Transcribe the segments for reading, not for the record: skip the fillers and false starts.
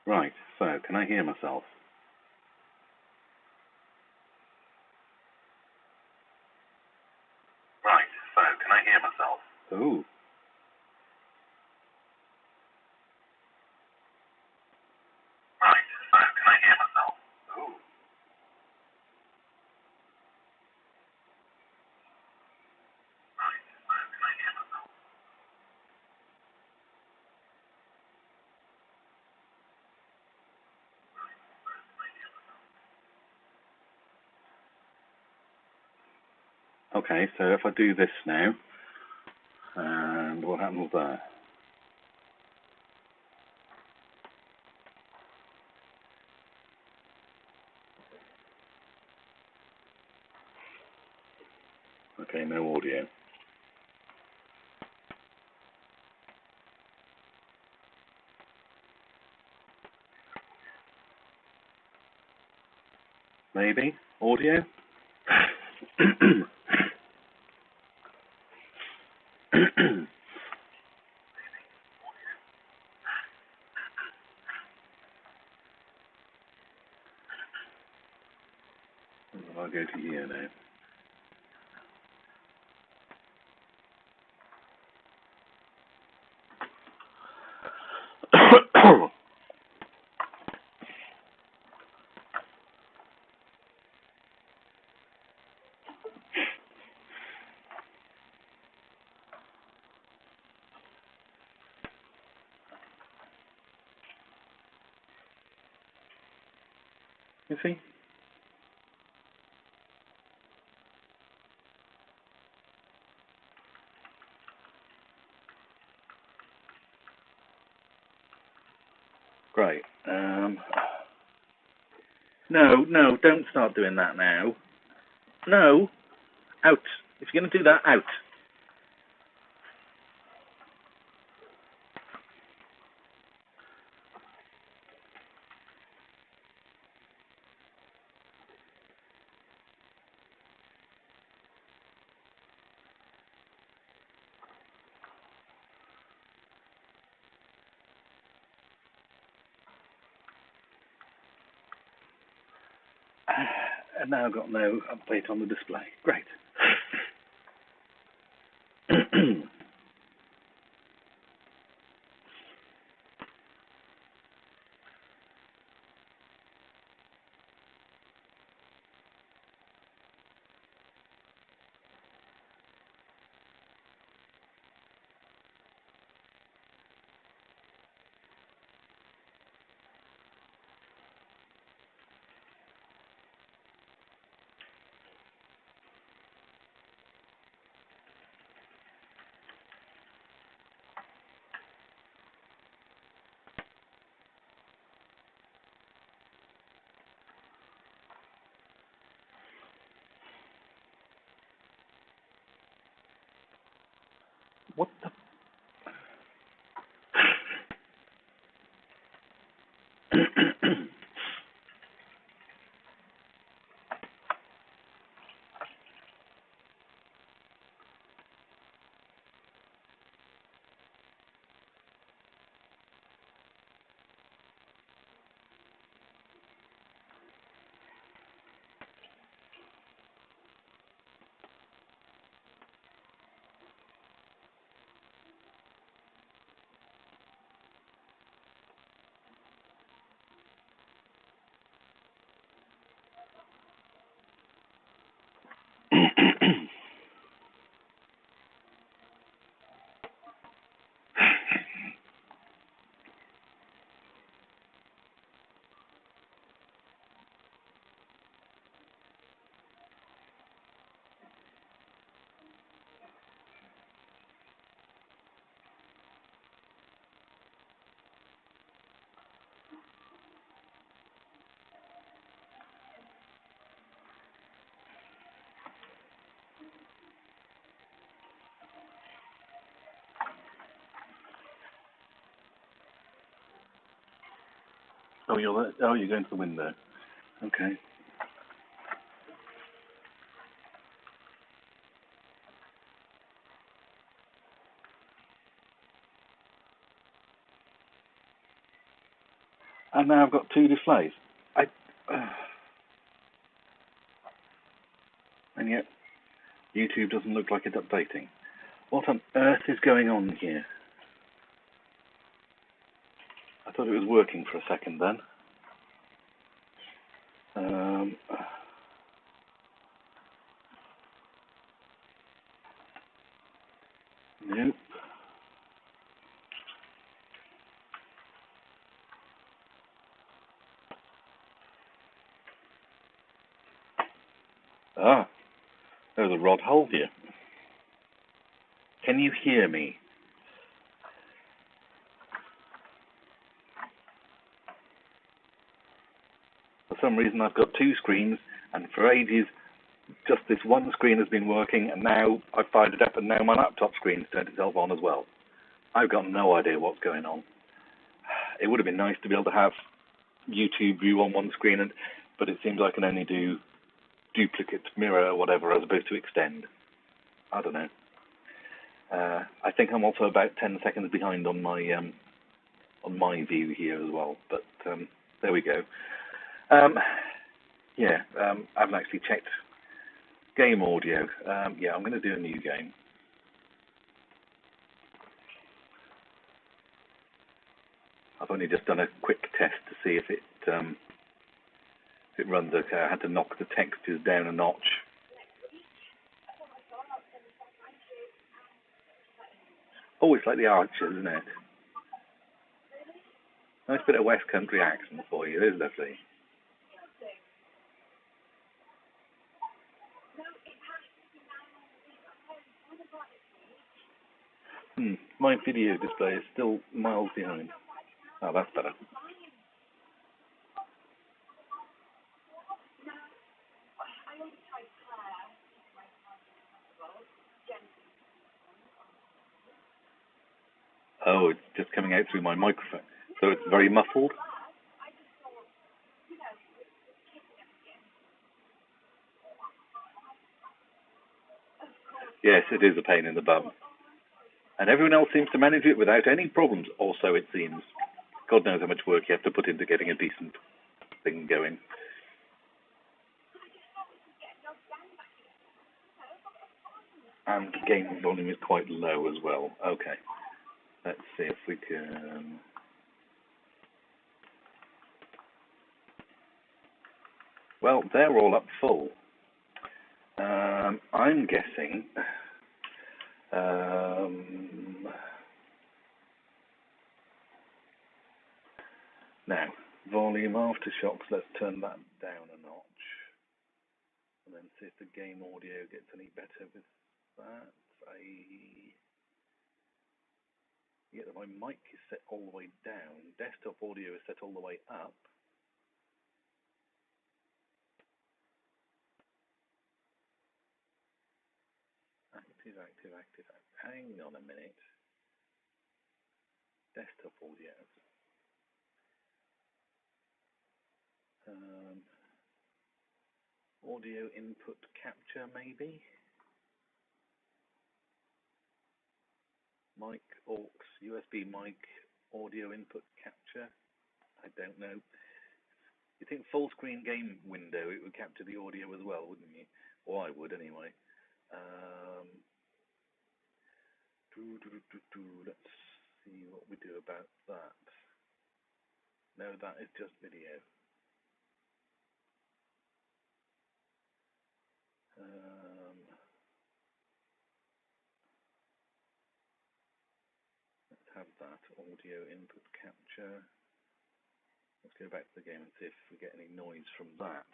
Right, so can I hear myself? Right, so can I hear myself? Ooh. Right, so can I hear myself? Ooh. Right, so can I hear myself? Okay, so if I do this now, and what happens there? Okay, no audio. Maybe audio. I'll go to here now. You see? Great. No, don't start doing that now. No, out. If you're going to do that, out. And now I've got no update on the display. Great. Oh, you're going to the window. Okay. And now I've got two displays. And yet YouTube doesn't look like it's updating. What on earth is going on here? I thought it was working for a second then. Nope. Ah, there's a rod hole here. Can you hear me? For some reason I've got two screens, and for ages just this one screen has been working, and now I've fired it up and now my laptop screen's turned itself on as well. I've got no idea what's going on. It would have been nice to be able to have YouTube view on one screen, but it seems I can only do duplicate, mirror, or whatever, as opposed to extend. I don't know. I think I'm also about 10 seconds behind on my view here as well, but there we go. I haven't actually checked game audio. Yeah, I'm going to do a new game. I've only just done a quick test to see if it runs okay. I had to knock the textures down a notch. Oh, it's like the Archers, isn't it? Nice bit of West Country accent for you. It is lovely. My video display is still miles behind. Oh, that's better. Oh, it's just coming out through my microphone. So it's very muffled. Yes, it is a pain in the bum. And everyone else seems to manage it without any problems, or so it seems. God knows how much work you have to put into getting a decent thing going. And the game volume is quite low as well. Okay. Let's see if we can... Well, they're all up full. I'm guessing... Now, volume aftershocks, let's turn that down a notch. And then see if the game audio gets any better with that. Yeah, my mic is set all the way down. Desktop audio is set all the way up. Active. Hang on a minute. Desktop audio. Audio input capture, maybe? Mic, aux, USB mic, audio input capture? I don't know. You think full screen game window, it would capture the audio as well, wouldn't you? Or I would anyway. Let's see what we do about that. No, that is just video. Let's have that audio input capture. Let's go back to the game and see if we get any noise from that.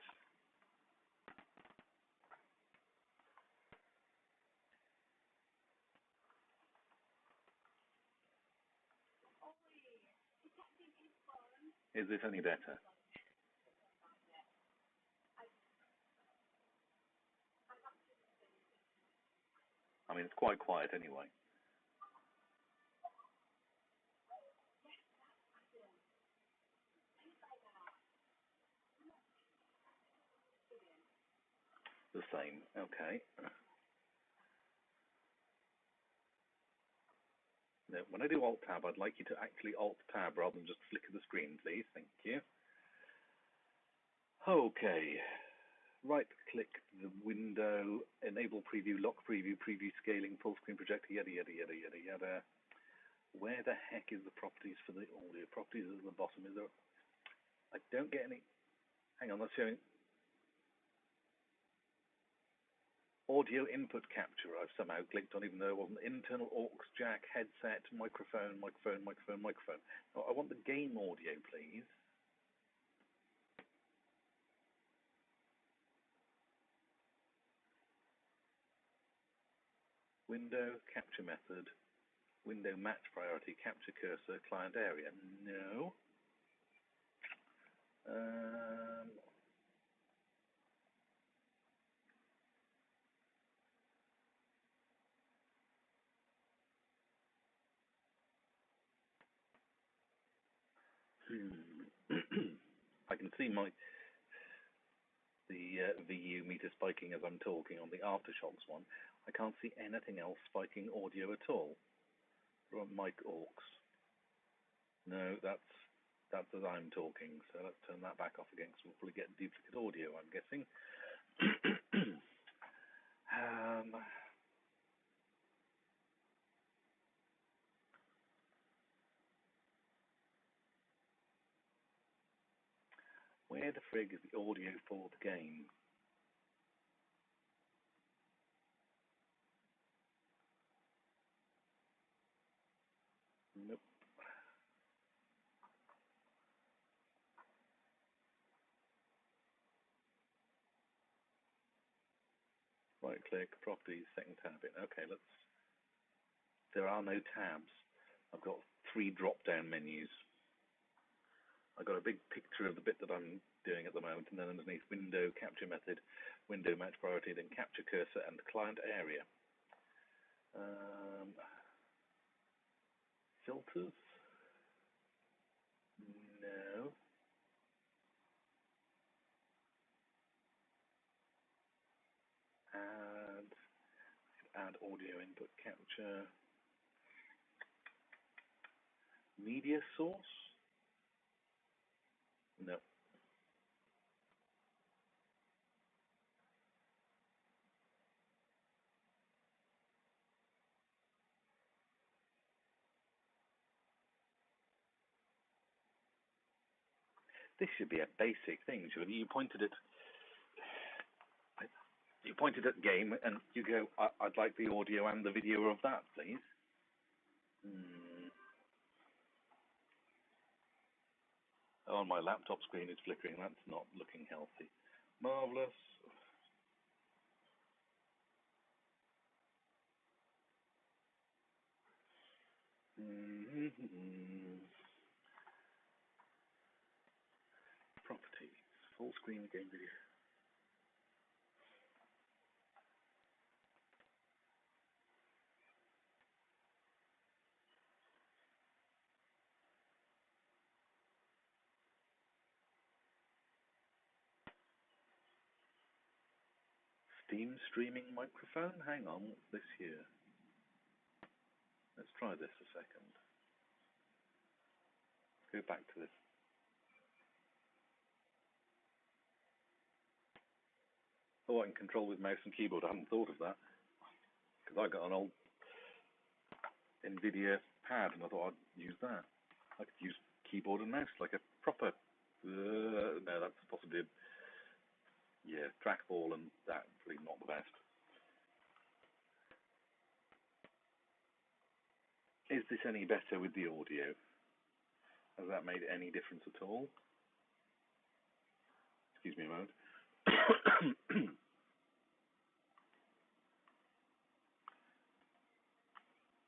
Is this any better? I mean, it's quite quiet anyway. same. Okay. Now, when I do Alt-Tab, I'd like you to actually Alt-Tab rather than just flicker the screen, please. Thank you. Okay. Right-click the window, enable preview, lock preview, preview scaling, full screen projector, yada, yada, yada, yada, yada. Where the heck is the properties for the audio? Properties at the bottom. Is there? I don't get any. Hang on, that's showing. Audio input capture, I've somehow clicked on, even though it wasn't. Internal aux jack, headset, microphone, microphone, microphone, microphone. Oh, I want the game audio, please. Window, capture method, window match priority, capture cursor, client area. No. I can see the VU meter spiking as I'm talking on the Aftershocks one. I can't see anything else spiking audio at all. Mic aux. No, that's as I'm talking. So let's turn that back off again, because we'll probably get duplicate audio, I'm guessing. Where the frig is the audio for the game? Nope. Right click, properties, second tab in. Okay, there are no tabs. I've got 3 drop down menus. I've got a big picture of the bit that I'm doing at the moment, and then underneath window, capture method, window match priority, then capture cursor and client area. Filters? No. Add audio input capture. Media source? No. This should be a basic thing, surely. You pointed at game, and you go, I'd like the audio and the video of that, please. Oh, my laptop screen is flickering. That's not looking healthy. Marvelous. Properties. Full screen game video. Steam streaming microphone? Hang on, what's this here? Let's try this a second. Go back to this. Oh, I can control with mouse and keyboard. I hadn't thought of that. Because I got an old NVIDIA pad, and I thought I'd use that. I could use keyboard and mouse like a proper... no, that's possibly... Yeah, trackball, and that's really not the best. Is this any better with the audio? Has that made any difference at all? Excuse me a moment.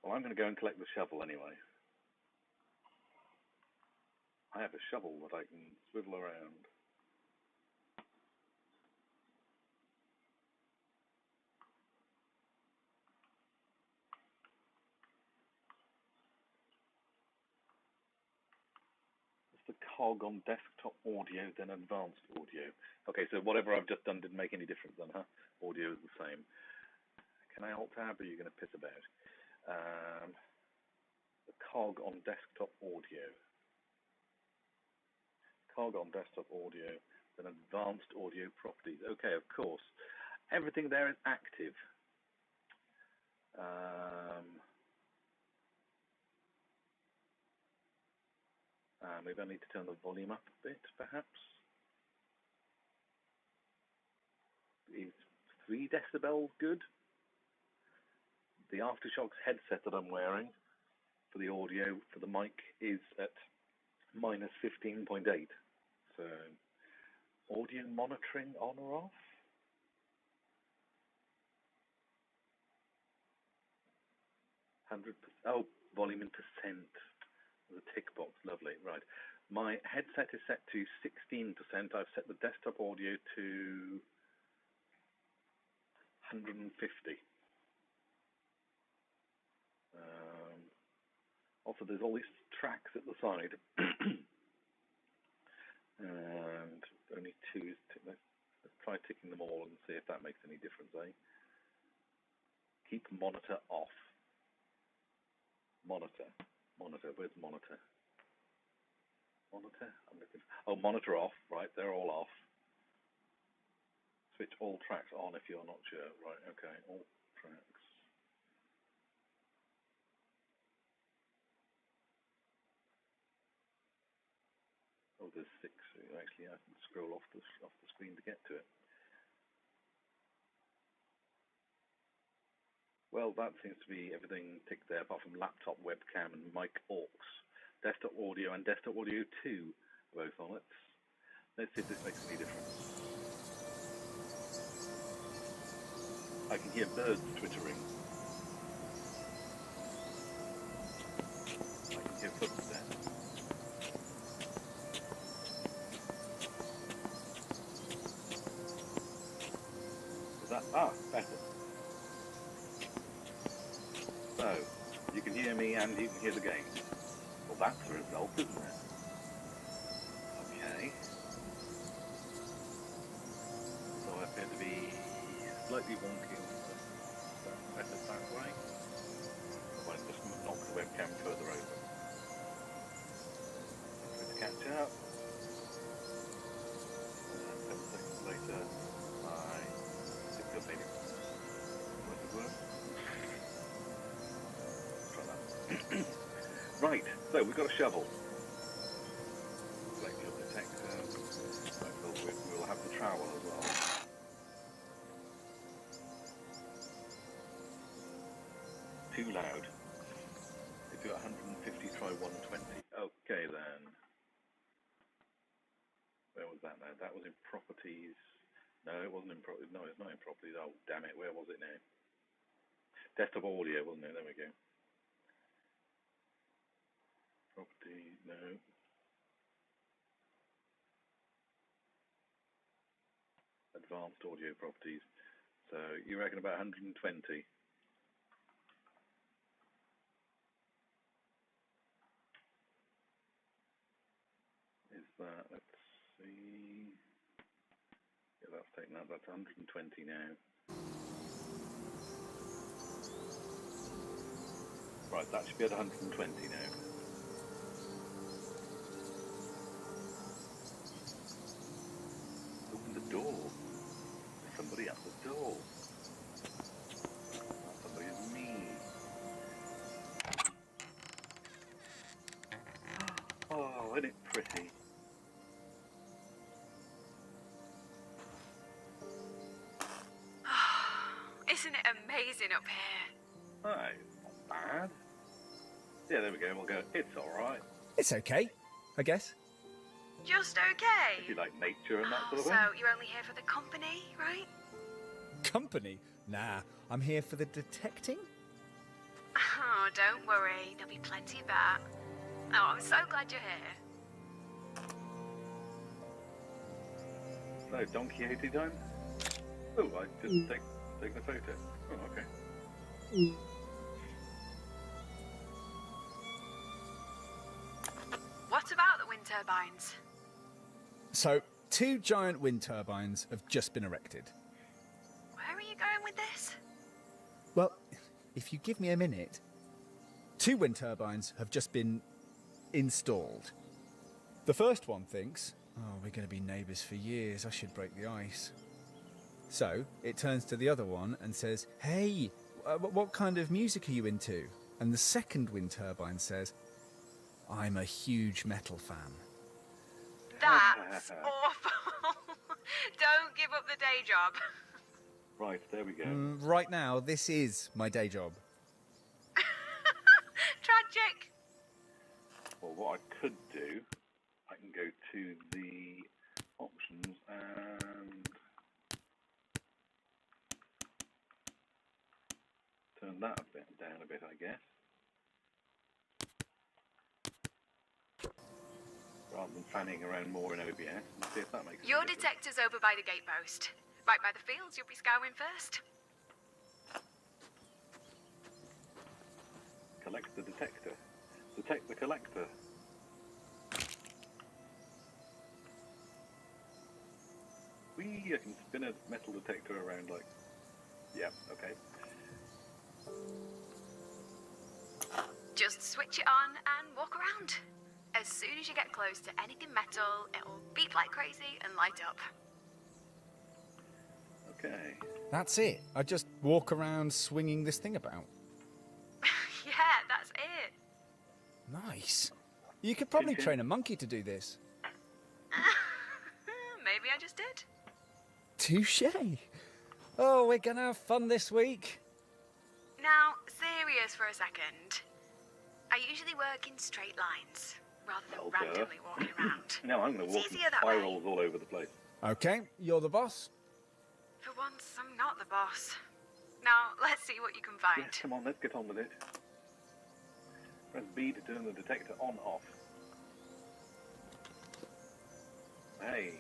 Well, I'm going to go and collect the shovel anyway. I have a shovel that I can swivel around. the cog on desktop audio, then advanced audio? Okay, so whatever I've just done didn't make any difference then, huh? Audio is the same. Can I alt-tab, or are you going to piss about? The cog on desktop audio. Cog on desktop audio, then advanced audio properties. Okay, of course. Everything there is active. Maybe I need to turn the volume up a bit, perhaps. Is 3 decibels good? The Aftershok's headset that I'm wearing for the audio, for the mic, is at minus 15.8. So, audio monitoring on or off? Oh, volume in percent. The tick box, lovely, right. My headset is set to 16%. I've set the desktop audio to 150. Also, there's all these tracks at the side. And only 2 is let's try ticking them all and see if that makes any difference, eh? Keep monitor off. Monitor, where's monitor? Monitor? I'm looking. Oh, monitor off, right, they're all off. Switch all tracks on if you're not sure. Right, okay, all tracks. Oh, there's 6. Actually, I can scroll off the screen to get to it. Well, that seems to be everything ticked there, apart from laptop, webcam, and mic aux. Desktop audio and desktop audio 2 are both on it. Let's see if this makes any difference. I can hear birds twittering. I can hear footsteps. Is that... better. So, you can hear me and you can hear the game. Well, that's a result, isn't it? Okay. So I appear to be slightly wonky on the method that way. Well, I'm just knock the webcam further over. Try to catch up. And 7 seconds later, I think I've made it. Where's it work? Try that. Right, so we've got a shovel. Select your detector. Right, we'll have the trowel as well. Too loud. If you're at 150, try 120. Okay then. Where was that now? That was in properties. No, it wasn't in properties. No, it's not in properties. Oh, damn it. Where was it now? Desktop audio, wasn't it? There we go. Property, no. Advanced audio properties. So you reckon about 120? Is that, let's see. Yeah, that's taken that. That's 120 now. Right, that should be at 120 now. Open the door. There's somebody at the door. That somebody is me. Oh, isn't it pretty? Isn't it amazing up here? Oh, not bad. Yeah, there we go. We'll go. It's all right. It's okay, I guess. Just okay? If you like nature and that sort of So thing. you're only here for the company, right? Company? Nah, I'm here for the detecting. Oh, don't worry. There'll be plenty of that. Oh, I'm so glad you're here. So, Don Quixote time? Oh, I just take the photo. Oh, okay. What about the wind turbines. So, 2 giant wind turbines have just been erected. Where are you going with this? Well, if you give me a minute, 2 wind turbines have just been installed. The first one thinks, oh, we're going to be neighbours for years, I should break the ice. So it turns to the other one and says, hey, what kind of music are you into? And the second wind turbine says, I'm a huge metal fan. That's awful. Don't give up the day job. Right, there we go. Right now, this is my day job. Tragic. Well, what I could do, I can go to the options and turn that a bit down a bit, I guess. Rather than fanning around more in OBS, and see if that makes a Your difference. detector's over by the gatepost. Right by the fields, you'll be scouring first. Collect the detector. Detect the collector. Whee! I can spin a metal detector around like... Yeah, okay. Just switch it on and walk around. As soon as you get close to anything metal, it'll beep like crazy and light up. Okay. That's it. I just walk around swinging this thing about. Yeah, that's it. Nice. You could probably Did you? train a monkey to do this. Maybe I just did. Touché. Oh, we're going to have fun this week. Now, serious for a second. I usually work in straight lines, rather than Well, duh. randomly walking around. Now I'm going to walk It's in easier that way. spirals all over the place. Okay, you're the boss. For once, I'm not the boss. Now, let's see what you can find. Yes, come on, let's get on with it. Press B to turn the detector on/off. Hey,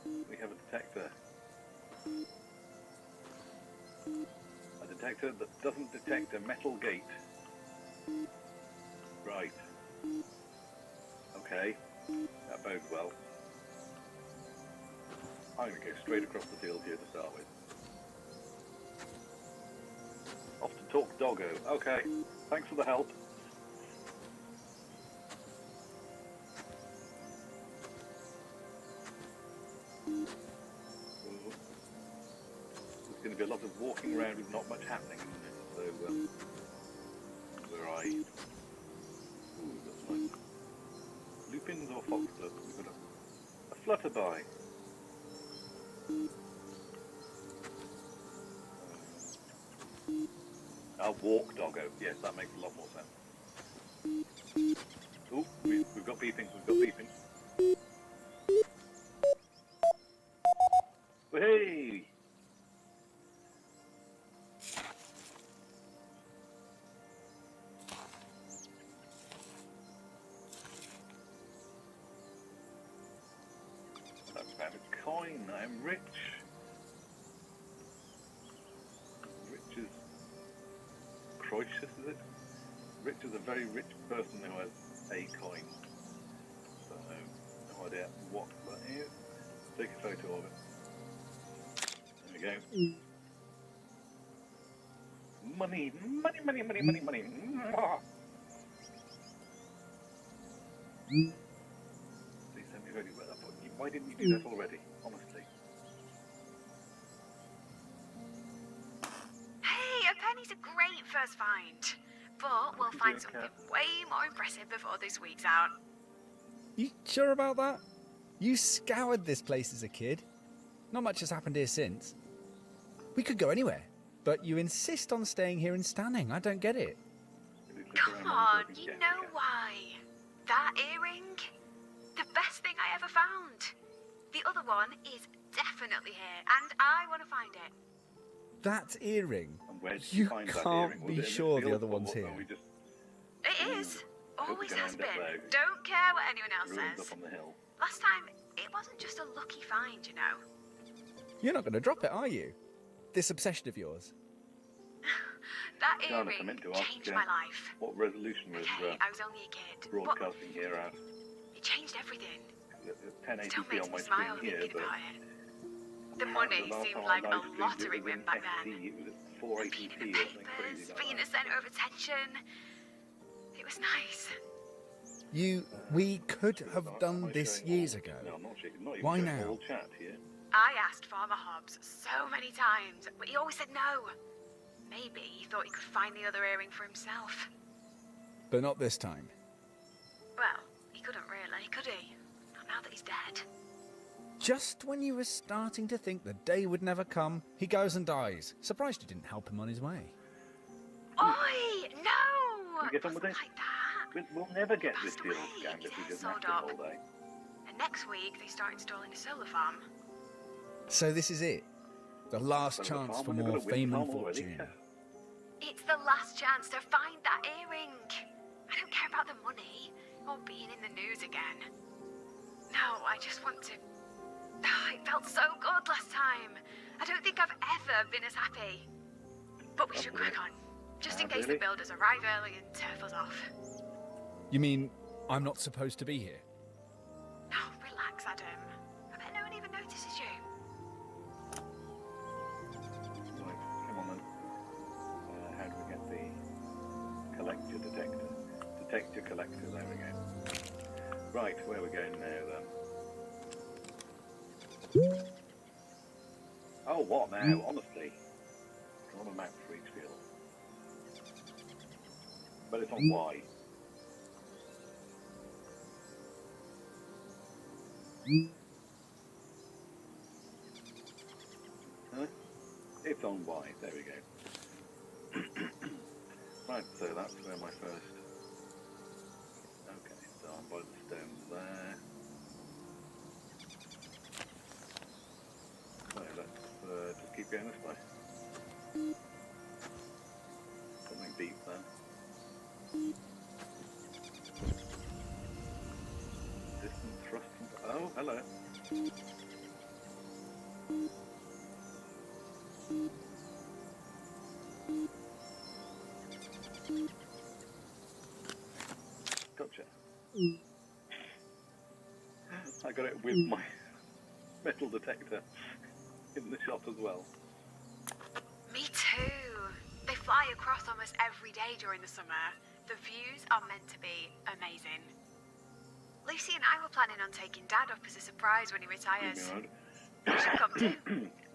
we have a detector. A detector that doesn't detect a metal gate. Right. Okay, that bodes well. I'm going to go straight across the field here to start with. Off to talk doggo. Okay, thanks for the help. There's going to be a lot of walking around with not much happening, isn't it? So, where are you? Ooh, that's nice. Lupins or foxgloves? We've got a flutterby. I'll walk doggo. Yes, that makes a lot more sense. Oh, we've got beeping. We've got beeping. Hey! I've found a coin. I'm rich. Rich is Croesus, is it? Rich is a very rich person who has a coin. So, no idea what that is. Take a photo of it. There we go. Money, money, money, money, money, money. Please tell me already where that put you. Why didn't you do that already? Honestly. Hey, a penny's a great first find. But we'll find something way more impressive before this week's out. You sure about that? You scoured this place as a kid. Not much has happened here since. We could go anywhere, but you insist on staying here and standing. I don't get it. Come on, you know why. That earring? The best thing I ever found. The other one is definitely here, and I want to find it. That earring? And where did You find that can't earring? Was be it in sure the field, other or one's what- here. or we just It is. hope Always we're gonna has end up been. there. Don't care what anyone else ruins says. up on the hill. Last time, it wasn't just a lucky find, you know. You're not going to drop it, are you? This obsession of yours. That Garnet, I earring meant to ask, changed my life. What resolution was Okay, I was only a kid, but broadcasting here at? it changed everything. Still 1080p makes on me my smile screen here, thinking but about it. The money last seemed time like I a live streamed, lottery it was win in back SD, then. it was at Being in 480p the or something crazy papers, like being that. a centre of attention. It was nice. We could have done this years ago. No, I'm not even Why showing now? all chat here. I asked Farmer Hobbs so many times, but he always said no. Maybe he thought he could find the other earring for himself. But not this time. Well, he couldn't really, could he? Not now that he's dead. Just when you were starting to think the day would never come, he goes and dies. Surprised you didn't help him on his way. Oi! No! We get on with Wasn't it? like that. We'll never get this Passed deal away. scammed His if we hair's just sold napped up. it all day. And next week they start installing a solar farm. So this is it. The last So the chance farm, for they've more got a wind fame and farm already. fortune. It's the last chance to find that earring. I don't care about the money or being in the news again. No, I just want to... It felt so good last time. I don't think I've ever been as happy. But we should crack on, just in case the Really? builders arrive early and turf us off. You mean I'm not supposed to be here? No, relax, Adam. I bet no one even notices you. Right, come on then. How do we get the collector detector? Detector collector, there we go. Right, where are we going now then? Oh, what now? Honestly. Draw a map for each field. But it's on Y. Huh? It's on Y, there we go. Right, so that's where my first... Okay, down by the stones there. So let's just keep going this way. Something deep there. Distant thrust from... Oh, hello. Gotcha. I got it with my metal detector in the shot as well. Me too. They fly across almost every day during the summer. The views are meant to be amazing. Lucy and I were planning on taking Dad up as a surprise when he retires. You should come too.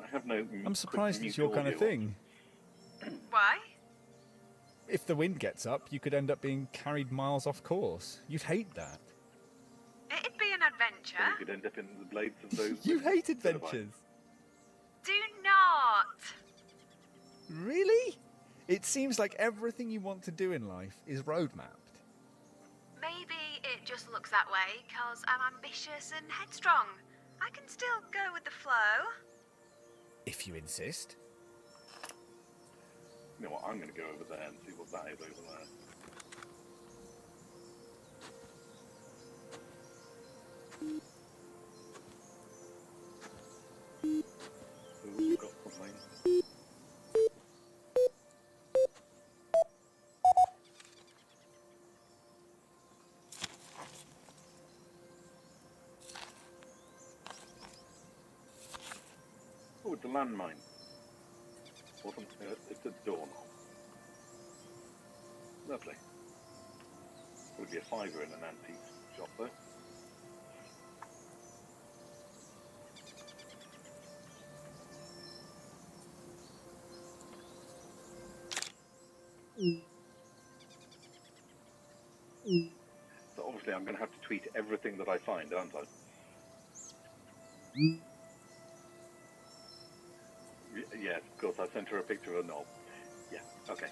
I have no... I'm surprised it's your kind of thing. Why? If the wind gets up, you could end up being carried miles off course. You'd hate that. It'd be an adventure. You could end up in the blades of those... You hate adventures. Do not. Really? It seems like everything you want to do in life is road mapped. Maybe it just looks that way because I'm ambitious and headstrong. I can still go with the flow. If you insist. You know what, I'm going to go over there and see what that is over there. Ooh, we've got something. Oh, it's a landmine. Wasn't it? It's a door. Lovely. Would be a fiver in an antique shop though. So obviously I'm going to have to tweet everything that I find, aren't I? Yes, of course. I sent her a picture of a knob. Yeah, okay.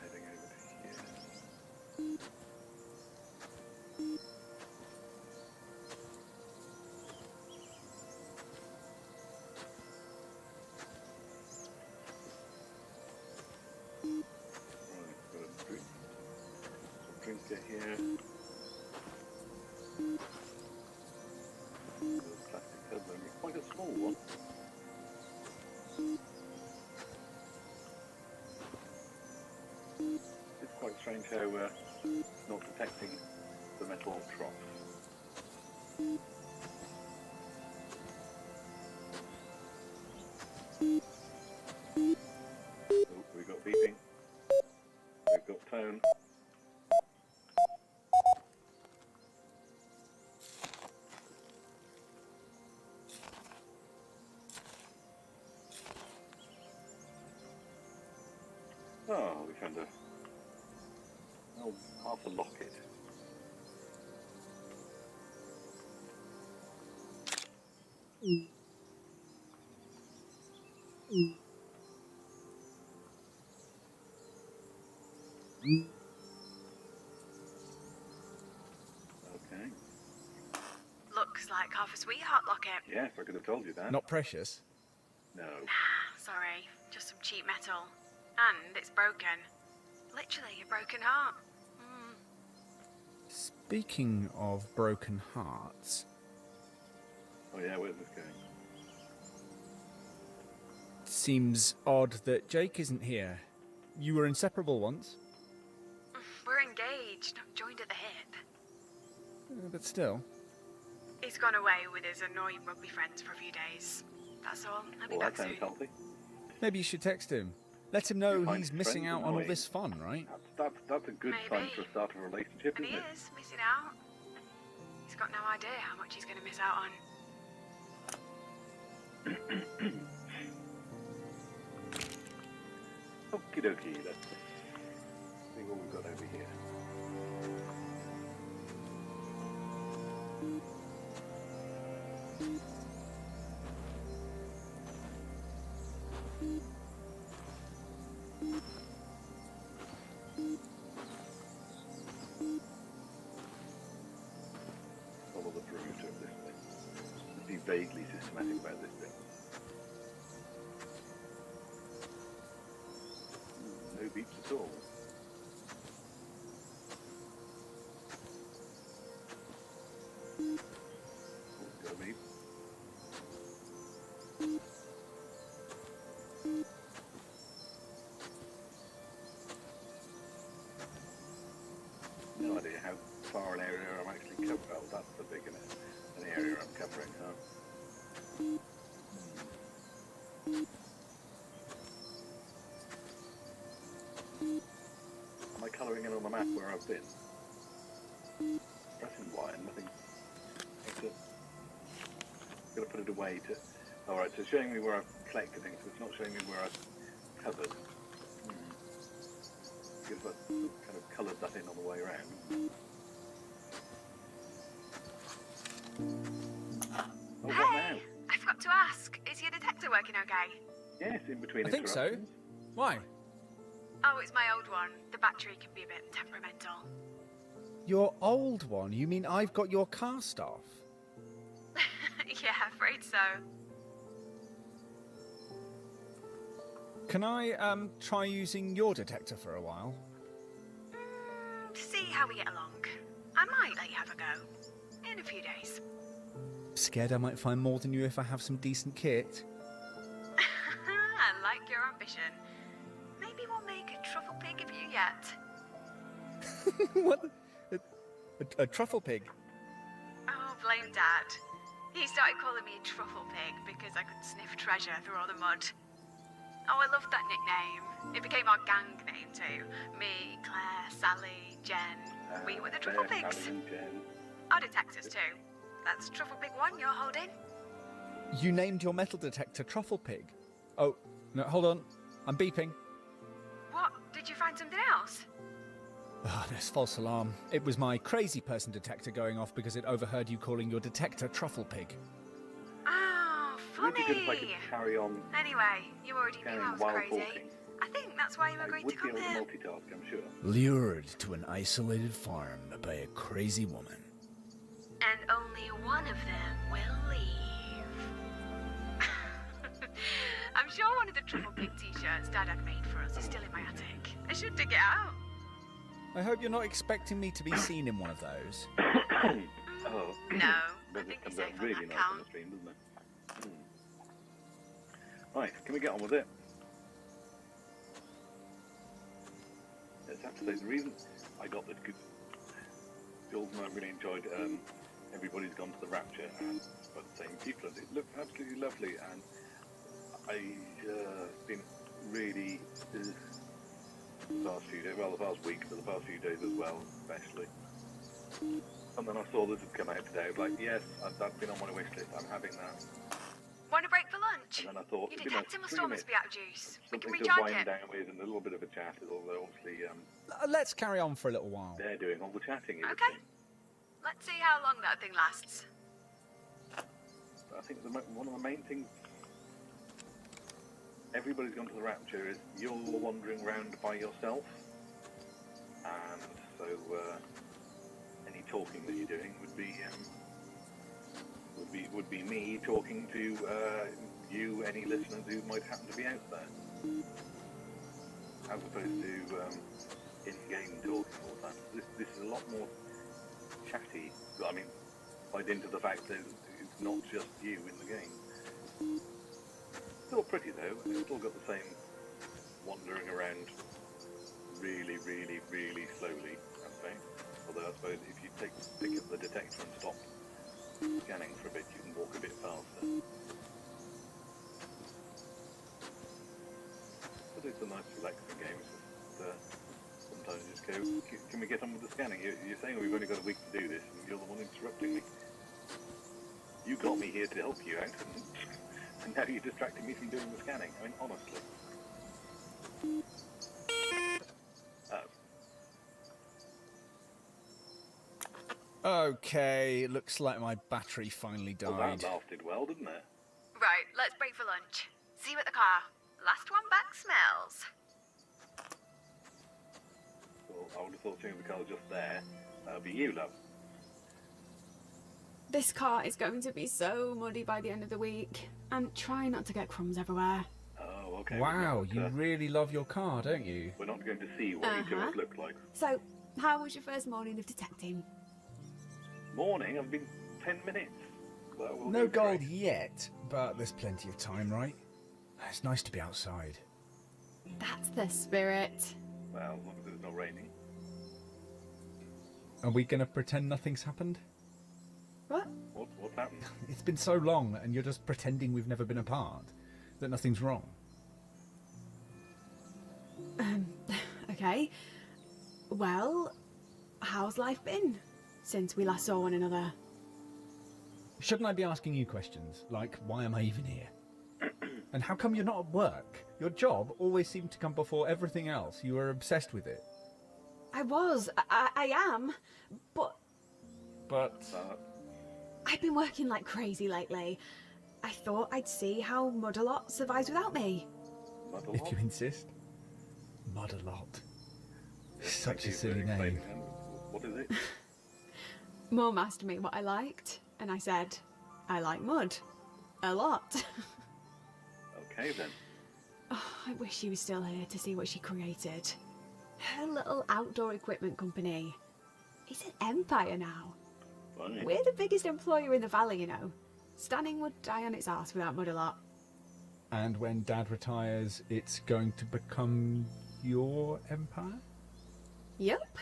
Heading over here. Right, got a drink. Drinker here. Plastic cover, quite a small one. It's quite strange how not detecting the metal troughs. Oh, we've got beeping. We've got tone. Oh, we found half a locket. Okay. Looks like half a sweetheart locket. Yes, I could have told you that. Not precious. No. Sorry, just some cheap metal. And it's broken. Literally a broken heart. Speaking of broken hearts... Oh yeah, where's this going? Seems odd that Jake isn't here. You were inseparable once. We're engaged, not joined at the hip. But still. He's gone away with his annoying rugby friends for a few days. That's all. I'll be Well, that back sounds soon. healthy. Maybe you should text him. Let him know You find he's his missing friends out on all annoying. this fun, right? That's a good sign Maybe. for a start of a relationship, And isn't he it? is missing out. He's got no idea how much he's going to miss out on. Okie dokie, let's see what we've got over here. Follow the perimeter of this thing. Let's be vaguely systematic about this thing. No beeps at all. Got a beep. No idea how far an area I'm actually covering. Oh, that's the big an area I'm covering, huh? Am I colouring in on the map where I've been? Pressing Y and nothing. I've got to put it away to... Alright, so it's showing me where I've collected things, but it's not showing me where I've covered. Because I've kind of coloured that in on the way around. Oh, what now? Hey! I forgot to ask. Is your detector working okay? Yes, in between I think so. interruptions. Why? Oh, it's my old one. The battery can be a bit temperamental. Your old one? You mean I've got your cast off? Yeah, afraid so. Can I, try using your detector for a while? See how we get along. I might let you have a go. In a few days. Scared I might find more than you if I have some decent kit? I like your ambition. Maybe we'll make a truffle pig of you yet. What? A truffle pig? Oh, blame Dad. He started calling me a truffle pig because I could sniff treasure through all the mud. Oh, I loved that nickname. It became our gang name too. Me, Claire, Sally, Jen. We were the Truffle Pigs. Our detectors too. That's Truffle Pig 1 you're holding. You named your metal detector Truffle Pig? Oh, no, hold on. I'm beeping. What? Did you find something else? Ah, there's false alarm. It was my crazy person detector going off because it overheard you calling your detector Truffle Pig. Oh, It would be good if I funny. could carry on Anyway, you already knew carrying I was while crazy. talking. I think that's why you I agreed would to be come able to here. multitask, I'm sure. Lured to an isolated farm by a crazy woman. And only one of them will leave. I'm sure one of the Truffle Pig t-shirts Dad had made for us is still in my attic. I should dig it out. I hope you're not expecting me to be seen in one of those. Oh. No, I Doesn't think come you're out safe really on that nice on count. the stream, doesn't it? Right, can we get on with it? It's have to say, the reason I got this, because Jules and I really enjoyed Everybody's Gone to the Rapture, and by the same people, and it looked absolutely lovely, and I been really the past few days, well, the past week, but the past few days as well, especially. And then I saw this had come out today. I was like, yes, that's been on my wish list. I'm having that. Want a break for lunch? And then I thought, Your you know, detector must almost be out of juice. We can something to recharge wind it. down with and a little bit of a chat, although obviously Let's carry on for a little while. they're doing all the chatting. You would Okay. think. Let's see how long that thing lasts. I think one of the main things Everybody's Gone to the Rapture is you're wandering around by yourself, and so any talking that you're doing would be me talking to you, any listeners who might happen to be out there, as opposed to in-game talking all the time. This is a lot more chatty. I mean, tied into the fact that it's not just you in the game. Still pretty though. It's still got the same wandering around really, really, really slowly aspect. Although I suppose if you pick up the detector and stop scanning for a bit, you can walk a bit faster. But it's a nice relaxing game. It's just, sometimes you just go, can we get on with the scanning? You're saying we've only got a week to do this, and you're the one interrupting me. You got me here to help you out, and now you're distracting me from doing the scanning. I mean, honestly. Okay, looks like my battery finally Well, died. that lasted well, didn't it? Right, let's break for lunch. See you at the car. Last one back smells. Well, I would have thought seeing the car's just there. That'll be you, love. This car is going to be so muddy by the end of the week. And try not to get crumbs everywhere. Oh, okay. Wow, you really love your car, don't you? We're not going to see what each of us look like. So, how was your first morning of detecting? Morning, I've been 10 minutes. Well, we'll No go gold straight. yet, but there's plenty of time, right? It's nice to be outside. That's the spirit. Well, as long as it's not raining. Are we going to pretend nothing's happened? What? What's happened? It's been so long and you're just pretending we've never been apart, that nothing's wrong. Okay. Well, how's life been since we last saw one another? Shouldn't I be asking you questions, like why am I even here? And how come you're not at work? Your job always seemed to come before everything else. You were obsessed with it. I am, but But... I've been working like crazy lately. I thought I'd see how Mud-a-Lot survives without me. Not a if lot. you insist. Mud-a-Lot. Such a Thank you for silly explaining name. that. What is it? Mum asked me what I liked, and I said, I like mud. A lot. Okay then. Oh, I wish she was still here to see what she created. Her little outdoor equipment company. It's an empire now. Funny. We're the biggest employer in the valley, you know. Stanning would die on its arse without Mud-a-Lot. And when Dad retires, it's going to become your empire? Yup.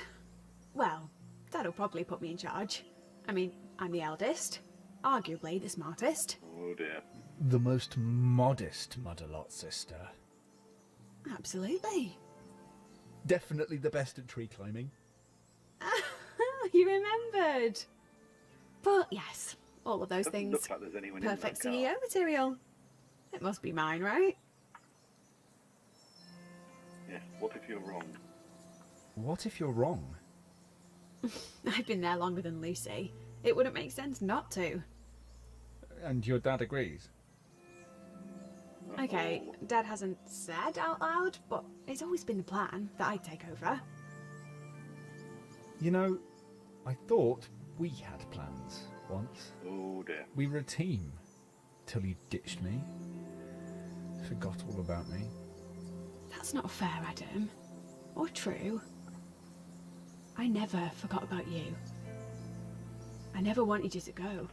Well, Dad'll probably put me in charge. I mean, I'm the eldest. Arguably the smartest. Oh dear. The most modest Mud-a-Lot sister. Absolutely. Definitely the best at tree climbing. You remembered. But yes, all of those Doesn't things. look like there's anyone in Perfect that car. CEO material. It must be mine, right? Yes. What if you're wrong? What if you're wrong? I've been there longer than Lucy. It wouldn't make sense not to. And your dad agrees? Okay, Oh, Dad hasn't said out loud, but it's always been the plan that I'd take over. You know, I thought we had plans once. oh dear. We were a team. Till you ditched me. Forgot all about me. That's not fair, Adam. Or true. I never forgot about you. I never wanted you to go.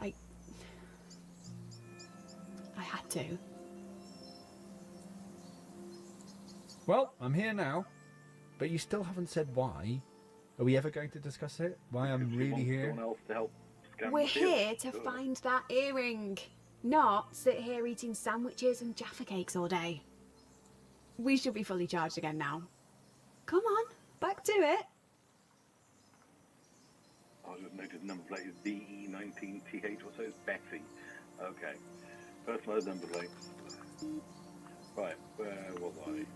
I had to. Well, I'm here now. But you still haven't said why. Are we ever going to discuss it? Why I'm If you really want here? someone else to help scan We're material. here to Sure. find that earring, not sit here eating sandwiches and Jaffa cakes all day. We should be fully charged again now. Come on, back to it. I just noticed number plate is DE19TH, or so it's Betsy. Okay. Personalised number plate. Right, where was I?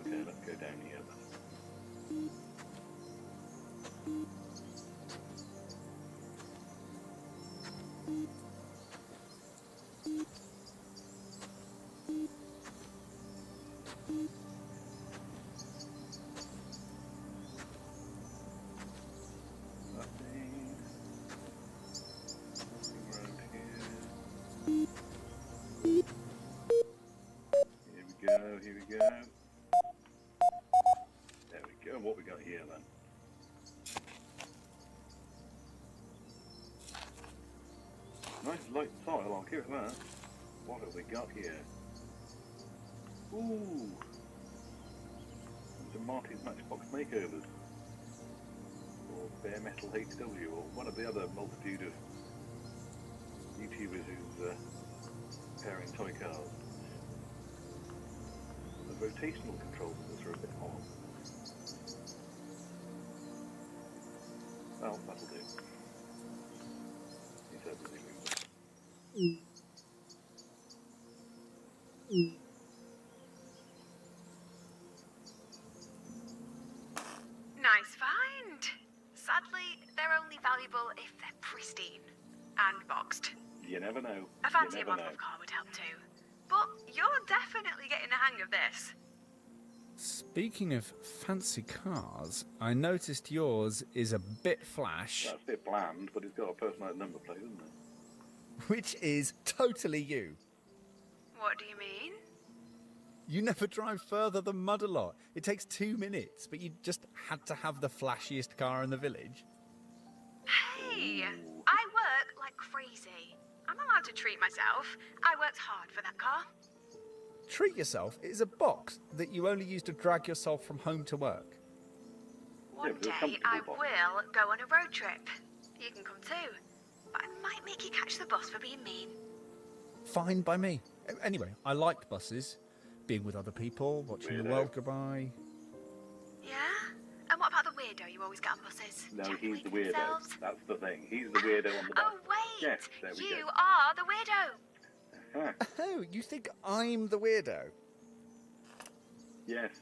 Okay, let's go down here then. Nothing. Nothing around here. Here we go, here we go. There we go, what we got here then? Nice light soil, I'll give it that. What have we got here? Ooh! Some Martin's Matchbox makeovers. Or Bare Metal HW, or one of the other multitude of YouTubers who's pairing toy cars. The rotational controls of this are a bit odd. Well, that'll do. He said that he moved. Nice find. Sadly, they're only valuable if they're pristine and boxed. You never know. A fancier You never model know. of car would help too. But you're definitely getting the hang of this. Speaking of fancy cars, I noticed yours is a bit flash, That's a bit bland, but it's got a personalised number plate, isn't it? which is totally you. What do you mean? You never drive further than Mud a lot. It takes 2 minutes, but you just had to have the flashiest car in the village. Hey, I work like crazy. I'm allowed to treat myself. I worked hard for that car. Treat yourself is a box that you only use to drag yourself from home to work. One but it's a day comfortable I box. will go on a road trip. You can come too. But I might make you catch the bus for being mean. Fine by me. Anyway, I liked buses. Being with other people, watching the Weirdo. world go by. Yeah? And what about the weirdo you always get on buses? No, Chatting he's the with weirdo. themselves? That's the thing. He's the weirdo on the bus. Oh, wait! Yes, there we You go. are the weirdo! Ah, Oh, you think I'm the weirdo? yes.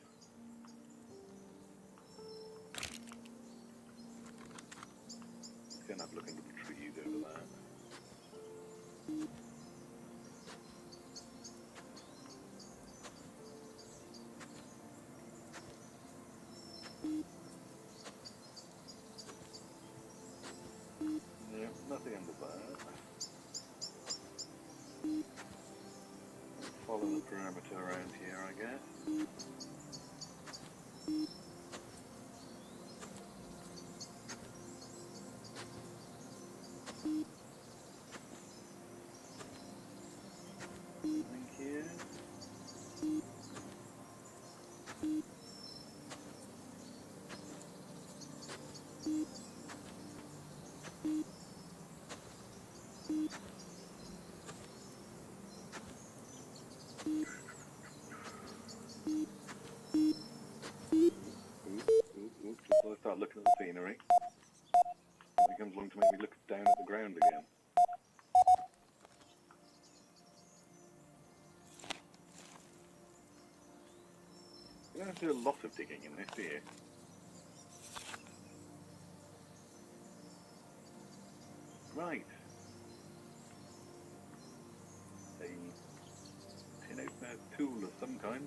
Gonna have a look into the trees over there. No, nothing under there. Follow the perimeter around here, I guess. Thank you. Oops, before I start looking at the scenery, it comes along to make me look down at the ground again. You don't have to do a lot of digging in this, do you? Right. A tin opener tool of some kind.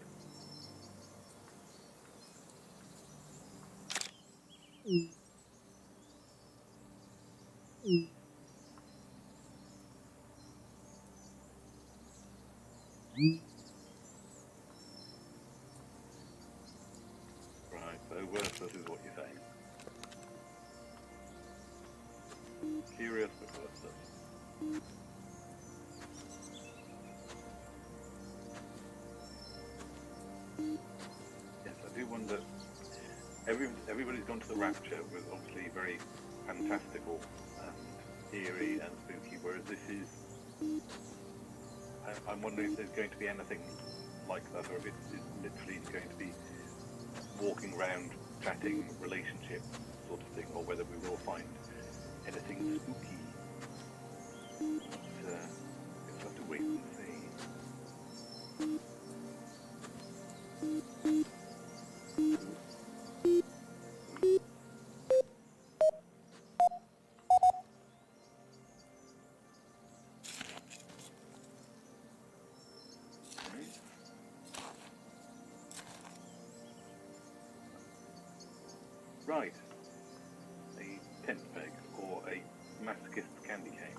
Right, so worthless is what you're saying. Curious but worthless. do wonder. Everybody's gone to the Rapture was obviously very fantastical and eerie and spooky, whereas this is. I'm wondering if there's going to be anything like that, or if it's literally going to be walking around, chatting, relationship sort of thing, or whether we will find anything spooky. But, we'll have to wait and see. Right. A tent peg or a masochist candy cane.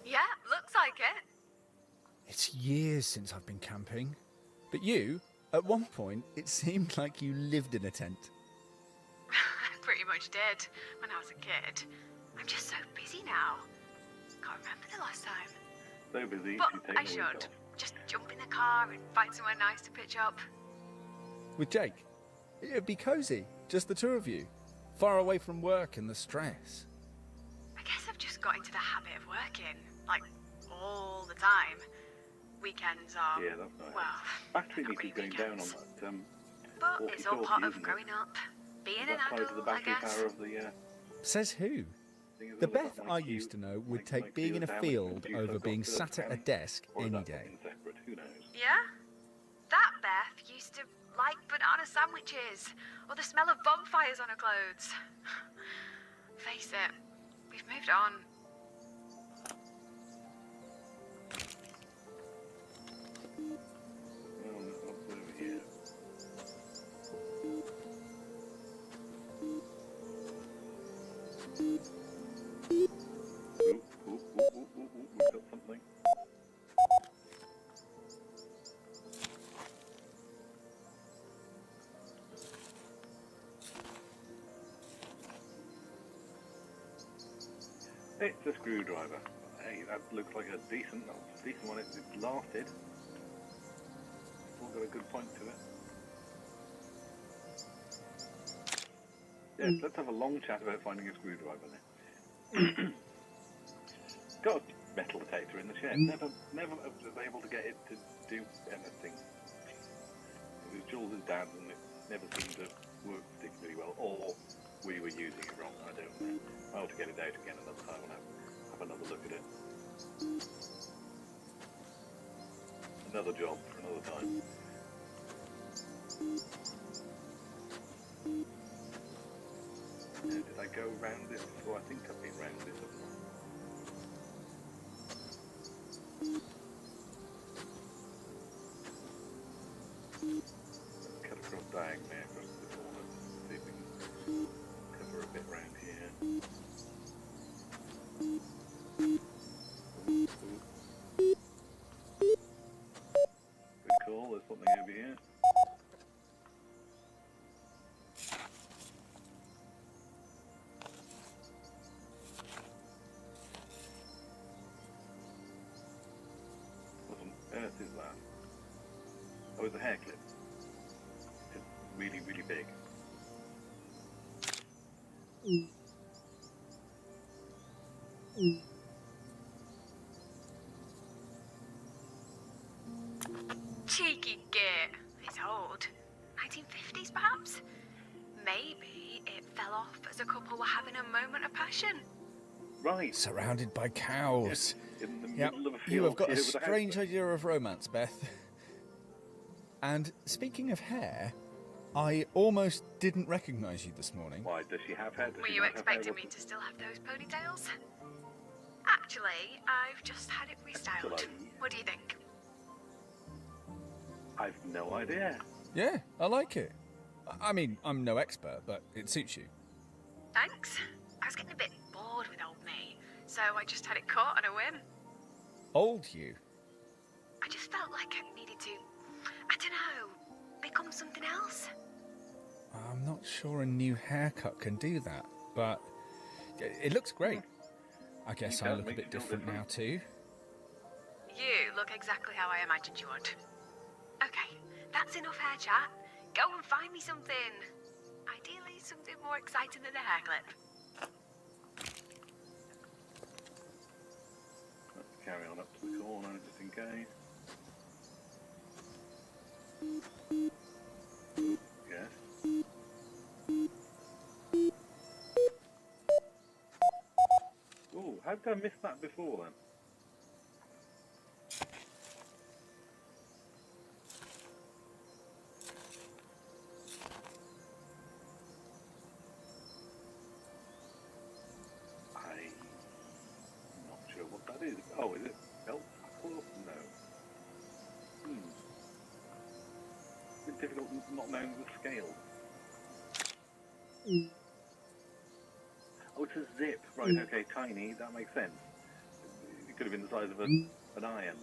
Yeah, looks like it. It's years since I've been camping. But you, at one point, it seemed like you lived in a tent. I pretty much did when I was a kid. I'm just so busy now. Can't remember the last time. So busy, But she's taken I a week should. off. Just jump in the car and find somewhere nice to pitch up. With Jake. It'd be cosy, just the two of you. Far away from work and the stress. I guess I've just got into the habit of working, like, all the time. Weekends are, Yeah, that's nice. well, Battery not meter's really going down on weekends. that. But it's all part of isn't it? growing up. Being Is an that tied to the adult, I battery guess. power of the Says who? thing as The well? Is Beth that I like used to know would like take being in a down field and juice over I've being got to sat at a can? desk Or is any that day. something separate? Who knows? Yeah? That Beth used to like banana sandwiches or the smell of bonfires on her clothes. Face it, we've moved on. What's over here? We've got something. It's a screwdriver. Hey, that looks like a decent one. It's lasted. Still got a good point to it. Yes, let's have a long chat about finding a screwdriver then. Got a metal detector in the shed. Never was able to get it to do anything. It was Jules' dad's and it never seemed to work particularly well. Or we were using it wrong, I don't know. I'll have to get it out again another time and have another look at it. Another job for another time. Did I go round this? Well, I think I've been round this, haven't I? Cut across diagonally across the corner. See if we can cover a bit round here. Good call, there's something over here. What on earth is that? Oh, it's a hair clip. It's really, really big. Cheeky git. It's old. 1950s, perhaps? Maybe it fell off as a couple were having a moment of passion. Right. Surrounded by cows. In the Yep, middle of a field. you have got here a with house strange there. idea of romance, Beth. And speaking of hair, I almost didn't recognise you this morning. Why, does she have hair? Does Were she you not have hair? expecting me to still have those ponytails? Actually, I've just had it restyled. Actually. What do you think? I've no idea. Yeah, I like it. I mean, I'm no expert, but it suits you. Thanks. I was getting a bit bored with old me, so I just had it cut on a whim. Old you? I just felt like I needed to, I don't know, become something else. I'm not sure a new haircut can do that. but it looks great. I guess I Yeah, look a makes bit you feel different now different. too. You look exactly how I imagined you would. Okay, that's enough hair chat. Go and find me something. Ideally, something more exciting than a hair clip. Let's carry on up to the corner just in case. Ooh, yes. Oh, how did I miss that before then? I'm not sure what that is. Oh, is it belt buckle? No. It's difficult not knowing the scale. Oh, it's a zip. Right, okay, tiny. That makes sense. It could have been the size of an iron.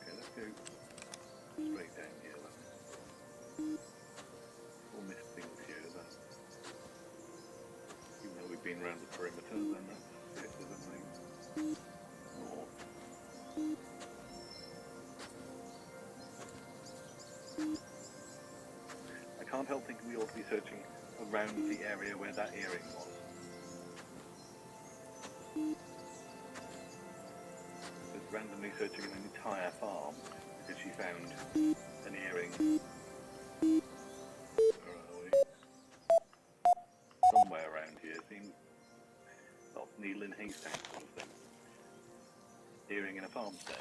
Okay, let's go straight down here. We'll miss things here. Even though we've been around the perimeter, then that's it, isn't it? Oh. I can't help thinking we ought to be searching around the area where that earring was. Just randomly searching an entire farm because she found an earring. Where are we? Somewhere around here. Seems not needle in haystack sort of thing. Earring in a farmstead.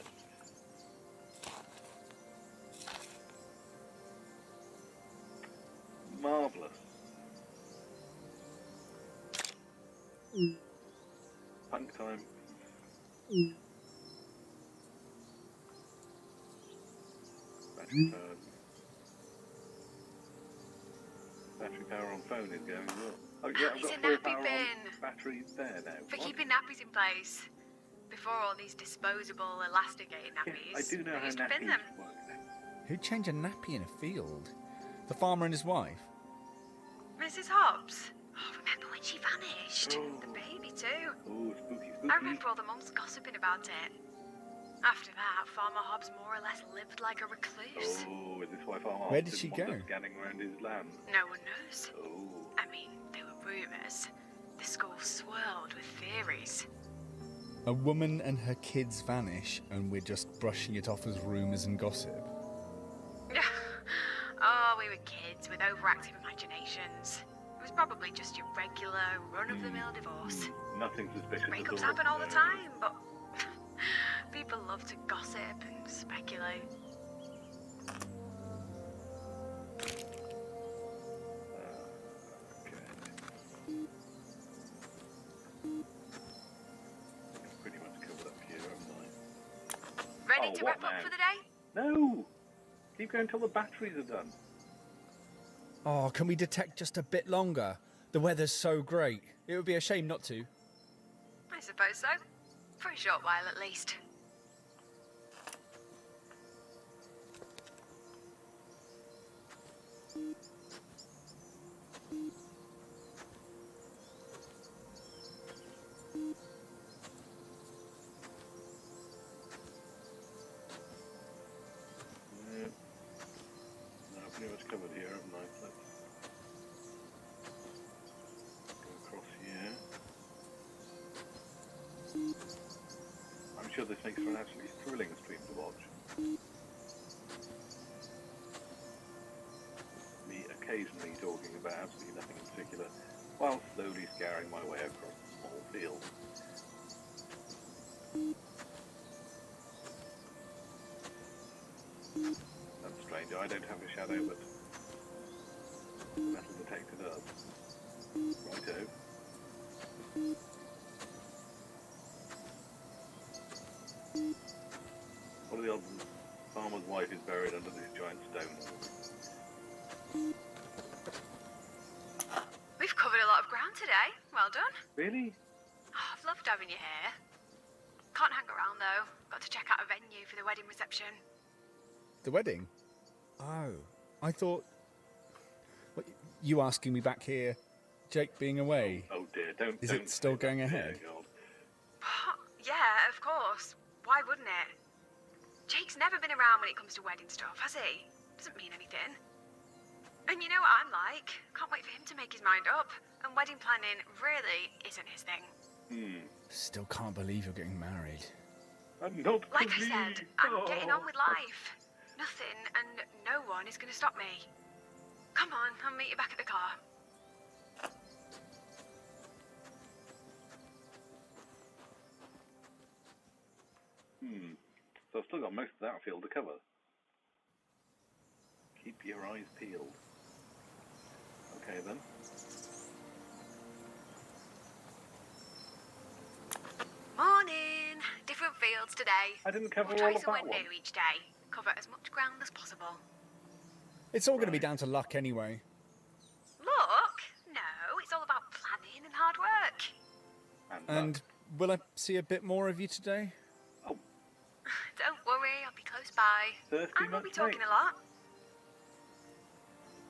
Marvellous. Punk time. Battery power. Battery power on phone is going well. Oh yeah, I've It's got a full nappy power on bin. battery there now. For What? keeping nappies in place. Before all these disposable, elasticated Yeah, nappies, I do know I how used to bin nappies them. work now. Who'd change a nappy in a field? The farmer and his wife? Mrs. Hobbs. Oh, remember when she vanished? Oh. The baby too. Oh, spooky, I spooky. remember all the mums gossiping about it. After that, Farmer Hobbs more or less lived like a recluse. Oh, is this why Farmer Where Hobbs did she didn't want go? us scanning around his land? No one knows. Oh. I mean, there were rumours. The school swirled with theories. A woman and her kids vanish, and we're just brushing it off as rumours and gossip. Oh, we were kids with overactive imaginations. It was probably just your regular, run-of-the-mill divorce. Nothing suspicious at all. Breakups happen all the time, but people love to gossip and speculate. I've pretty much covered up here, haven't I? Ready Oh, to what wrap up now? for the day? No! Keep going till the batteries are done. Oh, can we detect just a bit longer? The weather's so great. It would be a shame not to. I suppose so. For a short while, at least. Yeah. No, I've pretty much covered here, haven't I? Let's go across here. I'm sure this makes for an absolutely thrilling stream to watch. Me occasionally talking about absolutely nothing in particular, while slowly scouring my way across the small field. That's strange, I don't have a shadow, but the metal detector does. Righto. What are the odds the farmer's wife is buried under this giant stone wall? We've covered a lot of ground today. Well done. Really? Oh, I've loved having you here. Can't hang around though. Got to check out a venue for the wedding reception. The wedding? Oh, I thought... What, you asking me back here, Jake being away? Oh dear, don't. Is don't it still say going that, ahead? dear God. Yeah, of course. Why wouldn't it? Jake's never been around when it comes to wedding stuff, has he? Doesn't mean anything. And you know what I'm like. Can't wait for him to make his mind up. And wedding planning really isn't his thing. Still can't believe you're getting married. I'm not Like I for said, me. I'm getting on with life. Nothing and no one is going to stop me. Come on, I'll meet you back at the car. So I've still got most of that field to cover. Keep your eyes peeled. Okay then. Morning. Different fields today. I didn't cover We'll all try of that somewhere one. new each day. Cover as much ground as possible. It's all going to be down to luck anyway. Look, no, it's all about planning and hard work. And will I see a bit more of you today? Oh, Don't worry, I'll be close by. 30 And we'll be minutes talking late. a lot.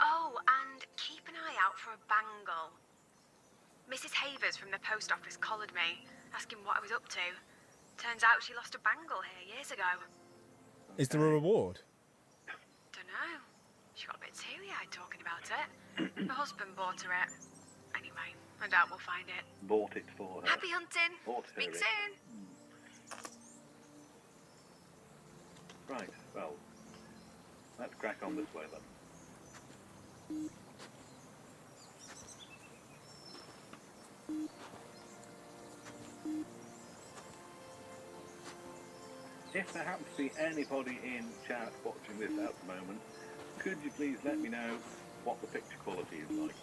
Oh, and keep an eye out for a bangle. Mrs. Havers from the post office collared me, asking what I was up to. Turns out she lost a bangle here years ago. Is there a reward? Dunno. She got a bit teary-eyed talking about it. Her husband bought her it. Anyway, I doubt we'll find it. Bought it for her. Happy hunting. Bought her Speak it. soon. Right, well, let's crack on this way then. If there happens to be anybody in chat watching this at the moment, could you please let me know what the picture quality is like?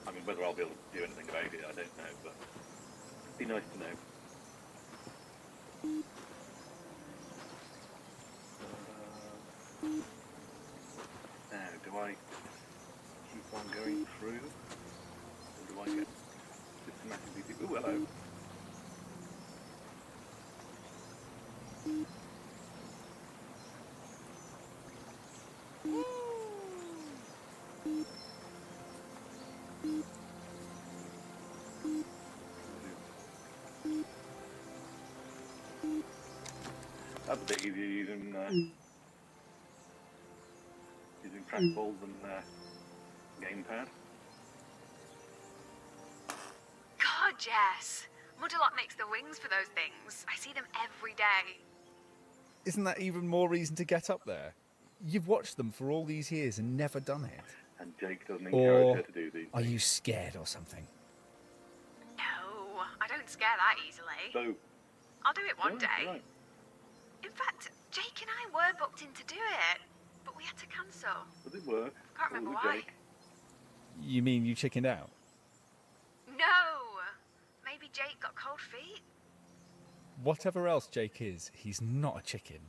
I mean, whether I'll be able to do anything about it, I don't know, but it'd be nice to know. Now, do I keep on going through? Or do I get systematically... Ooh, hello. That's a bit easier using trackballs than gamepad. God, yes. Mudderlot makes the wings for those things. I see them every day. Isn't that even more reason to get up there? You've watched them for all these years and never done it. And Jake doesn't encourage Or her to do these are things. you scared or something? No, I don't scare that easily. So, I'll do it one day. Right. In fact, Jake and I were booked in to do it, but we had to cancel. Does it work? Can't remember With why. Jake? You mean you chickened out? No! Maybe Jake got cold feet? Whatever else Jake is, he's not a chicken.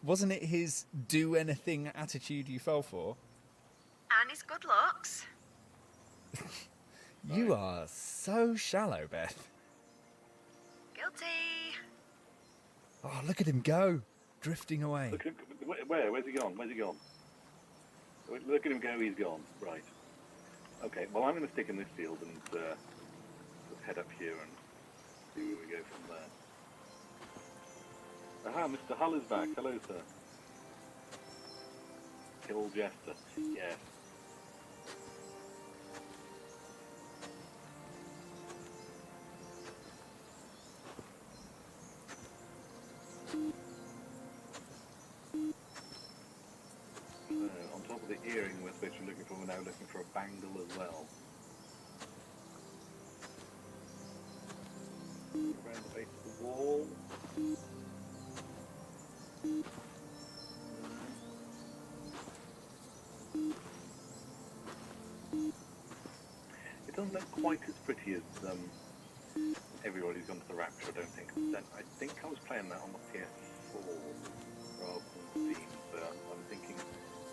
Wasn't it his do anything attitude you fell for? And his good looks. You are so shallow, Beth. Guilty. Oh, look at him go, drifting away. Look at him, where's he gone? Where's he gone? Look at him go, he's gone. Right. Okay, well I'm going to stick in this field and just head up here and see where we go from there. Aha, Mr. Hull is back. Hello, sir. Kill Jester. Yes. So, on top of the earring with which we're looking for, we're now looking for a bangle as well. Around the base of the wall. It doesn't look quite as pretty as Everybody's Gone to the Rapture, I don't think. I think I was playing that on the PS4 rather than Steam, so I'm thinking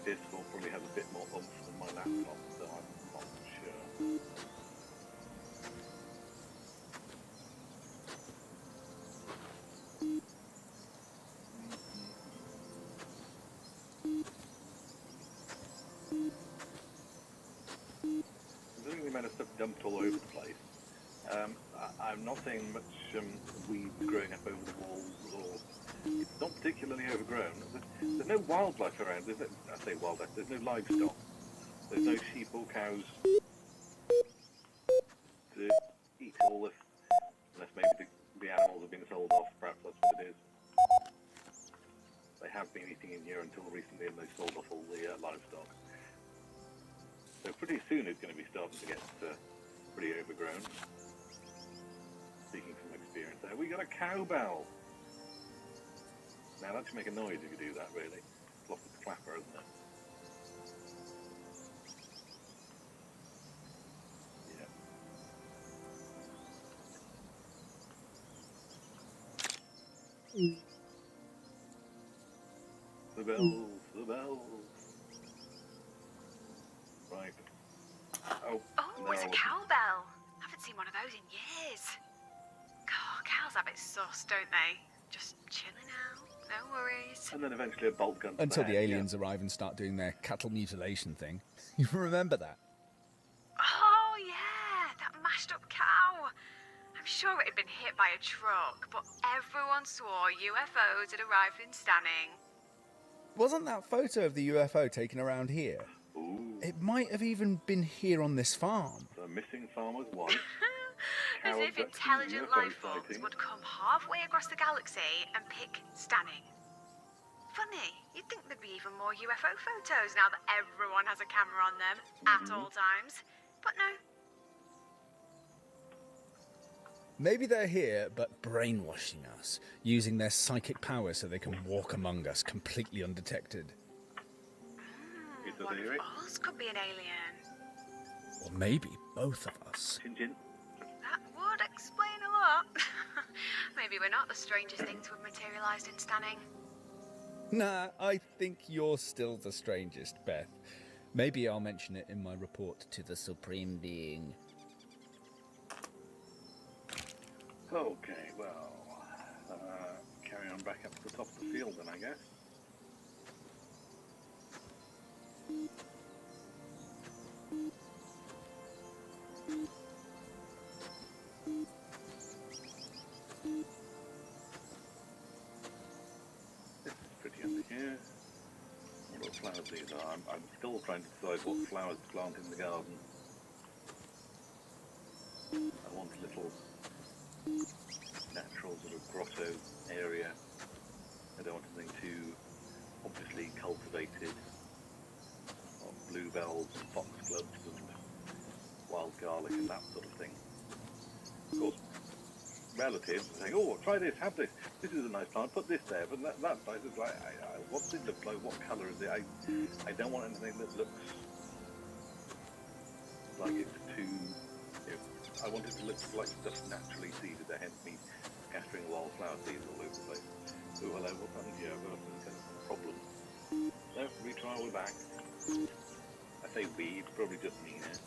PS4 probably has a bit more oomph than my laptop, so I'm not sure. amount of stuff dumped all over the place. I'm not seeing much weeds growing up over the walls, or it's not particularly overgrown. There's no wildlife around. I say wildlife. There's no livestock. There's no sheep or cows to eat all this, unless maybe the animals have been sold off. Perhaps that's what it is. They have been eating in here until recently, and they sold off all the livestock. So pretty soon it's going to be starting to get pretty overgrown. Speaking from experience there, we got a cowbell. Now that should make a noise if you do that, really. It's lost its clapper, isn't it? Yeah. The bells, the bells. Right. Oh, Oh, it's a cowbell. Haven't seen one of those in years. God, cows have it sus, don't they? Just chilling out, no worries. And then eventually a bolt gun. Until the aliens arrive and start doing their cattle mutilation thing. You remember that? Oh, yeah, that mashed up cow. I'm sure it had been hit by a truck, but everyone swore UFOs had arrived in Stanning. Wasn't that photo of the UFO taken around here? Ooh. It might have even been here on this farm. The missing farmer's wife. As if intelligent life forms would come halfway across the galaxy and pick Stanning. Funny, you'd think there'd be even more UFO photos now that everyone has a camera on them at all times. But no. Maybe they're here, but brainwashing us, using their psychic power so they can walk among us completely undetected. One of us could be an alien. Or maybe both of us. Chin-chin. That would explain a lot. Maybe we're not the strangest thing to have materialised in Stanning. Nah, I think you're still the strangest, Beth. Maybe I'll mention it in my report to the Supreme Being. Okay, well, carry on back up to the top of the field then, I guess. This is pretty under here. What flowers these are. I'm still trying to decide what flowers to plant in the garden. I want a little natural sort of grotto area. I don't want anything too obviously cultivated. Bluebells and foxgloves and wild garlic and that sort of thing. Of course, relatives saying, "Oh, try this, have this. This is a nice plant. Put this there." But that's nice. It's like, what's it look like? What colour is it? I don't want anything that looks like it's too. I want it to look like stuff naturally seeded. Hence me scattering wildflower seeds all over the place. Oh, hello, what's happened here? I've got a problem. No, retry, we're back. I say we, it's probably just me now.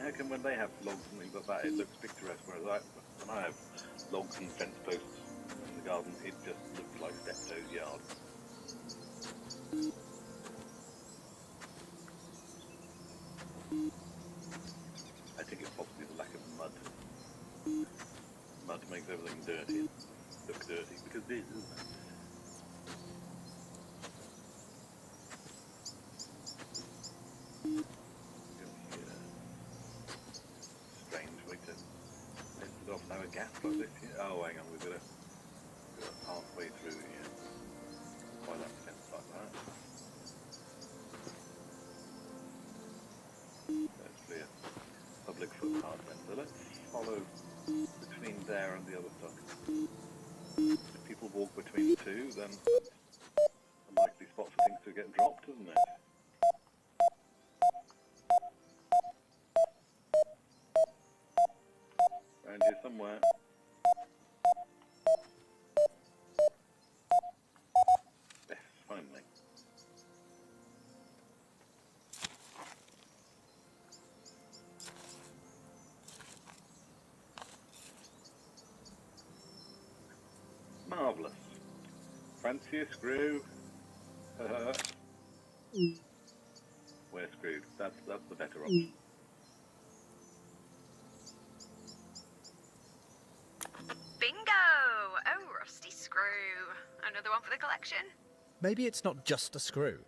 How come when they have logs and things like that, it looks picturesque, whereas when I have logs and fence posts in the garden, it just looks like Steptoe's yard. I think it's possibly the lack of mud. Mud makes everything dirty, look dirty, because it is, isn't it? Strange way to set it off now a gap like this here. Oh, hang on, we've got a halfway through here. Why that fence like that? Let's clear public footpath then. So let's follow between there and the other stuff. If people walk between the two, then that's a likely spot for things to get dropped, isn't it? Around here somewhere. Yes, finally. Marvellous. Fancy a screw? We're screwed. That's the better option. Bingo! Oh, rusty screw. Another one for the collection. Maybe it's not just a screw.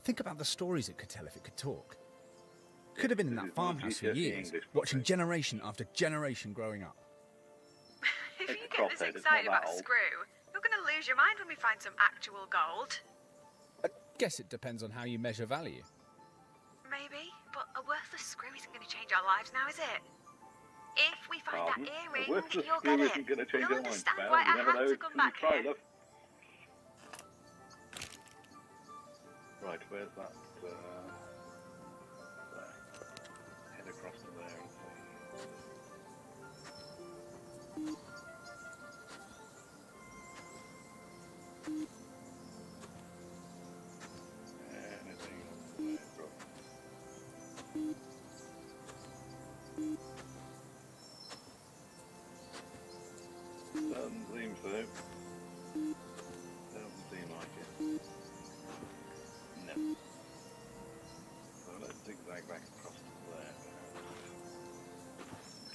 Think about the stories it could tell if it could talk. Could have been in that farmhouse for years, watching generation after generation growing up. If you get this excited about a screw, you're going to lose your mind when we find some actual gold. I guess it depends on how you measure value. Maybe, but a worthless screw isn't going to change our lives now, is it? If we find that earring, you'll get it. You'll understand why I had to come back here. Right, where's that? There. Head across to there and see. Anything else there? Doesn't seem so. Doesn't seem like it. No. So let's zigzag back across to there.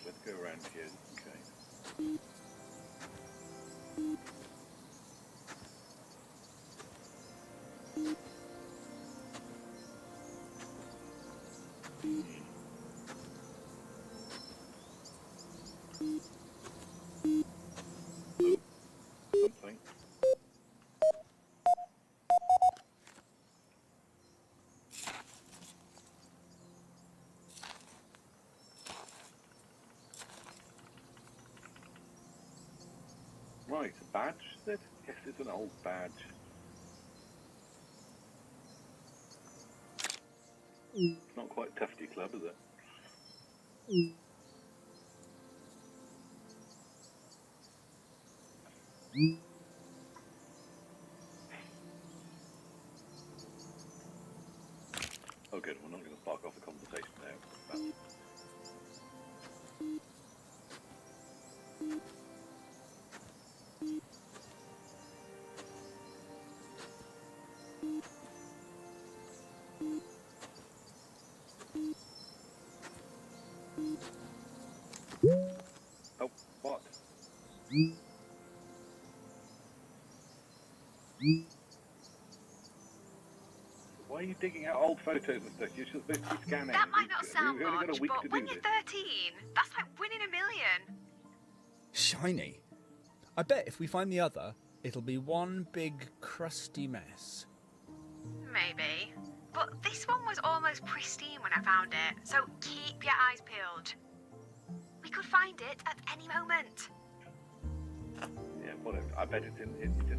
Let's go around here just in case. Something. Right, a badge, is it? Yes, it's an old badge. It's not quite Tufty Club, is it? Oh good, we're not going to spark off a conversation now. Oh, what? Why are you digging out old photos and stuff? You're supposed to be scanning. That might not sound You've only got much, a week but to when do you're this. 13, that's like winning $1 million. Shiny. I bet if we find the other, it'll be one big crusty mess. Maybe. But this one was almost pristine when I found it, so keep your eyes peeled. We could find it at any moment. Yeah, whatever. I bet it's in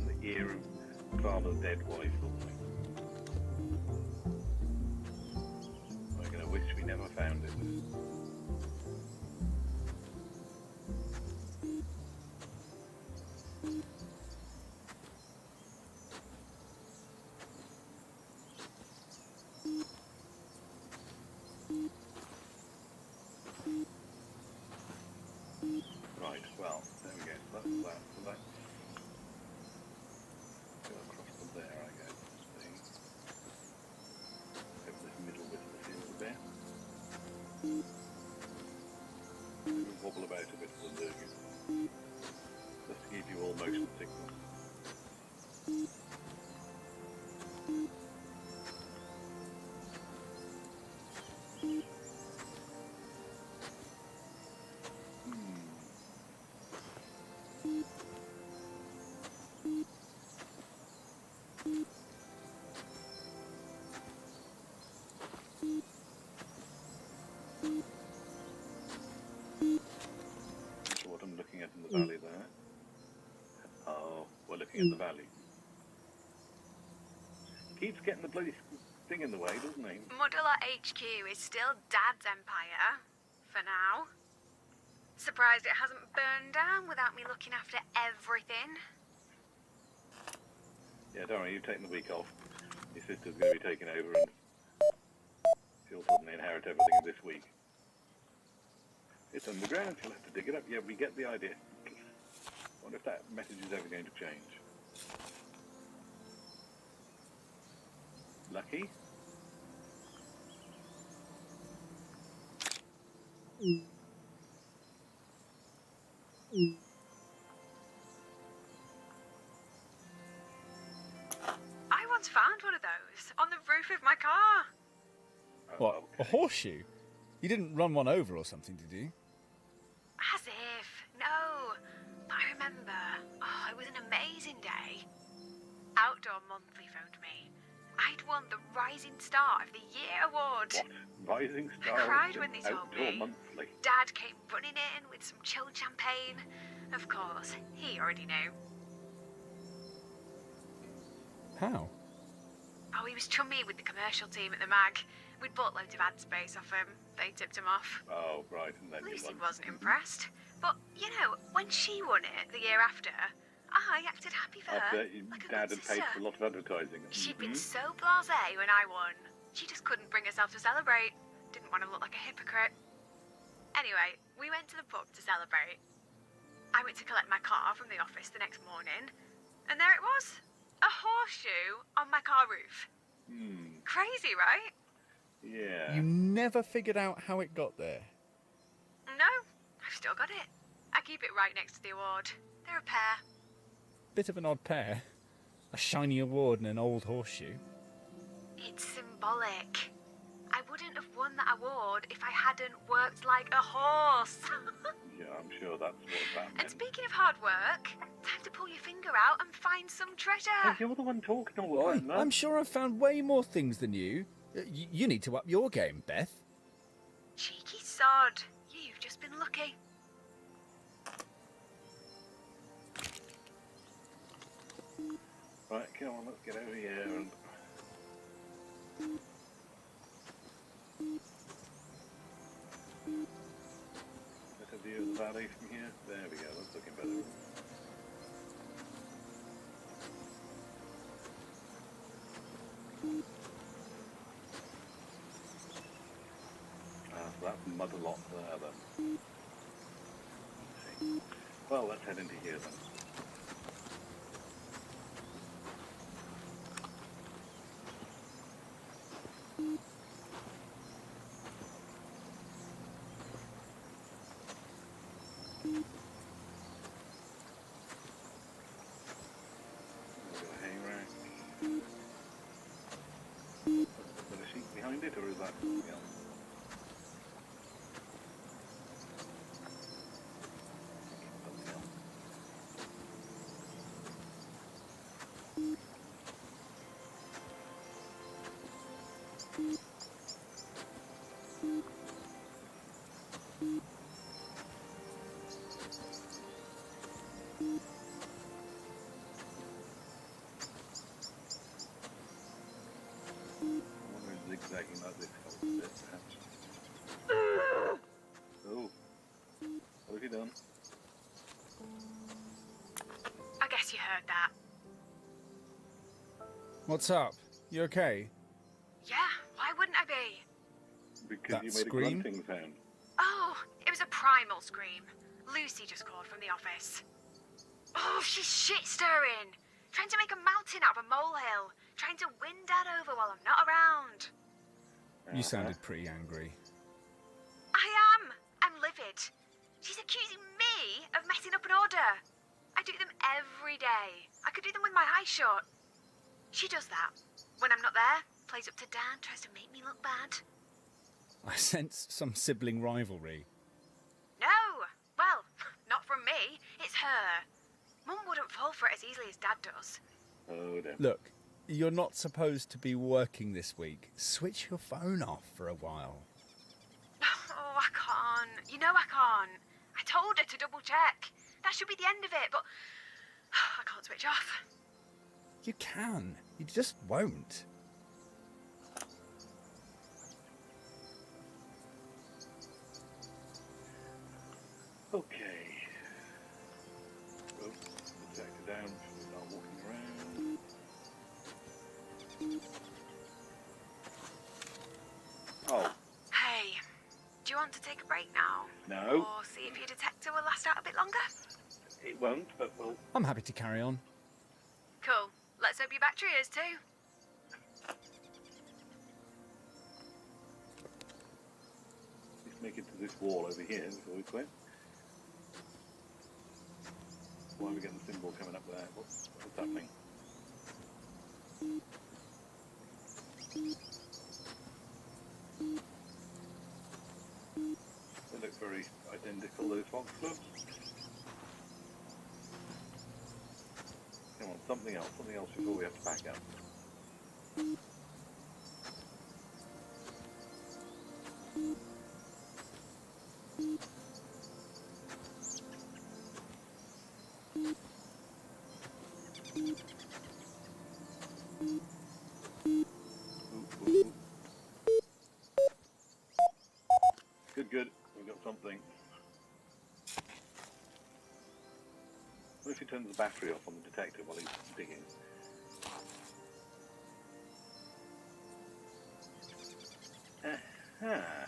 the ear of Father's dead wife or something. I'm going to wish we never found it. Right, well, there we go. That's that. So that. Go across from there, I guess. See. Over this middle bit of the field a bit. Maybe wobble about a bit for the lurging. Just to give you all motion signals. So what I'm looking at in the valley there. Oh, we're looking at the valley. Keeps getting the bloody thing in the way, doesn't he? Muddler HQ is still Dad's empire, for now. Surprised it hasn't burned down without me looking after everything. Yeah, don't worry, you've taken the week off. Your sister's going to be taking over and she'll suddenly inherit everything in this week. It's underground, she'll have to dig it up. Yeah, we get the idea. I wonder if that message is ever going to change. Lucky. I once found one of those on the roof of my car. What, Okay. a horseshoe? You didn't run one over or something, did you? As if. No. But I remember. Oh, it was an amazing day. Outdoor Monthly phoned me. I'd won the Rising Star of the Year award. What? Rising Star? I cried of when they told Outdoor me. Monthly. Dad came running in with some chilled champagne. Of course, he already knew. How? Oh, he was chummy with the commercial team at the mag. We'd bought loads of ad space off him. They tipped him off. Oh, right, and then Lucy you won. wasn't impressed. But, you know, when she won it the year after, I acted happy for I her. bet your Like a dad good had paid sister. for a lot of advertising. She'd been so blasé when I won. She just couldn't bring herself to celebrate. Didn't want to look like a hypocrite. Anyway, we went to the pub to celebrate. I went to collect my car from the office the next morning, and there it was. A horseshoe on my car roof. Crazy, right? Yeah. You never figured out how it got there. No, I've still got it. I keep it right next to the award. They're a pair. Bit of an odd pair. A shiny award and an old horseshoe. It's symbolic. I wouldn't have won that award if I hadn't worked like a horse. Yeah, I'm sure that's what that And meant. speaking of hard work, time to pull your finger out and find some treasure. Oh, you're the one talking all the Oi, time, man. I'm sure I've found way more things than you. You need to up your game, Beth. Cheeky sod. You've just been lucky. Right, come on, let's get over here and... Better view of the valley from here. There we go, that's looking better. So that's mud a lot there then. Okay. Well, let's head into here then. We've got a hay rack. Is there a sheep behind it, or is that something else? Something else. I wonder if zigzagging like this helps a bit, perhaps. Oh, what have you done? I guess you heard that. What's up? You okay? Yeah, why wouldn't I be? Because That you made scream? a grunting sound. Oh, it was a primal scream. Lucy just called from the office. Oh, she's shit-stirring. Trying to make a mountain out of a molehill. Trying to win Dad over while I'm not around. You sounded pretty angry. I am. I'm livid. She's accusing me of messing up an order. I do them every day. I could do them with my eyes shut. She does that. When I'm not there, plays up to Dad, tries to make me look bad. I sense some sibling rivalry. No! Well, not from me. It's her. Mum wouldn't fall for it as easily as Dad does. Oh, dear. Look, you're not supposed to be working this week. Switch your phone off for a while. Oh, I can't. You know I can't. I told her to double check. That should be the end of it, but I can't switch off. You can. You just won't. Okay. Well, let's take it down before we start walking around. Oh, Hey, do you want to take a break now? no, Or see if your detector will last out a bit longer? it won't, but well, I'm happy to carry on. Cool. Let's hope your battery is too. this wall over here before we quit. Why are we getting the symbol coming up there? What's happening? They look very identical, those foxgloves. Come on, something else before we have to back up. Good. We've got something. What if he turns the battery off on the detector while he's digging? Aha.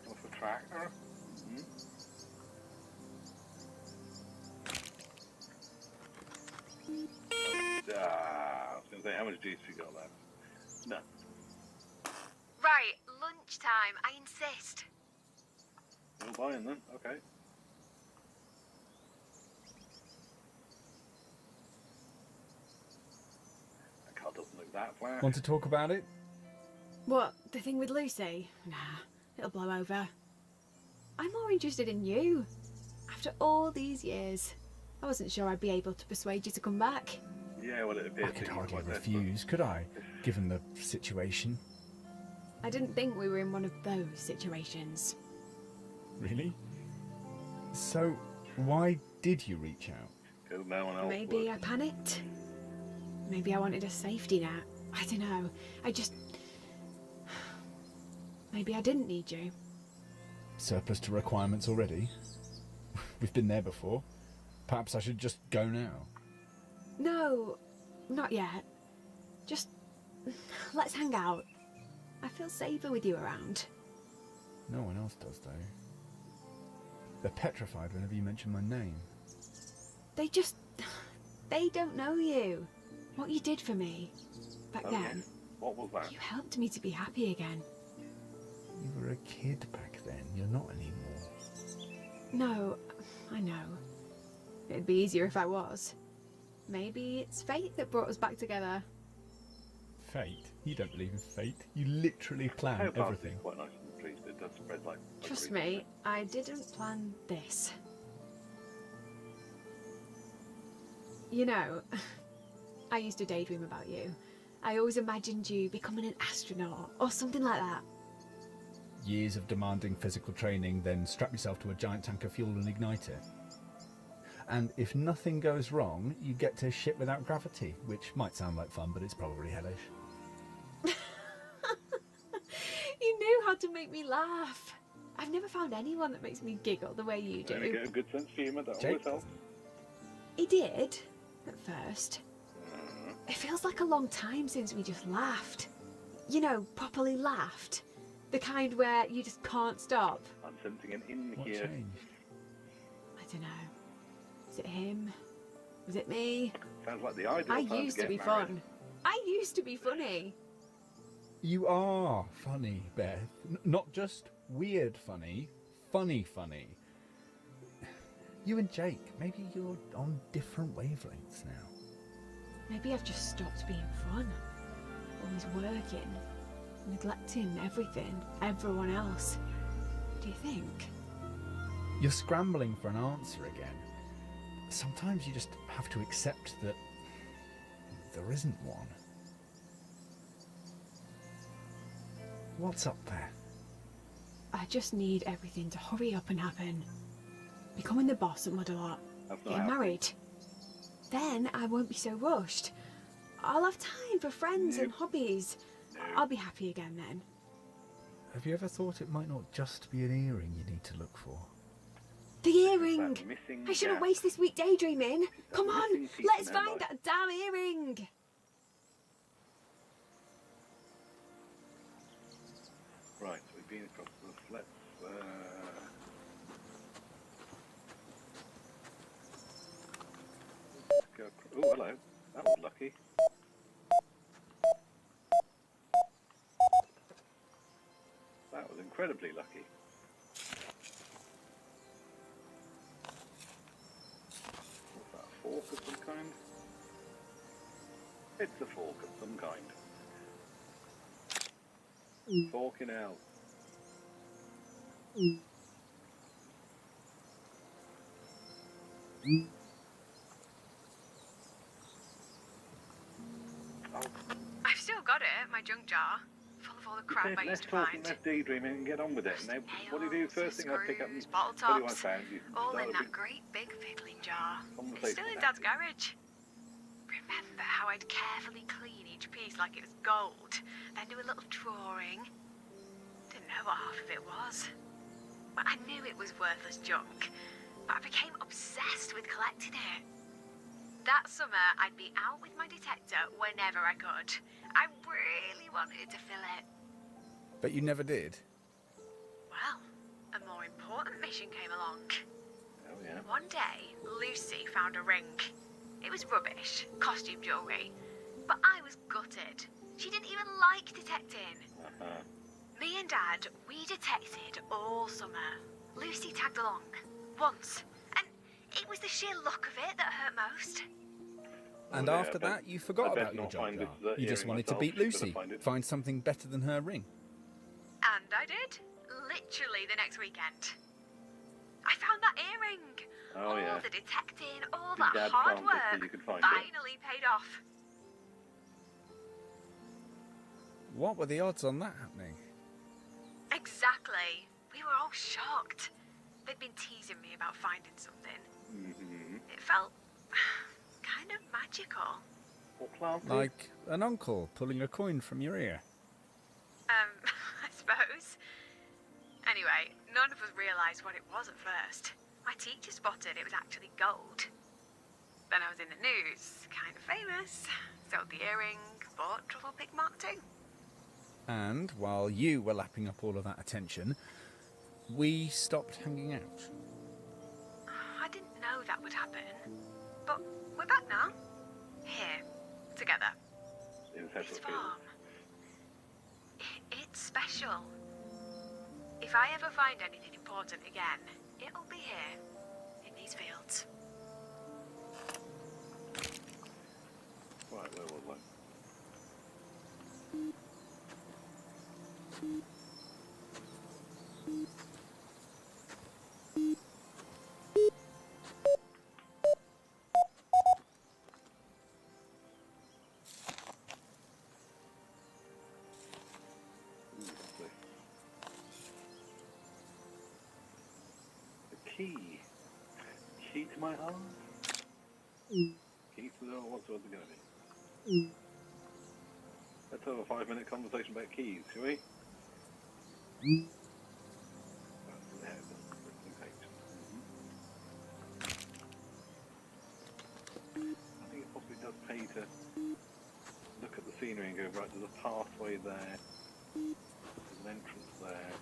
Off a tractor? I was going to say, how much juice we got left? None. Right, lunchtime, I insist. You're buying then? Okay. That car doesn't look that flat. Want to talk about it? What, the thing with Lucy? Nah, it'll blow over. I'm more interested in you. After all these years, I wasn't sure I'd be able to persuade you to come back. Yeah, well, it appears I could that hardly you're quite refuse, could I? Given the situation. I didn't think we were in one of those situations. Really? So, why did you reach out? Because no one else Maybe would. I panicked. Maybe I wanted a safety net. I don't know. Maybe I didn't need you. Surplus to requirements already? We've been there before. Perhaps I should just go now. No, not yet. Just let's hang out. I feel safer with you around. No one else does, though. They're petrified whenever you mention my name. They don't know you. What you did for me back Okay. then. What was that? You helped me to be happy again. You were a kid back then. You're not anymore. No, I know. It'd be easier if I was. Maybe it's fate that brought us back together. Fate? You don't believe in fate. You literally plan How fast everything. is quite nice in the trees, but it does spread like... Trust me, I didn't plan this. You know, I used to daydream about you. I always imagined you becoming an astronaut or something like that. Years of demanding physical training, then strap yourself to a giant tank of fuel and ignite it. And if nothing goes wrong, you get to ship without gravity, which might sound like fun, but it's probably hellish. You knew how to make me laugh. I've never found anyone that makes me giggle the way you Only do. get a good sense of humour, that Jake always helps. He did, at first. It feels like a long time since we just laughed. You know, properly laughed. The kind where you just can't stop. I'm sensing an in What here. changed? I don't know. Is it him? Was it me? Sounds like the ideal I time used to to get be married. fun. I used to be funny. You are funny, Beth. Not just weird funny, funny funny. You and Jake, maybe you're on different wavelengths now. Maybe I've just stopped being fun. Always working, neglecting everything, everyone else. Do you think? You're scrambling for an answer again. Sometimes you just have to accept that there isn't one. What's up there? I just need everything to hurry up and happen. Becoming the boss at Mudalot. That's not Getting happening. married. Then I won't be so rushed. I'll have time for friends and Nope. hobbies. No. I'll be happy again then. Have you ever thought it might not just be an earring you need to look for? The It's earring! that missing I shouldn't gap. waste this week daydreaming. that Come on, missing piece let's in her find life. that damn earring. Right, so we've been across this. Let's... hello. That was lucky. That was incredibly lucky. What's that, a fork of some kind? It's a fork of some kind. Fork in hell. I've still got it, my junk jar, full of all the crap I used to find. Let's daydreaming and get on with it. Now, what do you do first thing? I pick up and bottle tell you I tops, found you. all in that great big fiddling jar. It's still in Dad's garage. Remember how I'd carefully clean each piece like it was gold, then do a little drawing? Didn't know what half of it was. Well, I knew it was worthless junk, but I became obsessed with collecting it. That summer, I'd be out with my detector whenever I could. I really wanted to fill it. But you never did. Well, a more important mission came along. Oh, yeah. One day, Lucy found a ring. It was rubbish, costume jewellery, but I was gutted. She didn't even like detecting. Me and Dad, we detected all summer. Lucy tagged along, once, and it was the sheer look of it that hurt most. And after that, you forgot about your junk jar. You just wanted to beat Lucy, find something better than her ring. And I did. Literally the next weekend. I found that earring. Oh, all yeah. the detecting, all Your that dad hard found it so you work could find it. finally paid off. What were the odds on that happening? Exactly. We were all shocked. They'd been teasing me about finding something. It felt kind of magical. What plant? Like an uncle pulling a coin from your ear. I suppose. Anyway, none of us realised what it was at first. My teacher spotted it was actually gold. Then I was in the news, kind of famous. Sold the earring, bought Trufflepig Mark II. And while you were lapping up all of that attention, we stopped hanging out. I didn't know that would happen. But we're back now. Here, together. This farm. It's special. If I ever find anything important again, it'll be here, in these fields. Right, where was I? Key. Key to my heart? Key to the door? What's it going to be? Let's have a 5-minute conversation about keys, shall we? I think it possibly does pay to look at the scenery and go, right, there's a pathway there, there's an entrance there.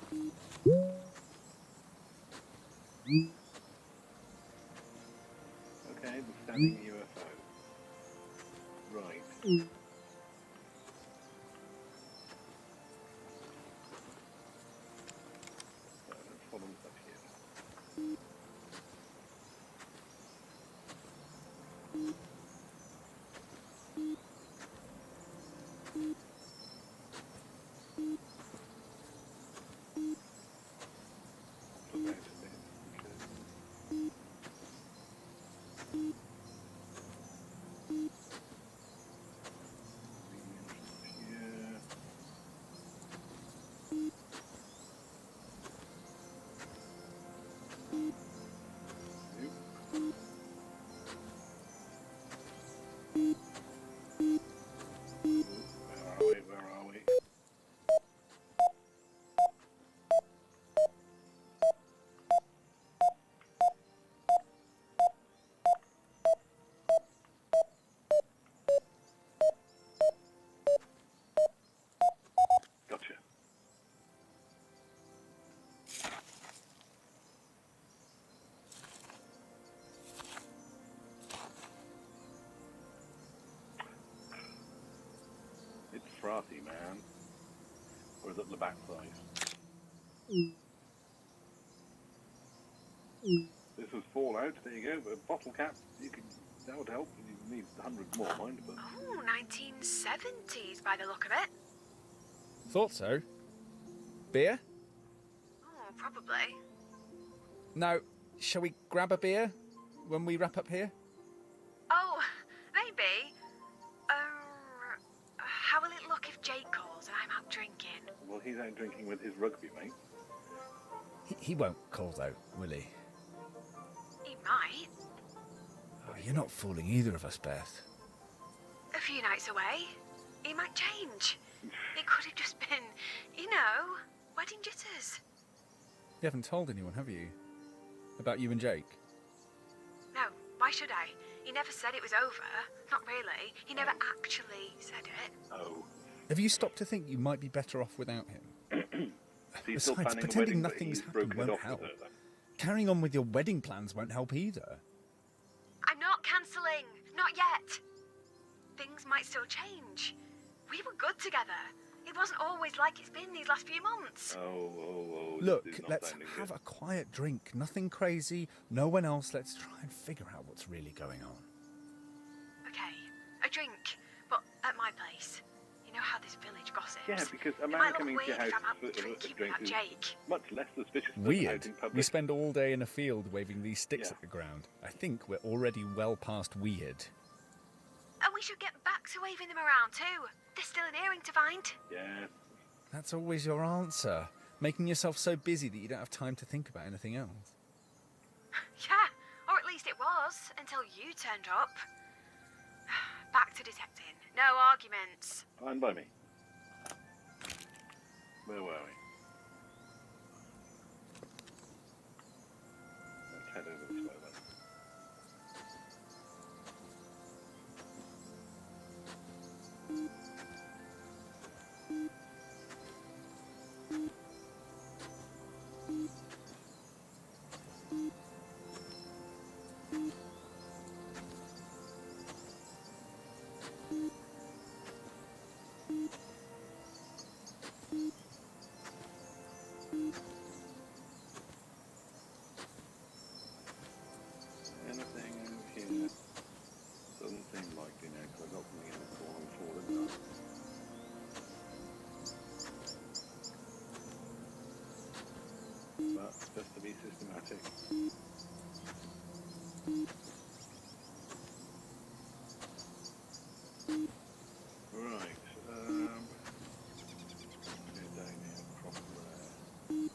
Okay, the standing UFO. Right. So let's follow this up here. Look out a bit. Where are we? Gotcha. frothy, man. Or is it the backside? This was Fallout. There you go. But bottle cap, that would help. You need hundreds more, mind. But Oh, 1970s by the look of it. Thought so. Beer? Oh, probably. Now, shall we grab a beer when we wrap up here? Oh, maybe. How will it look if Jake calls and I'm out drinking? well, he's out drinking with his rugby mate. He won't call, though, will he? He might. Oh, you're not fooling either of us, Beth. A few nights away. He might change. It could have just been, wedding jitters. You haven't told anyone, have you? About you and Jake? No, why should I? He never said it was over. Not really. He never actually said it. Oh. Have you stopped to think you might be better off without him? He's still Besides, planning a pretending wedding, but nothing's he's happened broken it won't off help. with her, then. Carrying on with your wedding plans won't help either. I'm not cancelling. Not yet. Things might still change. We were good together. It wasn't always like it's been these last few months. Oh. Look, this is not let's sounding have good. a quiet drink. Nothing crazy. No one else. Let's try and figure out what's really going on. Okay, a drink, but at my place. You know how this village gossips. Yeah, because a It man might look coming to weird your if house I'm out for a drinking drink without is Jake. much less suspicious than out Weird. in public. We spend all day in a field waving these sticks Yeah. at the ground. I think we're already well past weird. And we should get back to waving them around too. There's still an earring to find. Yeah. That's always your answer. Making yourself so busy that you don't have time to think about anything else. Yeah, or at least it was, until you turned up. Back to detecting. No arguments. Fine by me. Where were we? Let's head over this way then. Anything over here? Doesn't seem likely now because I got something in the corner before, didn't I? But just to be systematic. Right, go down here, across there.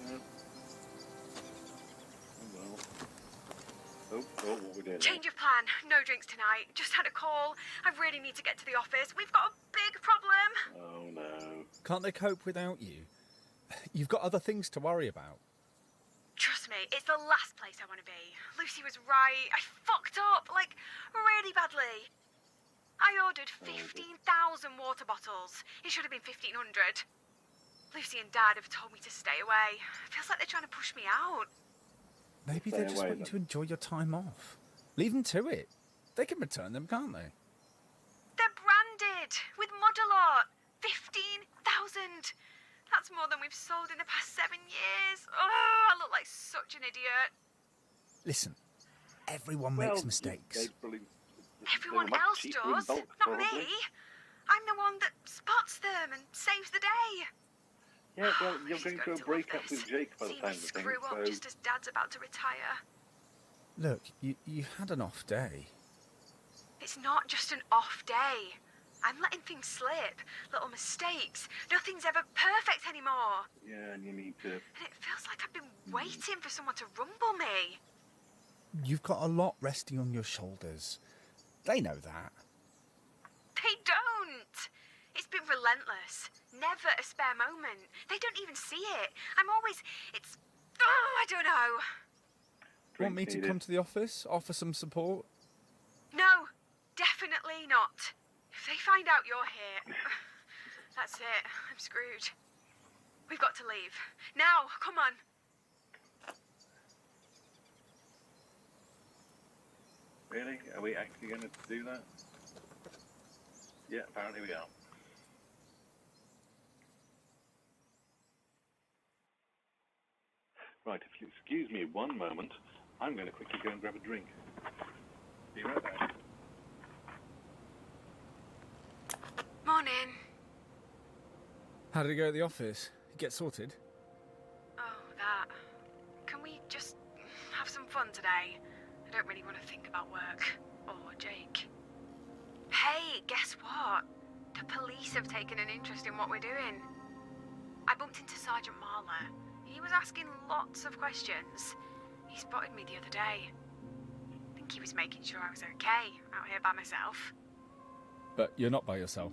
Yeah. Oh well. Oh, what we doing? Change of plan. No drinks tonight. Just had a call. I really need to get to the office. We've got a big problem. Oh no. Can't they cope without you? You've got other things to worry about. Trust me, it's the last place I want to be. Lucy was right. I fucked up, like, really badly. I ordered 15,000 water bottles. It should have been 1,500. Lucy and Dad have told me to stay away. Feels like they're trying to push me out. Maybe Stay they just away, want you then. to enjoy your time off. Leave them to it. They can return them, can't they? They're branded with Modelot. 15,000. That's more than we've sold in the past 7 years. Oh, I look like such an idiot. Listen, everyone makes mistakes. Everyone else does, not me. I'm the one that spots them and saves the day. Yeah, well, you're He's going through a to love breakup this. with Jake by the See time me of things, screw up so... just as Dad's about to retire. Look, you had an off day. It's not just an off day. I'm letting things slip, little mistakes. Nothing's ever perfect anymore. Yeah, and you need to... And it feels like I've been waiting for someone to rumble me. You've got a lot resting on your shoulders. They know that. They don't. haven't. It's been relentless. Never a spare moment. They don't even see it. I'm always... It's... Oh, I don't know. Want me to come to the office? Offer some support? No, definitely not. If they find out you're here, that's it. I'm screwed. We've got to leave. Now, come on. Really? Are we actually going to do that? Yeah, apparently we are. Right, if you excuse me one moment, I'm going to quickly go and grab a drink. Be right back. Morning. How did it go at the office? Get sorted? Oh, that. Can we just have some fun today? I don't really want to think about work. Or Jake. Hey, guess what? The police have taken an interest in what we're doing. I bumped into Sergeant Marler. He was asking lots of questions. He spotted me the other day. I think he was making sure I was okay out here by myself. But you're not by yourself.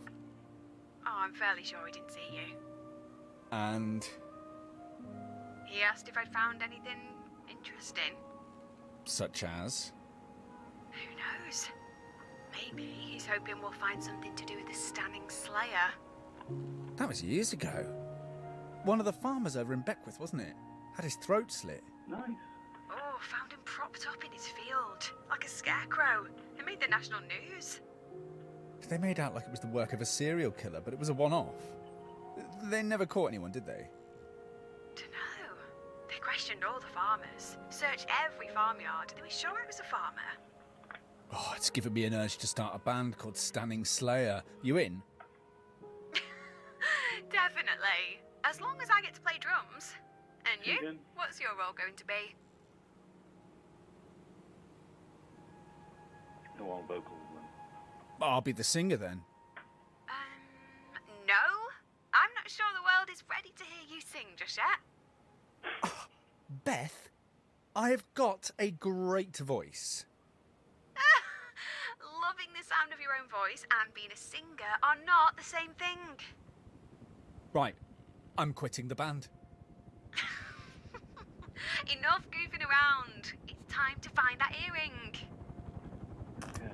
Oh, I'm fairly sure he didn't see you. And... He asked if I'd found anything interesting. such as? Who knows? Maybe he's hoping we'll find something to do with the Standing Slayer. That was years ago. One of the farmers over in Beckwith, wasn't it? Had his throat slit. Nice. Oh, found him propped up in his field, like a scarecrow. It made the national news. They made out like it was the work of a serial killer, but it was a one-off. They never caught anyone, did they? Dunno. They questioned all the farmers, searched every farmyard. They were sure it was a farmer. Oh, it's given me an urge to start a band called Standing Slayer. You in? Definitely. As long as I get to play drums. And you? Keegan? What's your role going to be? No on vocals then. I'll be the singer then. No. I'm not sure the world is ready to hear you sing just yet. Beth, I have got a great voice. Loving the sound of your own voice and being a singer are not the same thing. Right, I'm quitting the band. Enough goofing around. It's time to find that earring. Okay.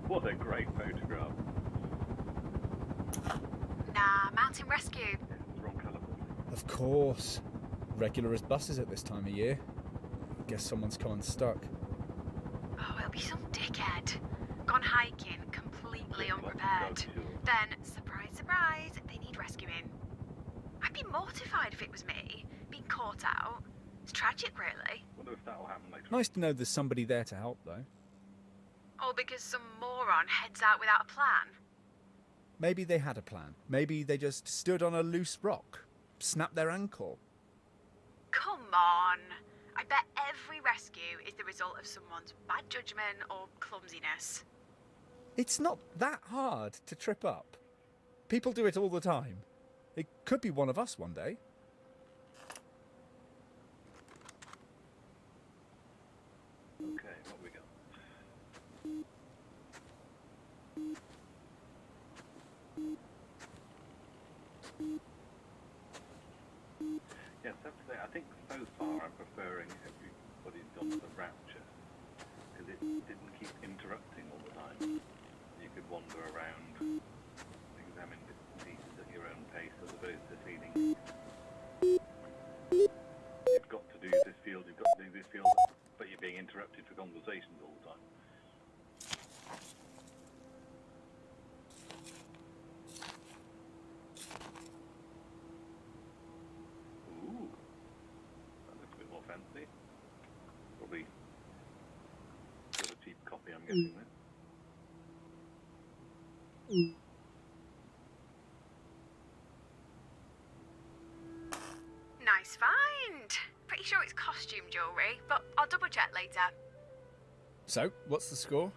What a great photograph. Nah, mountain rescue. It's the wrong colour. Of course. Regular as buses at this time of year. Guess someone's come unstuck. Oh, it'll be some dickhead. Gone hiking, completely unprepared. Then, surprise, surprise, they need rescuing. I'd be mortified if it was me, being caught out. It's tragic, really. Wonder if that'll happen later. Nice to know there's somebody there to help, though. All because some moron heads out without a plan. Maybe they had a plan. Maybe they just stood on a loose rock, snapped their ankle. Come on. I bet every rescue is the result of someone's bad judgment or clumsiness. It's not that hard to trip up. People do it all the time. It could be one of us one day. Okay, what we got? Yes, I have to say, I think so far I'm preferring everybody's done the Rapture, because it didn't keep interrupting all the time. You could wander around, examine bits and pieces at your own pace, as opposed to feeling you've got to do this field, you've got to do this field, but you're being interrupted for conversations all the time. Ooh, that looks a bit more fancy. Probably got a cheap copy, I'm guessing then. Nice find. Pretty sure it's costume jewellery, but I'll double check later. So, what's the score?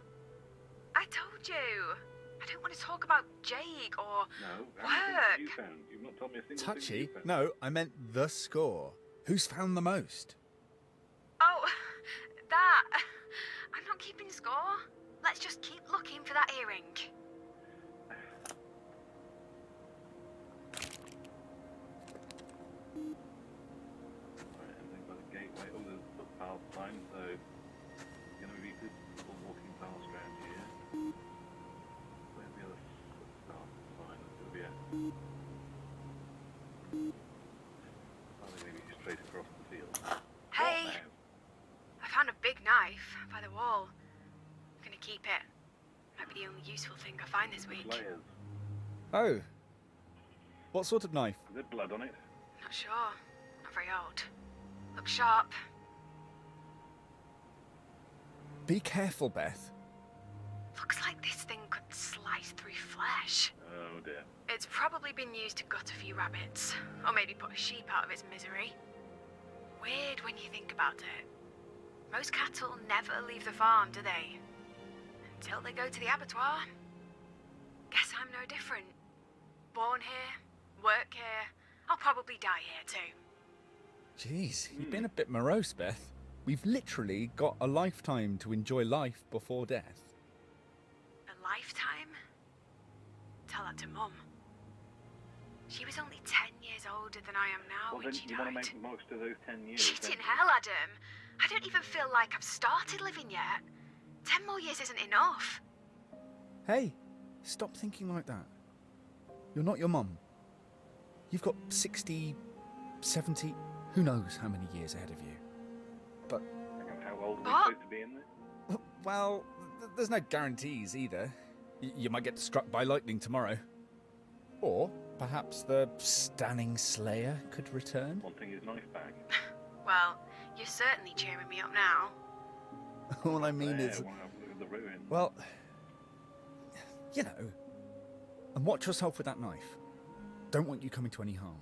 I told you. I don't want to talk about Jake or No, how work. many you found? You've not told me a single thing Touchy? you found. No, I meant the score. Who's found the most? Oh, that. I'm not keeping score. Let's just keep looking for that earring. Right, and then got a gateway. Oh, there's a footpath sign, so it's going to be people walking past around here. Where's the other footpath sign? There's going to be a... Oh, they're going to be straight across the field. Hey, What now? I found a big knife by the wall. I'm gonna keep it. Might be the only useful thing I find this week. Layers. Oh. What sort of knife? Is there blood on it? Not sure. Not very old. Looks sharp. Be careful, Beth. Looks like this thing could slice through flesh. Oh dear. It's probably been used to gut a few rabbits, or maybe put a sheep out of its misery. Weird when you think about it. Most cattle never leave the farm, do they? Until they go to the abattoir. Guess I'm no different. Born here, work here, I'll probably die here too. Jeez, you've been a bit morose, Beth. We've literally got a lifetime to enjoy life before death. A lifetime? Tell that to Mum. She was only 10 years older than I am now Well, when then she you died. want to make the most of those 10 years. Shit don't in you? hell, Adam. I don't even feel like I've started living yet. 10 more years isn't enough. Hey, stop thinking like that. You're not your mum. You've got 60, 70, who knows how many years ahead of you. But, Hang on, how old are we What? supposed to be in this? well, there's no guarantees either. You might get struck by lightning tomorrow. Or perhaps the stunning Slayer could return. Wanting his knife back. Well, you're certainly cheering me up now. All I mean There, is, wow, look at the ruin. well, you know, and watch yourself with that knife. Don't want you coming to any harm.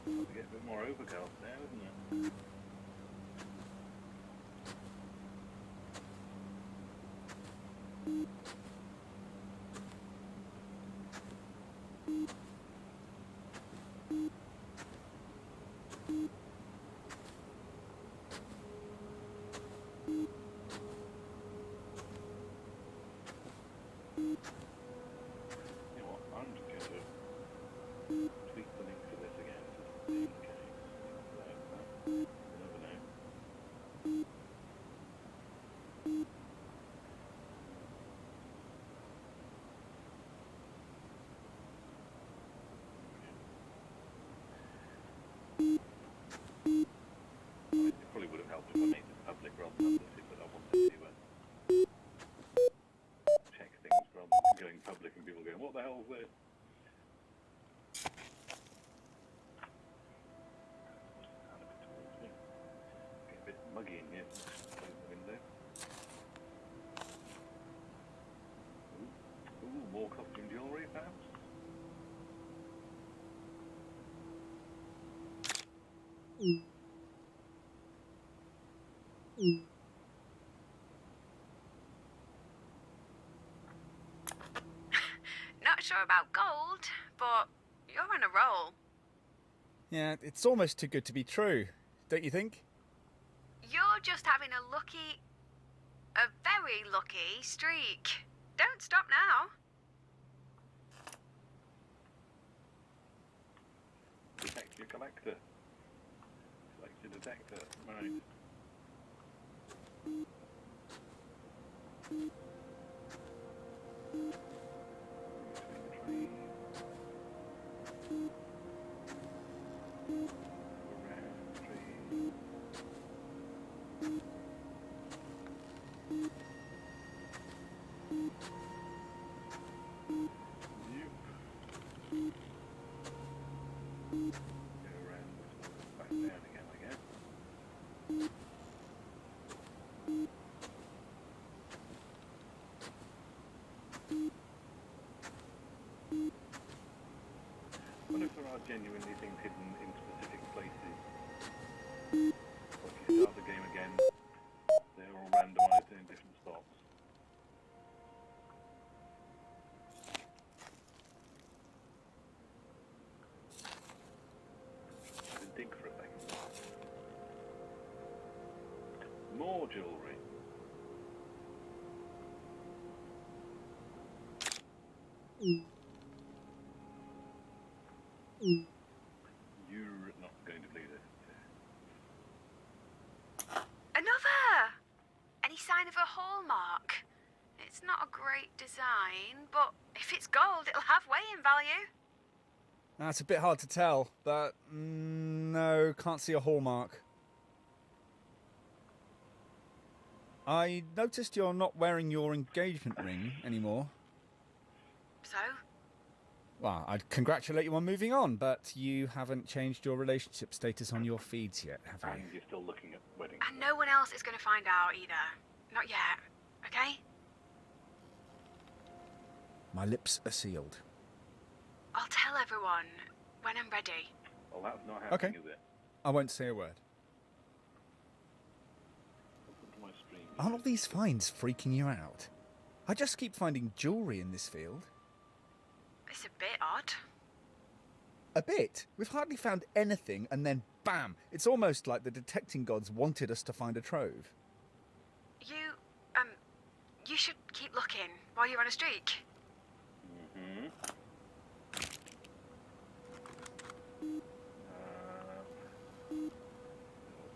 It's get a bit more overcast now, isn't it? You know what, I'm just going to tweak the link for this again, just in case. You never know. It probably would have helped if I made this public rather than public, but I wanted to check things rather than going public and people going, what the hell is this? Get a bit muggy in here. Close the window. Ooh, more costume jewellery perhaps? Not sure about gold, but you're on a roll. Yeah, it's almost too good to be true, don't you think? You're just having a very lucky streak. Don't stop now. Detect your collector. Select your detector. Right. Between the trees. Around the trees. Yep. Go around this one, back down again, I guess. are genuinely things hidden in specific places. But if you start the game again, they're all randomised in different spots. Just dig for a second. More jewellery. You're not going to believe it. Another! Any sign of a hallmark? It's not a great design, but if it's gold, it'll have weighing value. That's a bit hard to tell, but no, can't see a hallmark. I noticed you're not wearing your engagement ring anymore. So? Well, I'd congratulate you on moving on, but you haven't changed your relationship status on your feeds yet, have you? And you're still looking at weddings. And no one else is going to find out either. Not yet, okay? My lips are sealed. I'll tell everyone when I'm ready. Well, that's not happening, Okay. is it? I won't say a word. Listen to my stream. Aren't all these finds freaking you out? I just keep finding jewellery in this field. It's a bit odd. A bit. We've hardly found anything, and then bam! It's almost like the detecting gods wanted us to find a trove. You should keep looking while you're on a streak. Mm-hmm.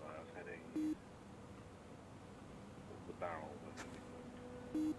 I was heading... the barrel, I think.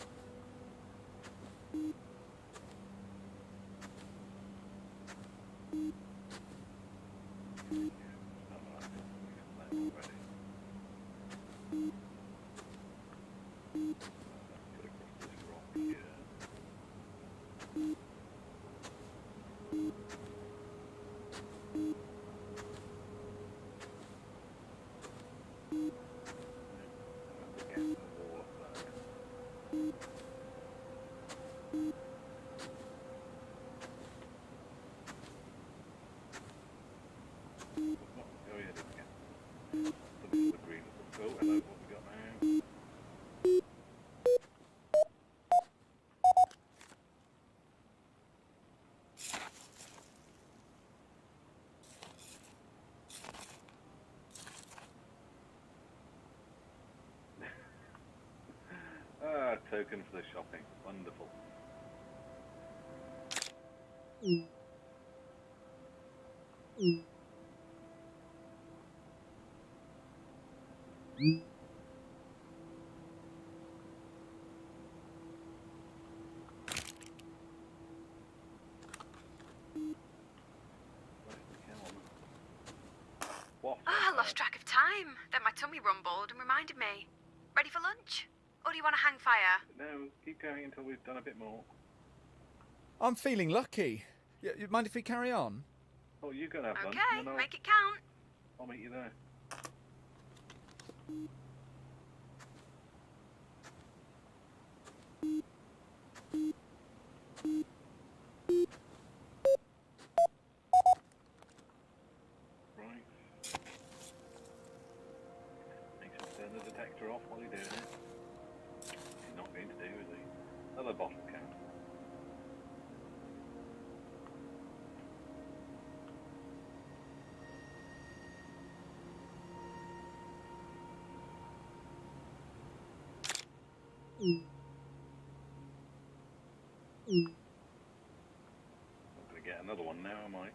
Token for the shopping. Wonderful. What? I lost track of time. Then my tummy rumbled and reminded me. Ready for lunch? Or do you want to hang fire? No, keep going until we've done a bit more. I'm feeling lucky. You mind if we carry on? Oh, you go and have lunch. Okay, And then make it count. I'll meet you there. Right. Make sure to turn the detector off while you're doing it. He's not going to do, is he? Another bottle count. Not going to get another one now, am I? I'll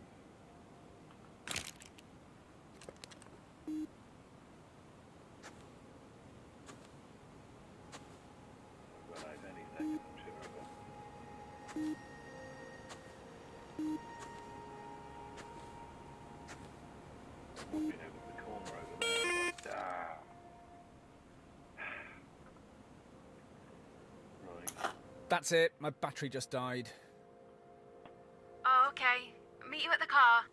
run out any second, I'm sure I will. Walking over the corner over there, but, Right. That's it. My battery just died. Oh, okay. Meet you at the car.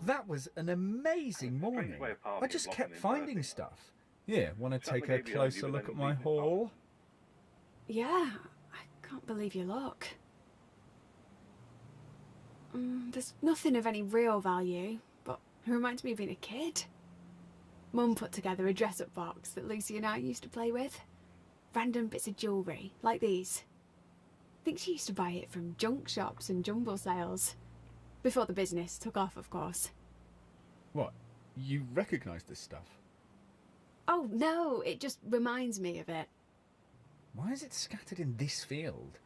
That was an amazing morning. way of partying I just is kept blocking in finding person. stuff. Yeah, want to Shut the take a gate behind you, closer but look then at my leave it haul? Yeah, I can't believe your luck. There's nothing of any real value, but it reminds me of being a kid. Mum put together a dress-up box that Lucy and I used to play with. Random bits of jewellery, like these. I think she used to buy it from junk shops and jumble sales. Before the business took off, of course. What? You recognise this stuff? Oh, no, it just reminds me of it. Why is it scattered in this field?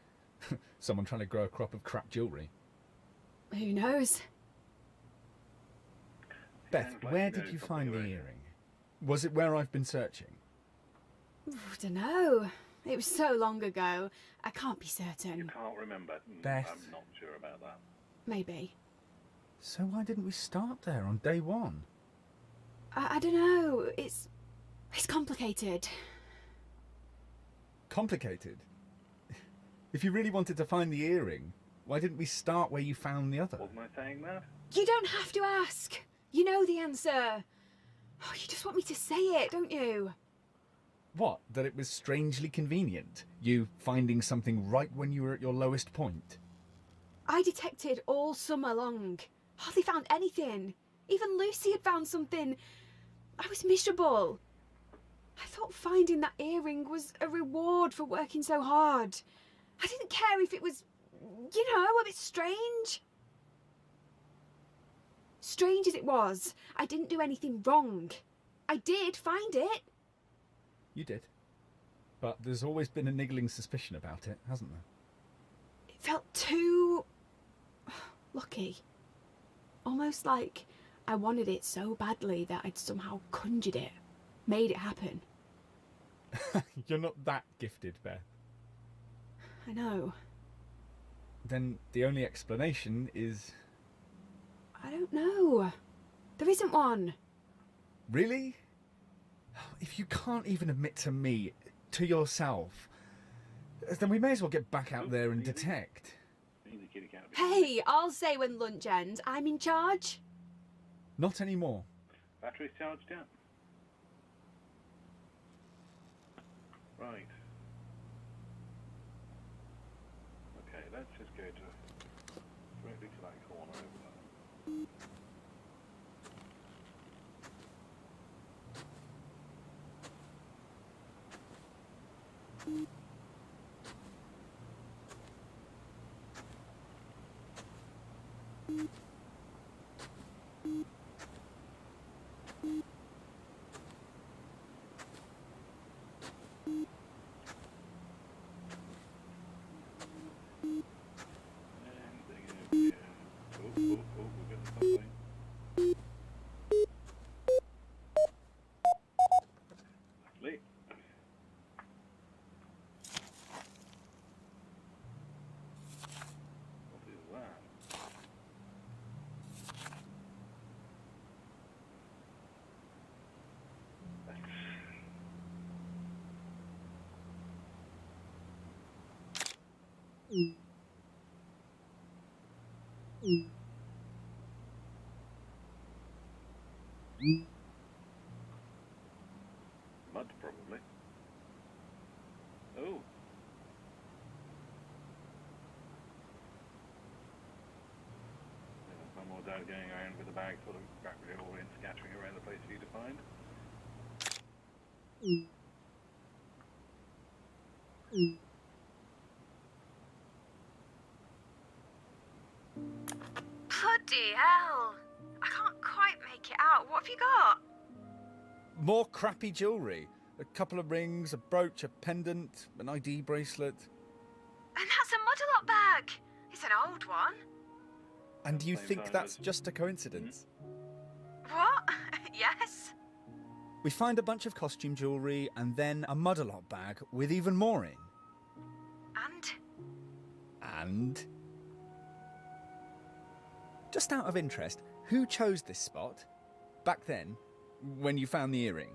Someone trying to grow a crop of crap jewellery. Who knows? Beth, Sounds like where you did know you something find the already. earring? Was it where I've been searching? Dunno. It was so long ago. I can't be You certain. can't remember. Beth. I'm not sure about that. Maybe. So why didn't we start there on day one? I don't know. It's complicated. Complicated? If you really wanted to find the earring, why didn't we start where you found the other? Wasn't I saying that? You don't have to ask. You know the answer. Oh, you just want me to say it, don't you? What? That it was strangely convenient? You finding something right when you were at your lowest point? I detected all summer long. Hardly found anything. Even Lucy had found something. I was miserable. I thought finding that earring was a reward for working so hard. I didn't care if it was, you know, a bit strange. Strange as it was, I didn't do anything wrong. I did find it. You did. But there's always been a niggling suspicion about it, hasn't there? It felt too lucky. Almost like I wanted it so badly that I'd somehow conjured it, made it happen. You're not that gifted, Beth. I know. Then the only explanation is... I don't know. There isn't one. Really? If you can't even admit to me, to yourself, then we may as well get back out there and detect. Easy, kitty cat. Hey, I'll say when lunch ends, I'm in charge. Not anymore. Battery's charged up. Right. Okay, let's just go directly to that corner over there. And they go here. Oh, we're getting something. Lovely. What is that? Mud, probably. Oh. There's one more dad going around with a bag full of crap jewelry and scattering around the place for you to find. Bloody hell! I can't quite make it out. What have you got? More crappy jewellery. A couple of rings, a brooch, a pendant, an ID bracelet. And that's a Muddalot bag. It's an old one. And you Same think size that's as- just a coincidence? What? Yes. We find a bunch of costume jewellery and then a Muddalot bag with even more in. And? And... Just out of interest, who chose this spot? Back then, when you found the earring?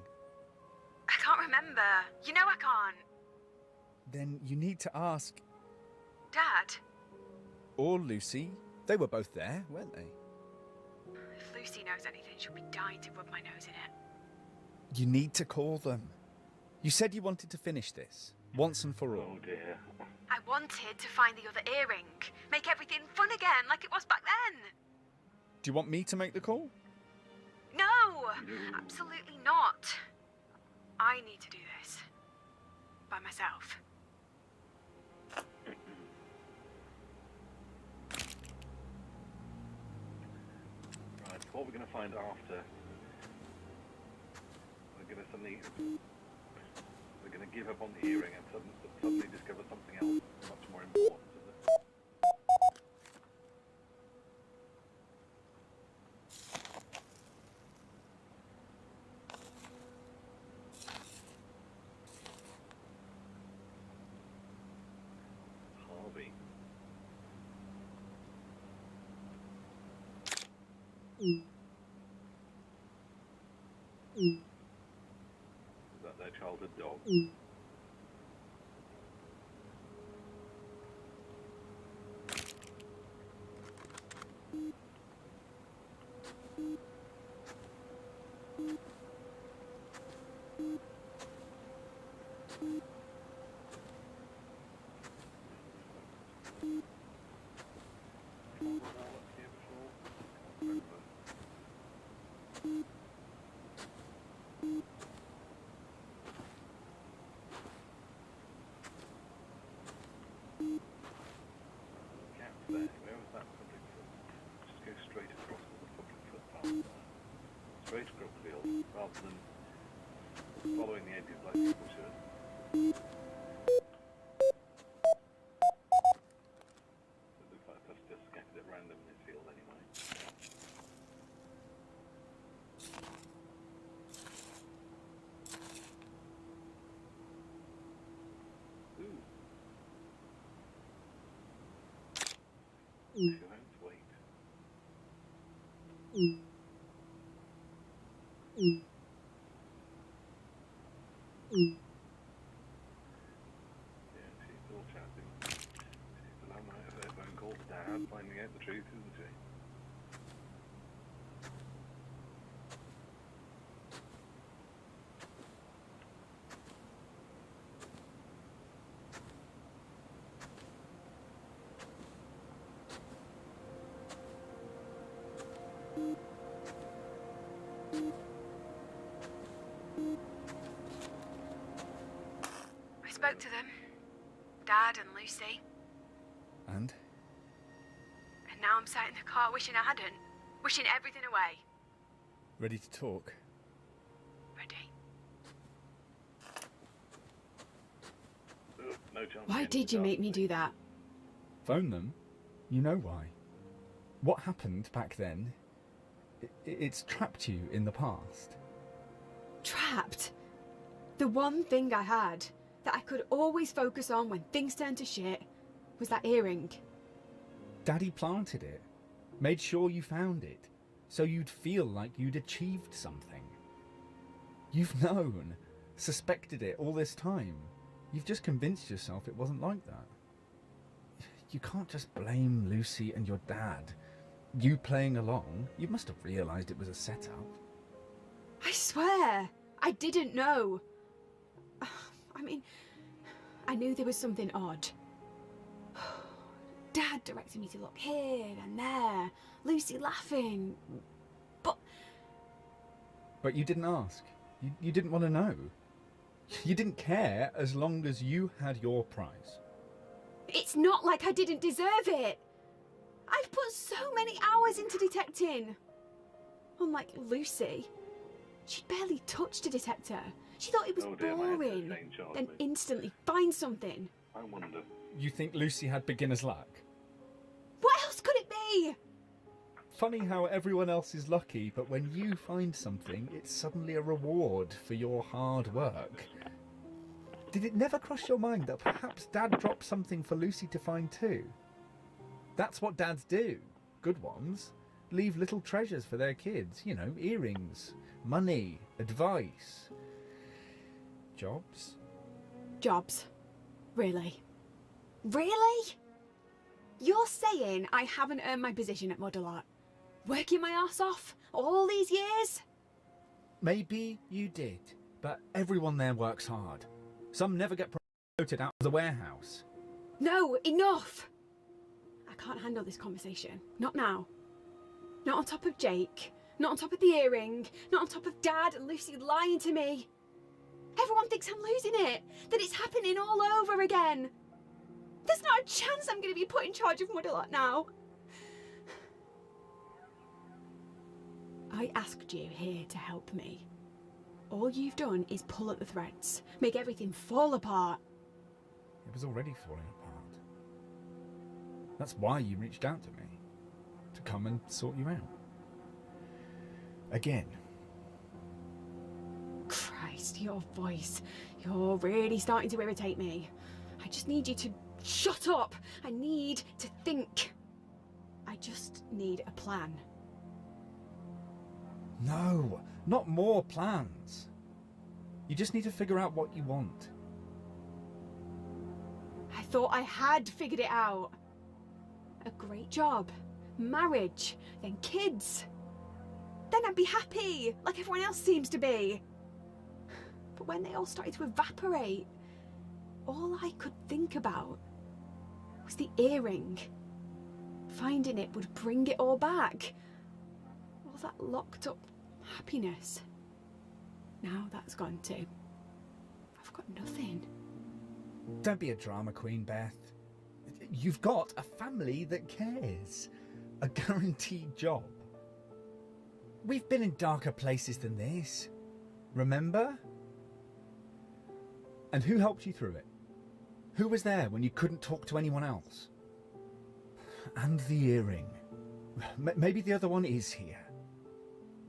I can't remember. You know I can't. Then you need to ask... Dad, Or Lucy. They were both there, weren't they? if Lucy knows anything, she'll be dying to rub my nose in it. You need to call them. You said you wanted to finish this. once and for all. Oh dear. I wanted to find the other earring. Make everything fun again, like it was back then. Do you want me to make the call? No, absolutely not. I need to do this. By myself. Right, what we're going to find after. We're going to give up on the earring and suddenly discover something else much more important. Harvey. Is that their childhood dog? There. Where was that public foot? Just go straight across to the public footpath there. Straight across the field, rather than following the edges like people should. It looks like that's just scattered at random in this field anyway. Ooh. 2 ounce weight. Yeah, she's still chatting. She's still having a phone call to Dad, finding out the truth, isn't she? I spoke to them. Dad and Lucy. And? And now I'm sat in the car wishing I hadn't. Wishing everything away. Ready to talk? Ready. No chance. Why did you make me do that? Phone them? You know why. What happened back then, it's trapped you in the past. Trapped? The one thing I had that I could always focus on when things turned to shit was that earring. Daddy planted it, made sure you found it, so you'd feel like you'd achieved something. You've known, suspected it all this time. You've just convinced yourself it wasn't like that. You can't just blame Lucy and your dad. You playing along, you must have realised it was a setup. I swear, I didn't know. I mean, I knew there was something odd. Dad directed me to look here and there, Lucy laughing, but you didn't ask. You didn't want to know. You didn't care as long as you had your prize. it's not like I didn't deserve it. I've put so many hours into detecting. Unlike Lucy, she'd barely touched a detector. She thought it was boring, then instantly find something. I wonder. You think Lucy had beginner's luck? What else could it be? Funny how everyone else is lucky, but when you find something, it's suddenly a reward for your hard work. Did it never cross your mind that perhaps Dad dropped something for Lucy to find too? That's what dads do. Good ones. Leave little treasures for their kids. You know, earrings, money, advice. Jobs? Jobs. Really? Really? You're saying I haven't earned my position at Modelart? Working my arse off all these years? Maybe you did, but everyone there works hard. Some never get floated out of the warehouse. No, enough! I can't handle this conversation. Not now. Not on top of Jake. Not on top of the earring. Not on top of Dad and Lucy lying to me. Everyone thinks I'm losing it. That it's happening all over again. There's not a chance I'm going to be put in charge of Muddalot now. I asked you here to help me. All you've done is pull at the threads, make everything fall apart. It was already falling apart. That's why you reached out to me. To come and sort you out. Again. Christ, your voice. You're really starting to irritate me. I just need you to shut up. I need to think. I just need a plan. No, not more plans. You just need to figure out what you want. I thought I had figured it out. A great job, marriage, then kids. Then I'd be happy, like everyone else seems to be. But when they all started to evaporate, all I could think about was the earring. Finding it would bring it all back. All that locked up happiness. Now that's gone too. I've got nothing. Don't be a drama queen, Beth. You've got a family that cares. A guaranteed job. We've been in darker places than this. Remember? And who helped you through it? Who was there when you couldn't talk to anyone else? And the earring. Maybe the other one is here.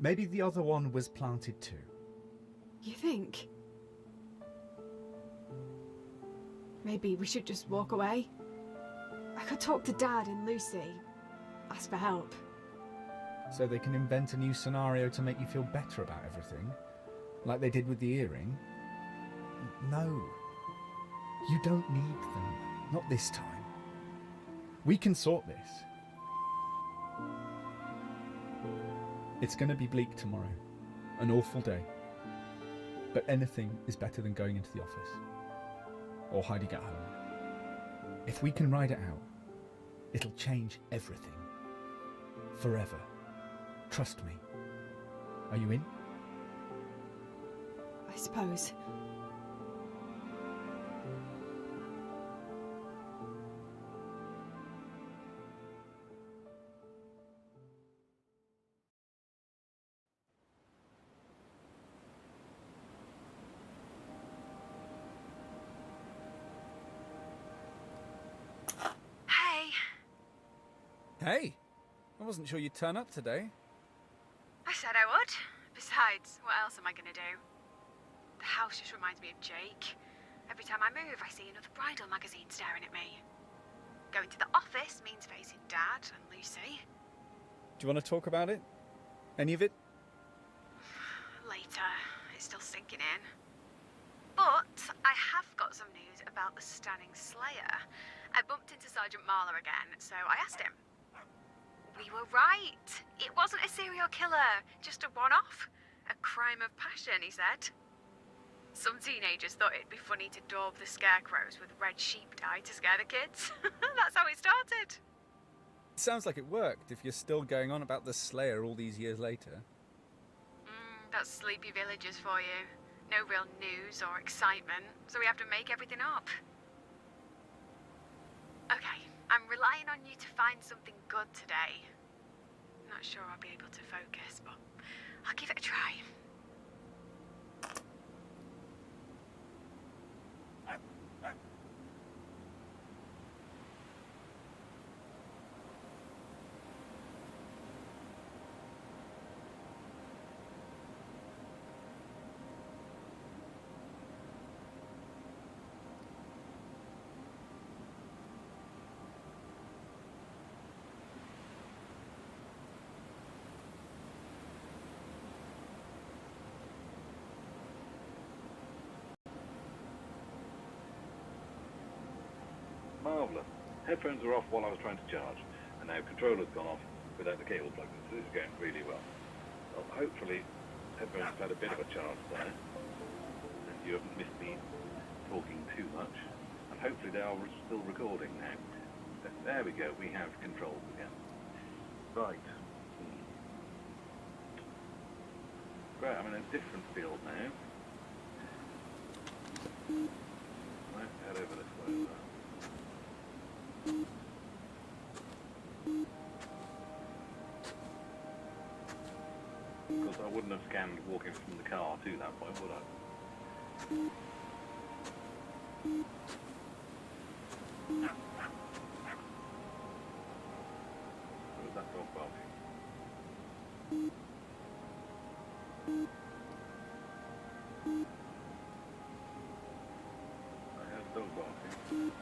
Maybe the other one was planted too. You think? Maybe we should just walk away? I could talk to Dad and Lucy. Ask for help. So they can invent a new scenario to make you feel better about everything? Like they did with the earring? No. You don't need them. Not this time. We can sort this. It's going to be bleak tomorrow. An awful day. But anything is better than going into the office. Or hiding at home. If we can ride it out, it'll change everything. Forever. Trust me. Are you in? I suppose. Hey! I wasn't sure you'd turn up today. I said I would. Besides, what else am I going to do? The house just reminds me of Jake. Every time I move, I see another bridal magazine staring at me. Going to the office means facing Dad and Lucy. Do you want to talk about it? Any of it? Later. It's still sinking in. But I have got some news about the Stanning Slayer. I bumped into Sergeant Marler again, so I asked him. We were right. It wasn't a serial killer, just a one-off. A crime of passion, he said. Some teenagers thought it'd be funny to daub the scarecrows with red sheep dye to scare the kids. That's how it started. It sounds like it worked if you're still going on about the Slayer all these years later. That's sleepy villagers for you. No real news or excitement, so we have to make everything up. Okay, I'm relying on you to find something good today. Not sure I'll be able to focus, but I'll give it a try. Marvellous. Headphones were off while I was trying to charge, and now controller's gone off without the cable plugged in, so this is going really well. Well, hopefully headphones have had a bit of a charge there, and you haven't missed me talking too much. And hopefully they are still recording now. There we go, we have controls again. Right. Great, I'm in a different field now. Let's head over this way. Of course, I wouldn't have scanned walking from the car to that point, would I? What was that dog barking? I heard a dog barking.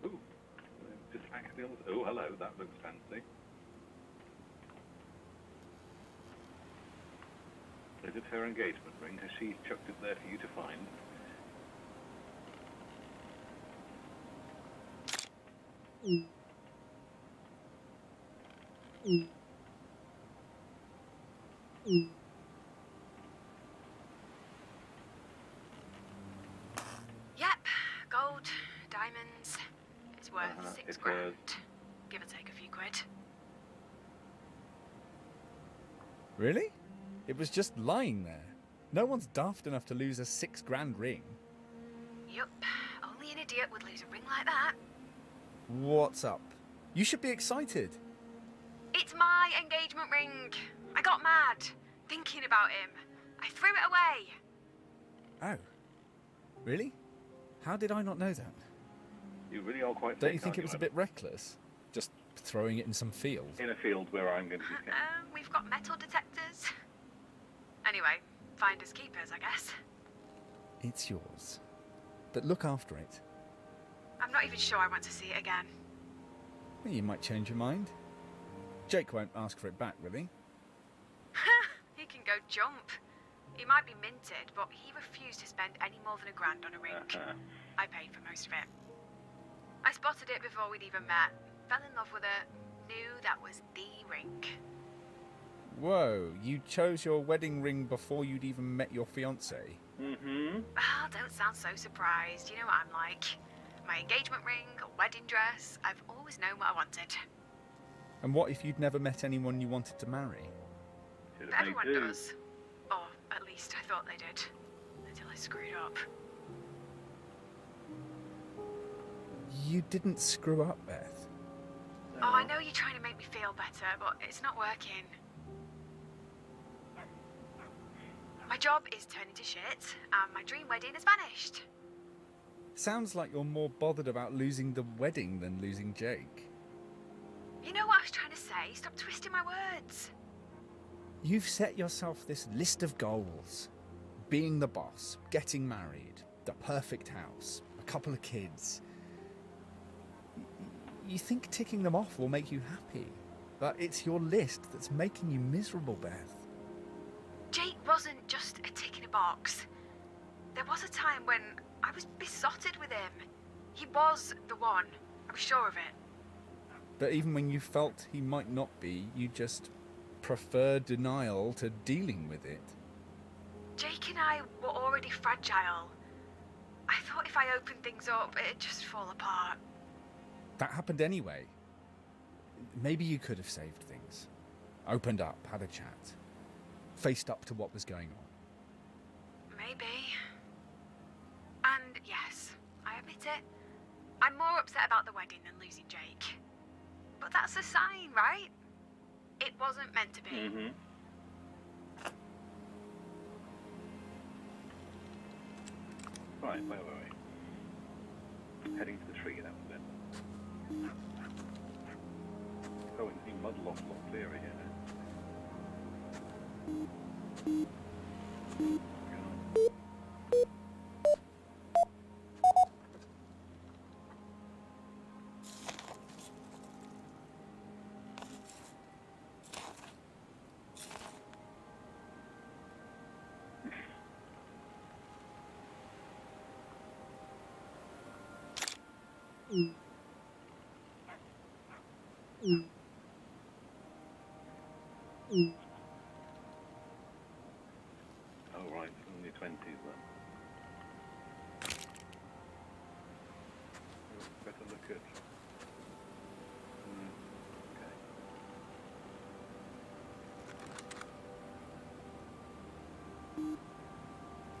Ooh, just accidentally. Oh, hello, that looks fancy. Is it her engagement ring? Has she chucked it there for you to find? Yep, gold, diamonds. It's worth It 6 grand. was. Give or take a few quid. Really? It was just lying there. No one's daft enough to lose a 6 grand ring. Yup, only an idiot would lose a ring like that. What's up? You should be excited. It's my engagement ring. I got mad, thinking about him. I threw it away. Oh. Really? How did I not know that? You really are quite Don't thick, you think aren't it was a Adam? bit reckless? Just throwing it in some field? In a field where I'm going to be scanned. We've got metal detectors. Anyway, finders keepers, I guess. It's yours. But look after it. I'm not even sure I want to see it again. You might change your mind. Jake won't ask for it back, will he? He can go jump. He might be minted, but he refused to spend any more than £1 grand on a ring. I paid for most of it. I spotted it before we'd even met, fell in love with it, knew that was the ring. Whoa, you chose your wedding ring before you'd even met your fiancée? Mm-hmm. Ah, don't sound so surprised. You know what I'm like. My engagement ring, a wedding dress. I've always known what I wanted. And what if you'd never met anyone you wanted to marry? Should But have made everyone do. does. Or at least I thought they did. Until I screwed up. You didn't screw up, Beth. Oh, I know you're trying to make me feel better, but it's not working. My job is turning to shit, and my dream wedding has vanished. Sounds like you're more bothered about losing the wedding than losing Jake. You know what I was trying to say? Stop twisting my words. You've set yourself this list of goals. Being the boss, getting married, the perfect house, a couple of kids. You think ticking them off will make you happy, but it's your list that's making you miserable, Beth. Jake wasn't just a tick in a box. There was a time when I was besotted with him. He was the one. I was sure of it. But even when you felt he might not be, you just prefer denial to dealing with it. Jake and I were already fragile. I thought if I opened things up, it'd just fall apart. That happened anyway. Maybe you could have saved things. Opened up, had a chat. Faced up to what was going on. Maybe. And yes, I admit it. I'm more upset about the wedding than losing Jake. But that's a sign, right? It wasn't meant to be. Mm-hmm. Right, wait. heading to the tree, that was it. Oh, and the mud loss a lot clearer here now. Oh, right, it's only 20s then. Better look at... okay.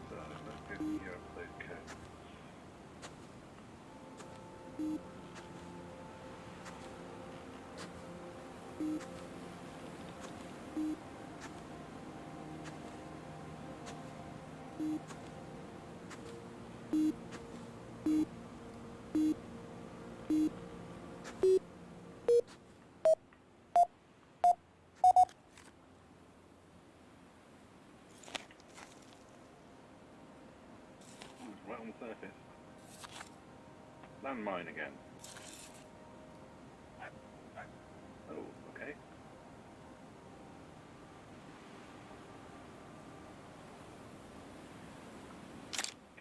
So, let's go here up those coats. Right on the surface. Landmine again. Oh, okay.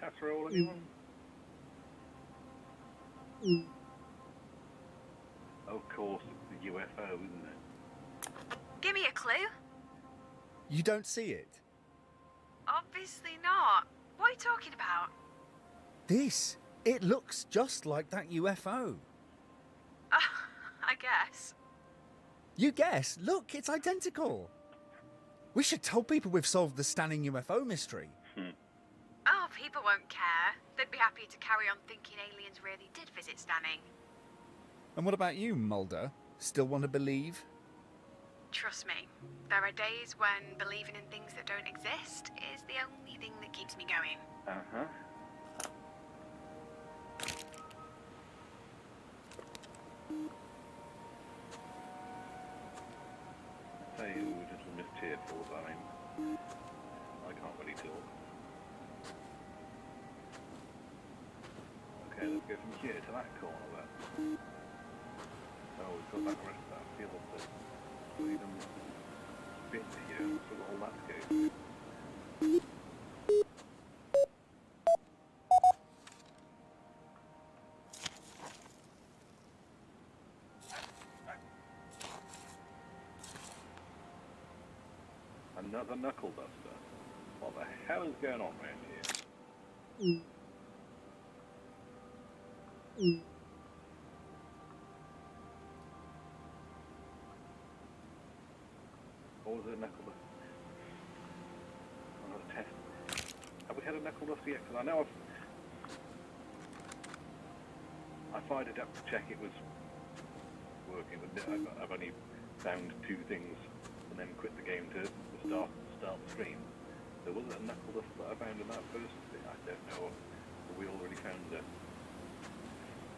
Casserole, anyone? Oh, of course, it's the UFO, isn't it? Give me a clue. You don't see it? Obviously not. What are you talking about? This. It looks just like that UFO. I guess. You guess? Look, it's identical. We should tell people we've solved the Stanning UFO mystery. Oh, people won't care. They'd be happy to carry on thinking aliens really did visit Stanning. And what about you, Mulder? Still want to believe? Trust me, there are days when believing in things that don't exist is the only thing that keeps me going. Uh-huh. Say, who was just mischeerful about him. I can't really talk. Okay, let's go from here to that corner then. Oh, we've got that rest of that field that freedom bit here, so all that to go through. Another knuckle duster. What the hell is going on around here? Or was it a knuckle duster? Another test. Have we had a knuckle duster yet? Because I know I fired it up to check it was working, but I've only found two things and then quit the game to start the stream. There wasn't a knuckle duster that I found in that first bit. I don't know if we already found it.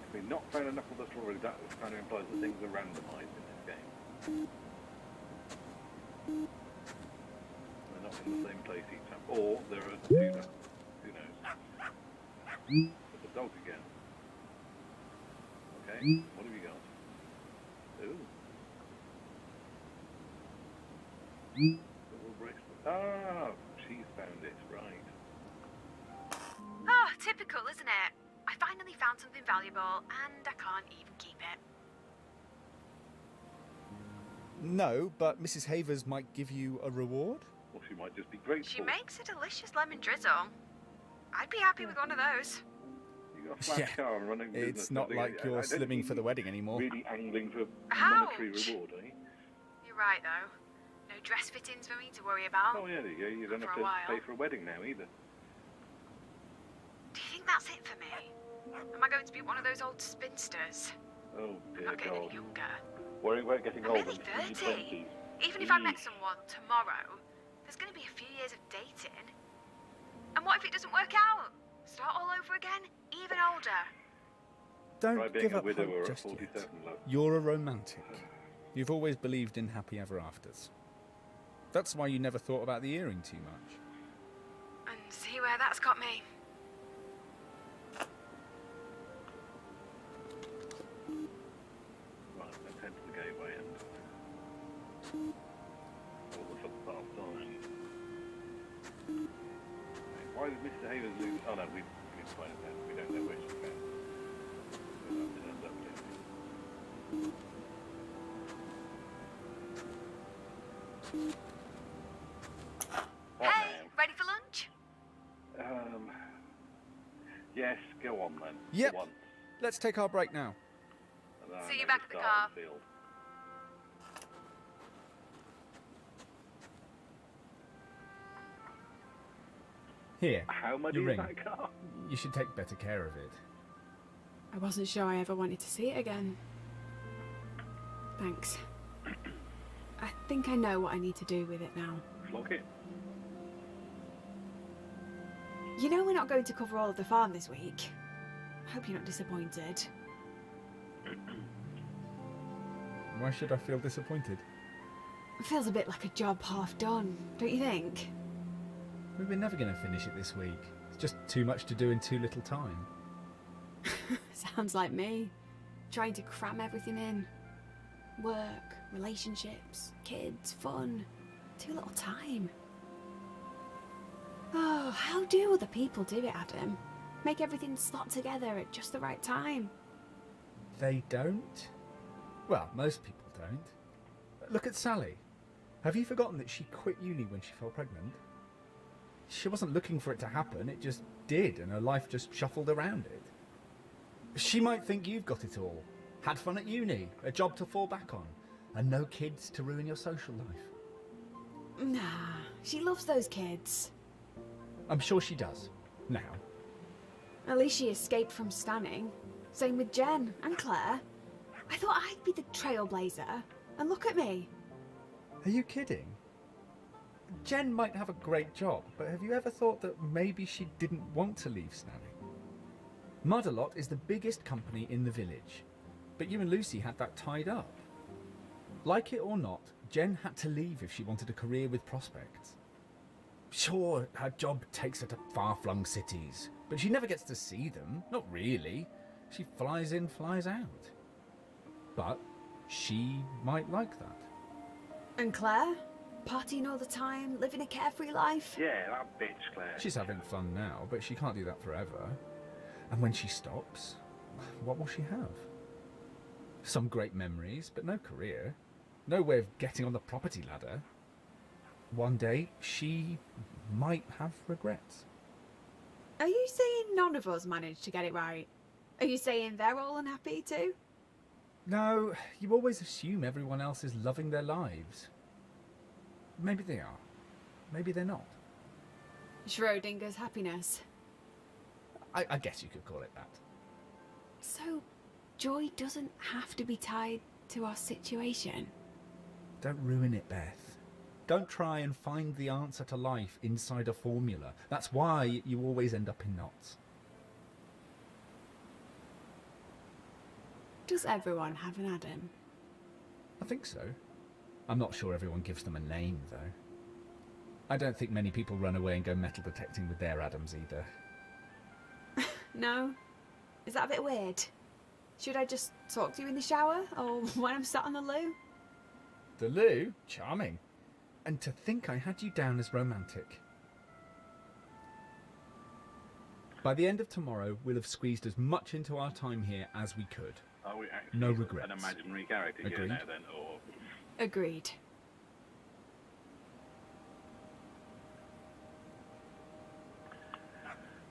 If we've not found a knuckle duster already, that kind of implies that things are randomised in this game. They're not in the same place each time. Or there are two knuckles. Who knows? There's a dog again. Okay, what have you got? Ooh. Little bracelet. Ah, she's found it, right. Oh, typical, isn't it? I finally found something valuable, and I can't even keep it. No, but Mrs. Havers might give you a reward? Or she might just be grateful. She makes a delicious lemon drizzle. I'd be happy with one of those. You got a flat car and running business. It's not like you're slimming for the wedding anymore. Really angling for monetary reward, eh? You're right, though. No dress fittings for me to worry about. Oh yeah, there you go. You don't For have a to while. pay for a wedding now either. Do you think that's it for me? Am I going to be one of those old spinsters? Oh I'm dear not getting any God. younger. Worrying about getting I'm older nearly in 30. your 20s. Even if I met someone tomorrow, there's going to be a few years of dating. And what if it doesn't work out? Start all over again, even older. Don't Try being give a up widower hope at just 47, yet. love. You're a romantic. You've always believed in happy ever afters. That's why you never thought about the earring too much. And see where that's got me. Right, let's head to the gateway and all the footpaths on. Why did Mr. Havers lose? Oh no, we can find it out. We don't know where she's found. So that turns up here. What Hey, now? ready for lunch? Yes, go on then. Yep. Go on. Let's take our break now. And then See you I'll back at the start car. the field. Here, How much your is ring. that car? You should take better care of it. I wasn't sure I ever wanted to see it again. Thanks. I think I know what I need to do with it now. Flog it. You know we're not going to cover all of the farm this week. I hope you're not disappointed. Why should I feel disappointed? It feels a bit like a job half done, don't you think? We're never going to finish it this week. It's just too much to do in too little time. Sounds like me. Trying to cram everything in. Work, relationships, kids, fun. Too little time. Oh, how do other people do it, Adam? Make everything slot together at just the right time. They don't? Well, most people don't. Look at Sally. Have you forgotten that she quit uni when she fell pregnant? She wasn't looking for it to happen, it just did, and her life just shuffled around it. She might think you've got it all. Had fun at uni, a job to fall back on, and no kids to ruin your social life. Nah, she loves those kids. I'm sure she does. Now. At least she escaped from Stanning. Same with Jen and Claire. I thought I'd be the trailblazer, and look at me. Are you kidding? Jen might have a great job, but have you ever thought that maybe she didn't want to leave Stanning? Mud-a-Lot is the biggest company in the village, but you and Lucy had that tied up. Like it or not, Jen had to leave if she wanted a career with prospects. Sure, her job takes her to far-flung cities, but she never gets to see them, not really. She flies in, flies out. But she might like that. And Claire? Partying all the time, living a carefree life? Yeah, that bitch, Claire. She's having fun now, but she can't do that forever. And when she stops, what will she have? Some great memories, but no career. No way of getting on the property ladder. One day, she might have regrets. Are you saying none of us managed to get it right? Are you saying they're all unhappy too? No, you always assume everyone else is loving their lives. Maybe they are. Maybe they're not. Schrodinger's happiness. I guess you could call it that. So, joy doesn't have to be tied to our situation. Don't ruin it, Beth. Don't try and find the answer to life inside a formula. That's why you always end up in knots. Does everyone have an Adam? I think so. I'm not sure everyone gives them a name, though. I don't think many people run away and go metal detecting with their Adams either. No? Is that a bit weird? Should I just talk to you in the shower, or when I'm sat on the loo? The loo? Charming. And to think I had you down as romantic. By the end of tomorrow, we'll have squeezed as much into our time here as we could. Are we actually No regrets. an imaginary character here Agreed. now then, or... Agreed.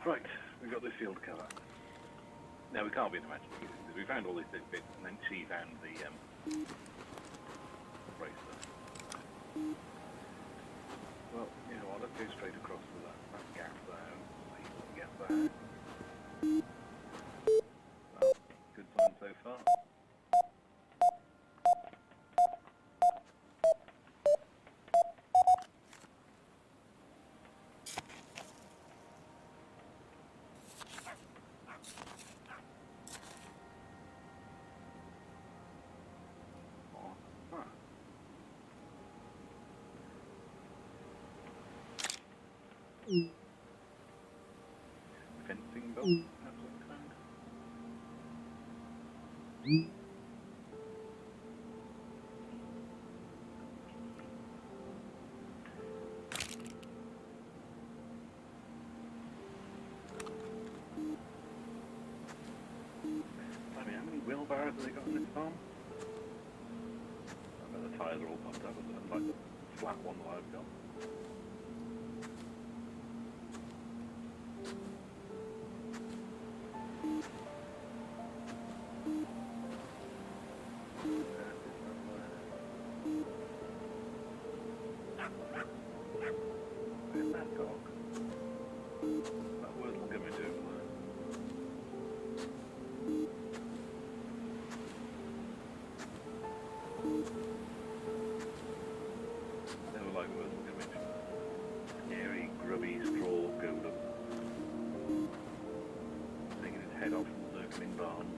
Right, we've got this field cover. Now we can't be an imaginary character because we found all these bits and then she found the bracelet. Well, you know what, let's go straight across to that gap there. See what we get there. Well, good sign so far. Fencing bolt, that sort of sound. I mean, how many wheelbarrows have they got on this farm? I bet the tyres are all pumped up, like the flat one that I've got. Where's that dog? That word will get me to never like words will get me to scary, grubby, straw golem. Taking his head off from circling barns.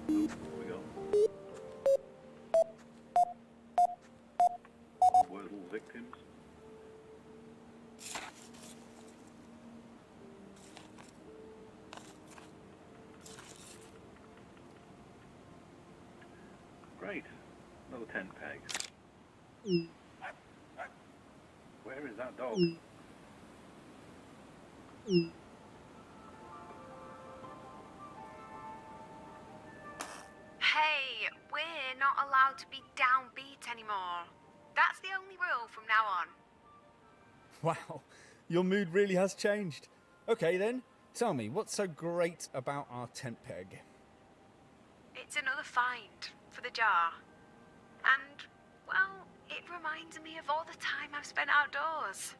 What we got? Wordle victims. Great. Another 10 pegs. Where is that dog? Hey, we're not allowed to be downbeat anymore. That's the only rule from now on. Wow, your mood really has changed. Okay then, tell me, what's so great about our tent peg? It's another find for the jar. And, well, it reminds me of all the time I've spent outdoors.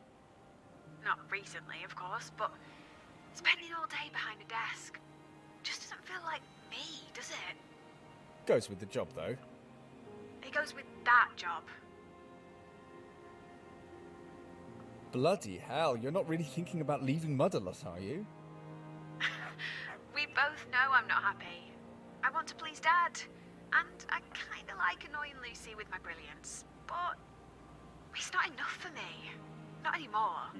Not recently, of course, but spending all day behind a desk just doesn't feel like me, does it? Goes with the job though. It goes with that job. Bloody hell, you're not really thinking about leaving Mud a lot, are you? We both know I'm not happy. I want to please Dad, and I kind of like annoying Lucy with my brilliance, but it's not enough for me. Not anymore.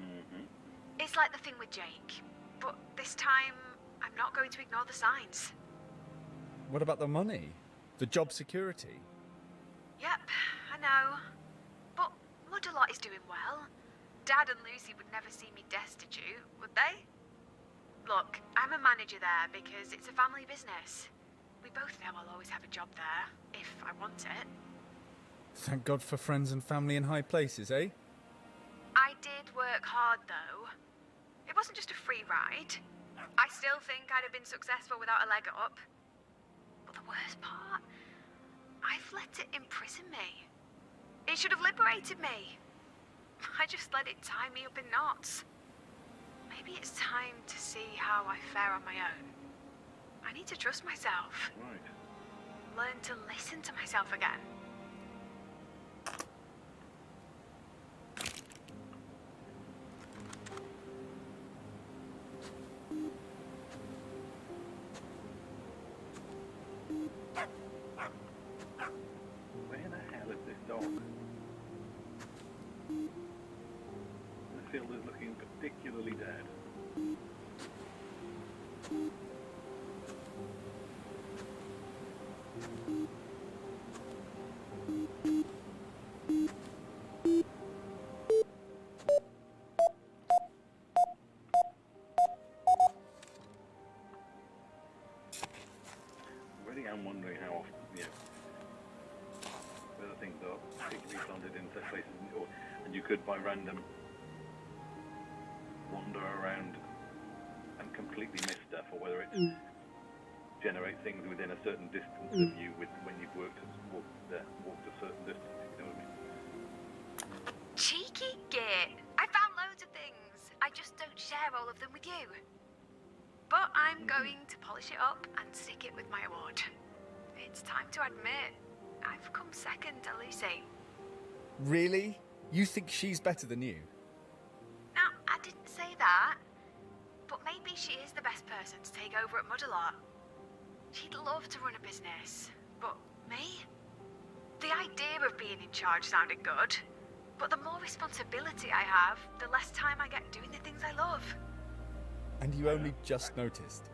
It's like the thing with Jake, but this time I'm not going to ignore the signs. What about the money? The job security? Yep, I know. But Mud-a-Lot is doing well. Dad and Lucy would never see me destitute, would they? Look, I'm a manager there because it's a family business. We both know I'll always have a job there, if I want it. Thank God for friends and family in high places, eh? I did work hard, though. It wasn't just a free ride. I still think I'd have been successful without a leg up. But the worst part, I've let it imprison me. It should have liberated me. I just let it tie me up in knots. Maybe it's time to see how I fare on my own. I need to trust myself. Right. Learn to listen to myself again. Where the hell is this dog? The field is looking particularly dead. Really am wondering how often, whether things are particularly planted in such places, and you could by random wander around and completely miss stuff, or whether it generates things within a certain distance of you when you've walked a certain distance, if you know what I mean. Cheeky git! I found loads of things. I just don't share all of them with you. But I'm going to polish it up and stick it with my award. It's time to admit, I've come second to Lucy. Really? You think she's better than you? Now, I didn't say that, but maybe she is the best person to take over at Mud-a-Lot. She'd love to run a business, but me? The idea of being in charge sounded good, But the more responsibility I have, the less time I get doing the things I love. And you only just noticed?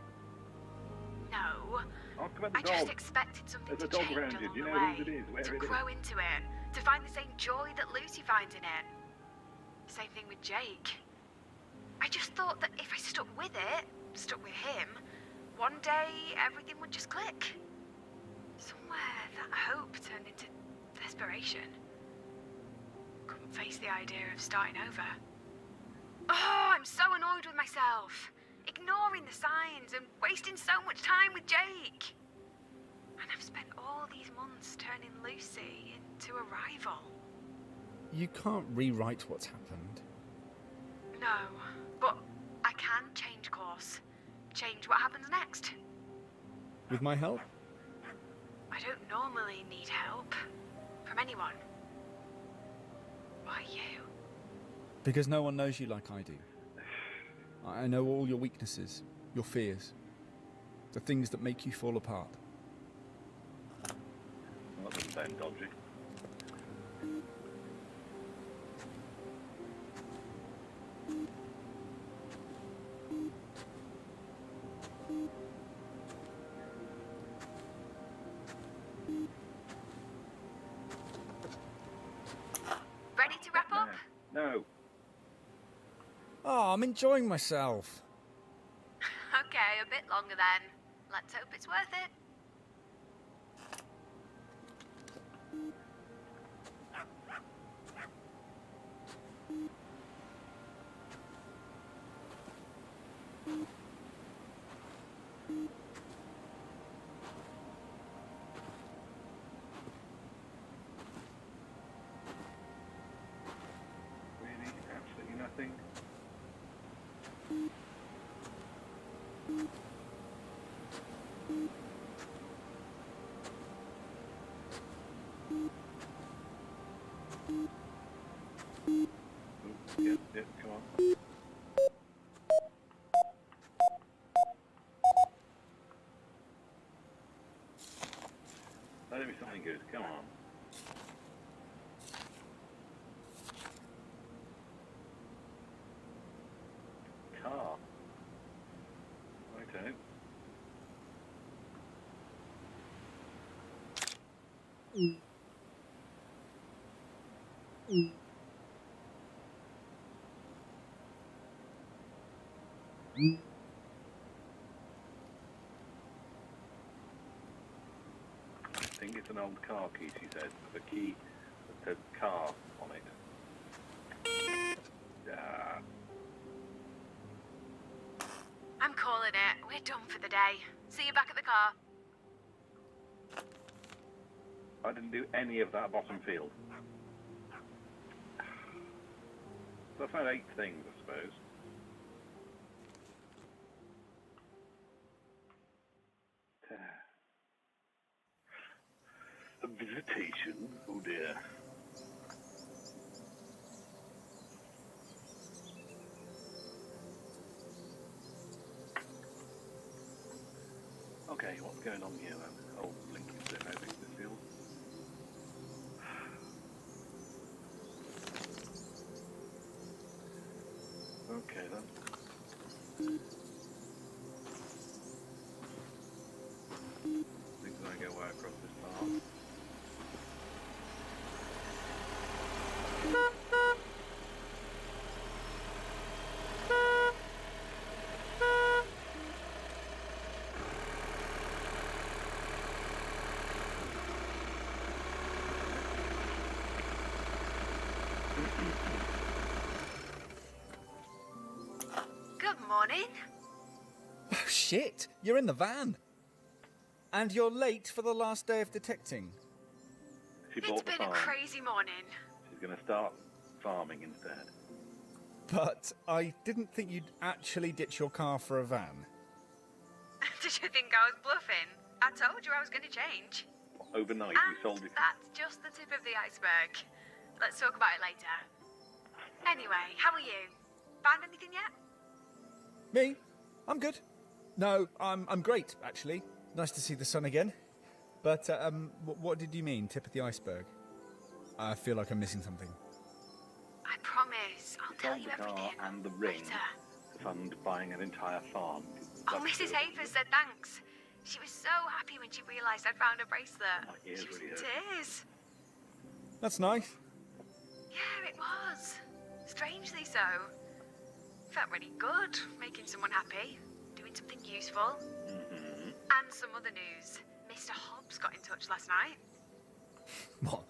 No. Ask about the I dog. just expected something There's to a dog change around you. along Do you the know way, whose it is, where to it is? grow into it, to find the same joy that Lucy finds in it. Same thing with Jake. I just thought that if I stuck with it, stuck with him, one day everything would just click. Somewhere that hope turned into desperation. Couldn't face the idea of starting over. Oh, I'm so annoyed with myself. Ignoring the signs and wasting so much time with Jake. And I've spent all these months turning Lucy into a rival. You can't rewrite what's happened. No, but I can change course. Change what happens next. With my help? I don't normally need help from anyone. Why you? Because no one knows you like I do. I know all your weaknesses, your fears, the things that make you fall apart. Well, that doesn't sound dodgy. Ready to wrap up? No. Oh, I'm enjoying myself. Okay, a bit longer then. Let's hope it's worth it. Really? Absolutely nothing? Oh, yeah, come on. Let it be something good, come on. Car. Righto. I think it's an old car key, she said, with a key that says car on it. Yeah. I'm calling it. We're done for the day. See you back at the car. I didn't do any of that bottom field. So I found 8 things, I suppose. A visitation? Oh dear. Okay, what's going on here then? Oh, Lincoln's there, I think, this field. Okay then. Things I go way across this path. Good morning. Oh, shit! You're in the van! And you're late for the last day of detecting. She It's bought the been a farm. crazy morning. She's going to start farming instead. But I didn't think you'd actually ditch your car for a van. Did you think I was bluffing? I told you I was going to change. Overnight, And we sold it. that's just the tip of the iceberg. Let's talk about it later. Anyway, how are you? Found anything yet? Me? I'm good. No, I'm great, actually. Nice to see the sun again. But, what did you mean, tip of the iceberg? I feel like I'm missing something. tell sold you the car everything. and the ring Later. to fund buying an entire farm. Oh, Mrs. Havers said thanks. She was so happy when she realised I'd found a bracelet. My ears She was really in hurt. tears. That's nice. Yeah, it was. Strangely so. Felt really good, making someone happy, doing something useful. Mm-hmm. And some other news. Mr. Hobbs got in touch last night. What?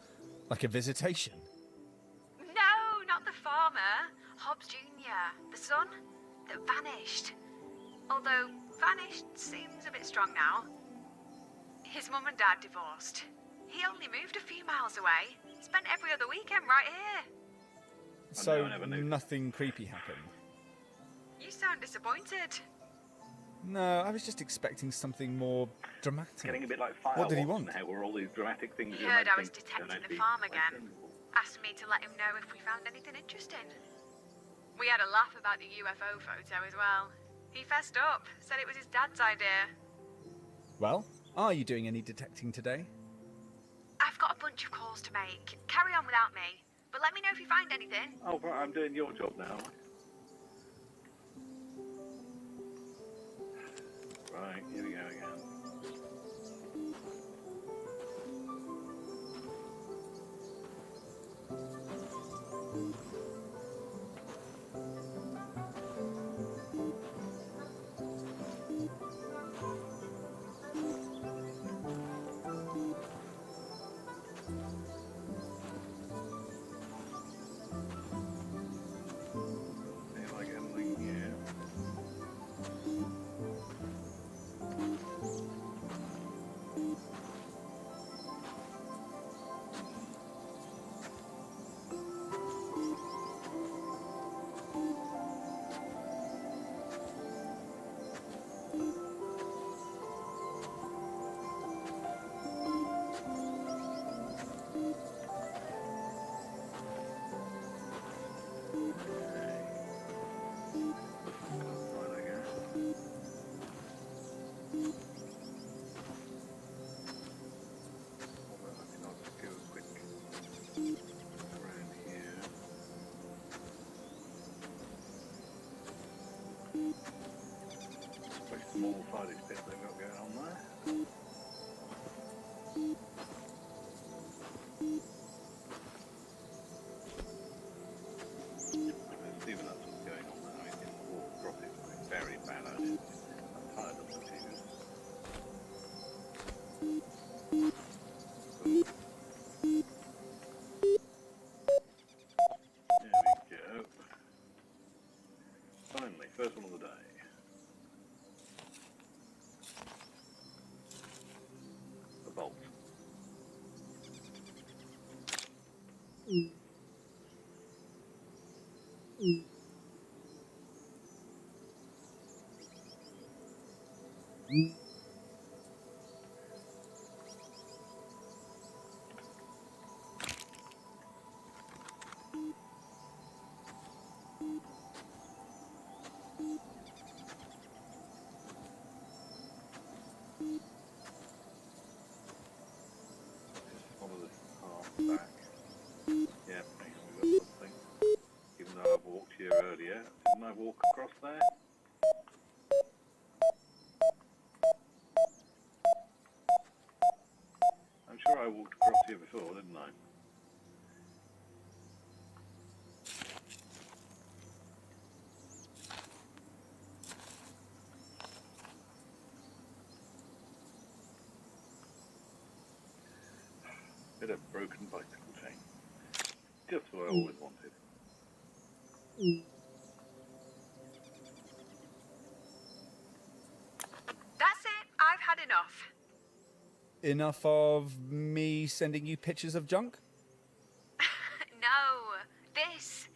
Like a visitation? No, not the farmer. Hobbs Jr., the son that vanished. Although vanished seems a bit strong now. His mum and dad divorced. He only moved a few miles away. Spent every other weekend right here. So I never knew. nothing creepy happened? You sound disappointed. No, I was just expecting something more dramatic. Getting a bit like Firewatch What did he want? now, where all these dramatic things He you're heard I was mentioning detecting don't the actually farm make again. sense. Asked me to let him know if we found anything interesting. We had a laugh about the UFO photo as well. He fessed up, said it was his dad's idea. Well, are you doing any detecting today? I've got a bunch of calls to make. Carry on without me. But let me know if you find anything. Oh, right, I'm doing your job now. Right, here we go again. See if I get anything here. Right, I guess. Although I think I'll just do a quick around here. Very small footage bit they've got going on there. Let's see if that's what's going on there. I can walk across it. It's very bad at it. I'm tired of looking at it. There we go. Finally, first one of the day. A bolt. Just follow this path back. Yeah, maybe we've got something. Even though I've walked here earlier, didn't I walk across there? I'm sure I walked across here before, didn't I? Bit of broken bicycle chain. Just what I always wanted. That's it. I've had enough. Enough of me sending you pictures of junk? No. This.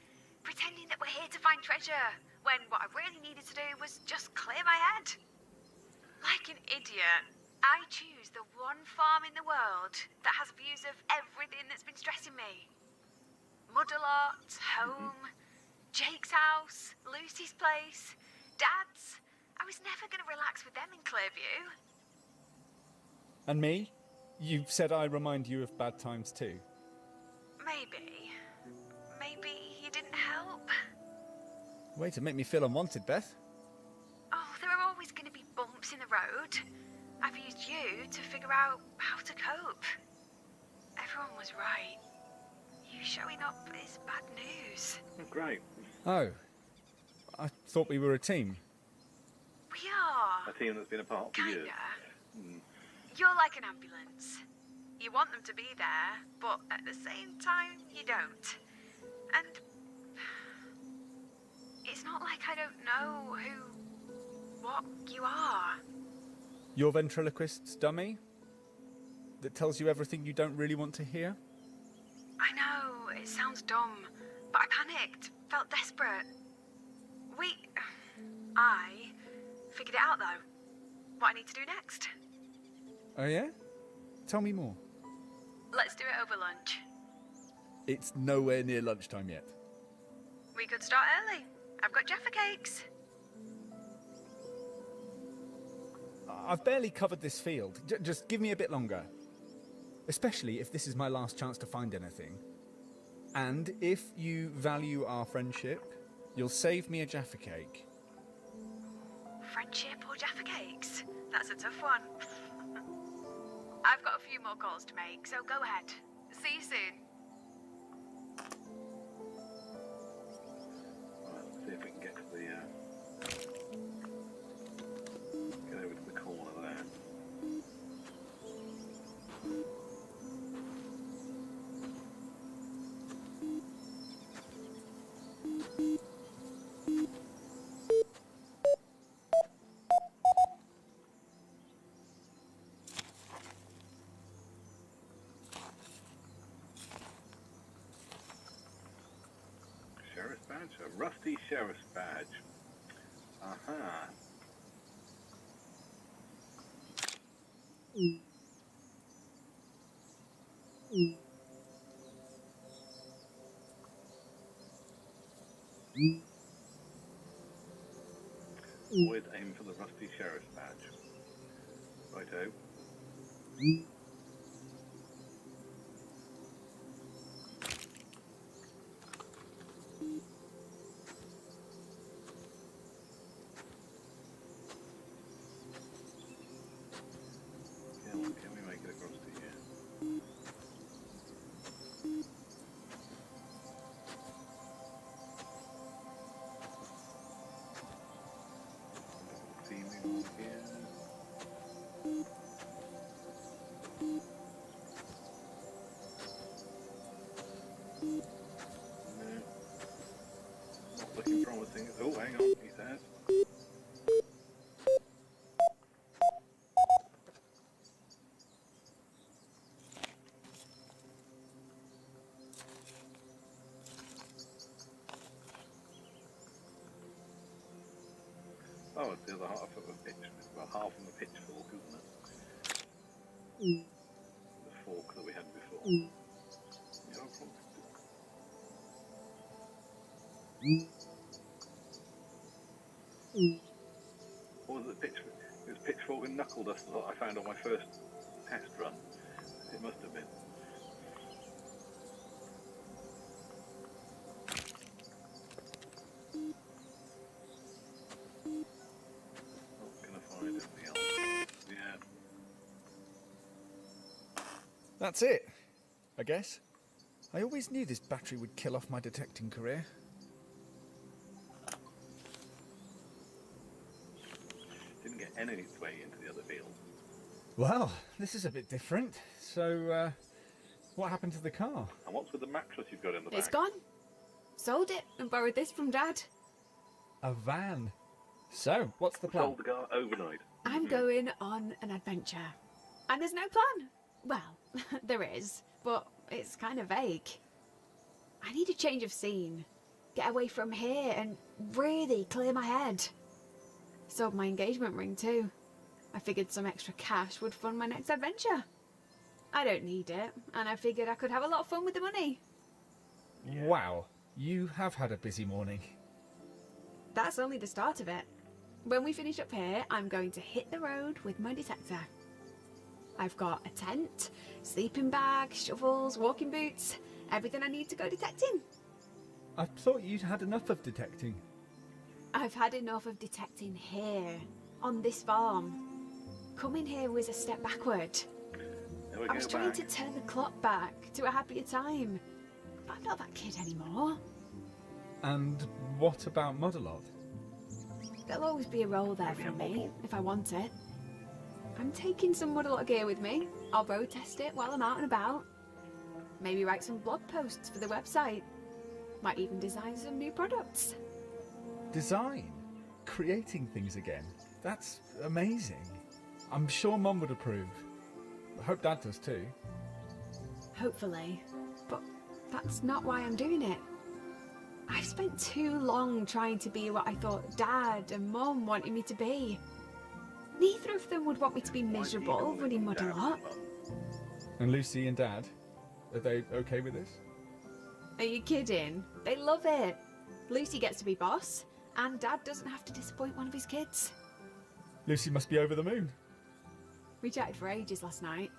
Pretending that we're here to find treasure, when what I really needed to do was just clear my head. Like an idiot, I choose the one farm in the world that has views of everything that's been stressing me. Mudalot, home, Jake's house, Lucy's place, Dad's. I was never going to relax with them in Clearview. And me? You've said I remind you of bad times too. Maybe. Maybe he didn't help. Way to make me feel unwanted, Beth. Oh, there are always going to be bumps in the road. I've used you to figure out how to cope. Everyone was right. You showing up is bad news. Oh, great. Oh, I thought we were a team. We are. A team that's been apart for years. Kinda. You're like an ambulance. You want them to be there, but at the same time, you don't. And it's not like I don't know what you are. Your ventriloquist's dummy? That tells you everything you don't really want to hear? I know, it sounds dumb, but I panicked, felt desperate. I figured it out though. What I need to do next. Oh yeah? Tell me more. Let's do it over lunch. It's nowhere near lunchtime yet. We could start early. I've got Jaffa cakes. I've barely covered this field. Just give me a bit longer. Especially if this is my last chance to find anything. And if you value our friendship, you'll save me a Jaffa cake. Friendship or Jaffa cakes? That's a tough one. I've got a few more calls to make, so go ahead. See you soon. Right, let's see if we can get to the get over to the corner there. Sheriff's badge? A rusty sheriff's badge. Aha. Always aim for the rusty sheriff's badge. Righto. Can we make it across to here? Seeming on here. No. Not looking promising. Oh, hang on, he says. Oh, it's the other half of a pitch. Well, half of a pitchfork, isn't it? The fork that we had before. Yeah, no problem. What was it? Pitchfork? It was pitchfork and knuckle dust that I found on my first test run. It must have been. Anything else? Yeah. That's it, I guess. I always knew this battery would kill off my detecting career. Didn't get any way into the other field. Well, this is a bit different. So, what happened to the car? And what's with the mattress you've got in the back? It's gone. Sold it and borrowed this from Dad. A van. So, what's the plan? Sold the car overnight. I'm going on an adventure. And there's no plan. Well, there is, but it's kind of vague. I need a change of scene. Get away from here and really clear my head. Sold my engagement ring too. I figured some extra cash would fund my next adventure. I don't need it, and I figured I could have a lot of fun with the money. Yeah. Wow, you have had a busy morning. That's only the start of it. When we finish up here, I'm going to hit the road with my detector. I've got a tent, sleeping bag, shovels, walking boots, everything I need to go detecting. I thought you'd had enough of detecting. I've had enough of detecting here, on this farm. Coming here was a step backward. I was trying to turn the clock back to a happier time. But I'm not that kid anymore. And what about Modelot? There'll always be a role there for me, if I want it. I'm taking some Modelot gear with me. I'll road test it while I'm out and about. Maybe write some blog posts for the website. Might even design some new products. Design? Creating things again? That's amazing. I'm sure Mum would approve. I hope Dad does too. Hopefully. But that's not why I'm doing it. I've spent too long trying to be what I thought Dad and Mum wanted me to be. Neither of them would want me to be miserable running Modelot. And Lucy and Dad? Are they okay with this? Are you kidding? They love it. Lucy gets to be boss, and Dad doesn't have to disappoint one of his kids. Lucy must be over the moon. We chatted for ages last night.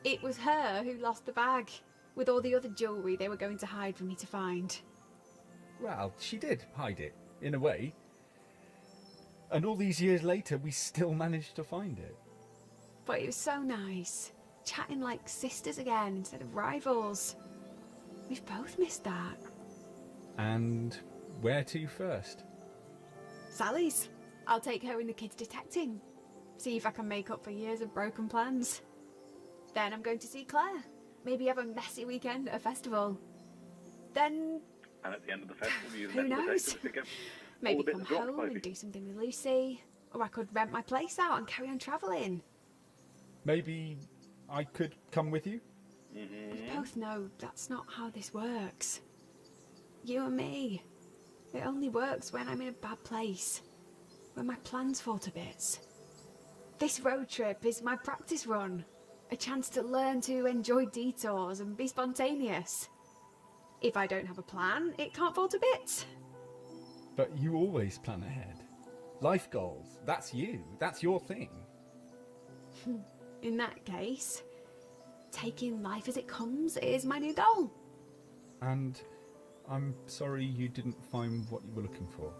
It was her who lost the bag, with all the other jewellery they were going to hide for me to find. Well, she did hide it, in a way. And all these years later, we still managed to find it. But it was so nice, chatting like sisters again instead of rivals. We've both missed that. And where to first? Sally's. I'll take her and the kids detecting. See if I can make up for years of broken plans. Then I'm going to see Claire. Maybe have a messy weekend at a festival. Then... And at the end of the festival, you who knows? Maybe come drop, home and do something with Lucy. Or I could rent my place out and carry on travelling. Maybe I could come with you? We both know that's not how this works. You and me. It only works when I'm in a bad place. When my plans fall to bits. This road trip is my practice run. A chance to learn to enjoy detours and be spontaneous. If I don't have a plan, it can't fall to bits. But you always plan ahead. Life goals, that's you. That's your thing. In that case, taking life as it comes is my new goal. And I'm sorry you didn't find what you were looking for.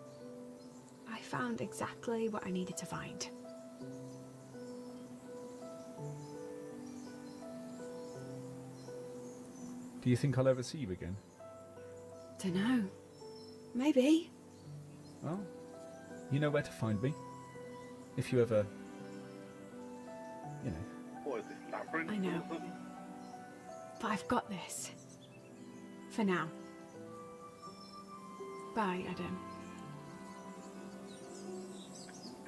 I found exactly what I needed to find. Do you think I'll ever see you again? Dunno. Maybe. Well, you know where to find me. If you ever... you know. What is this, labyrinth I know. or something? But I've got this. For now. Bye, Adam.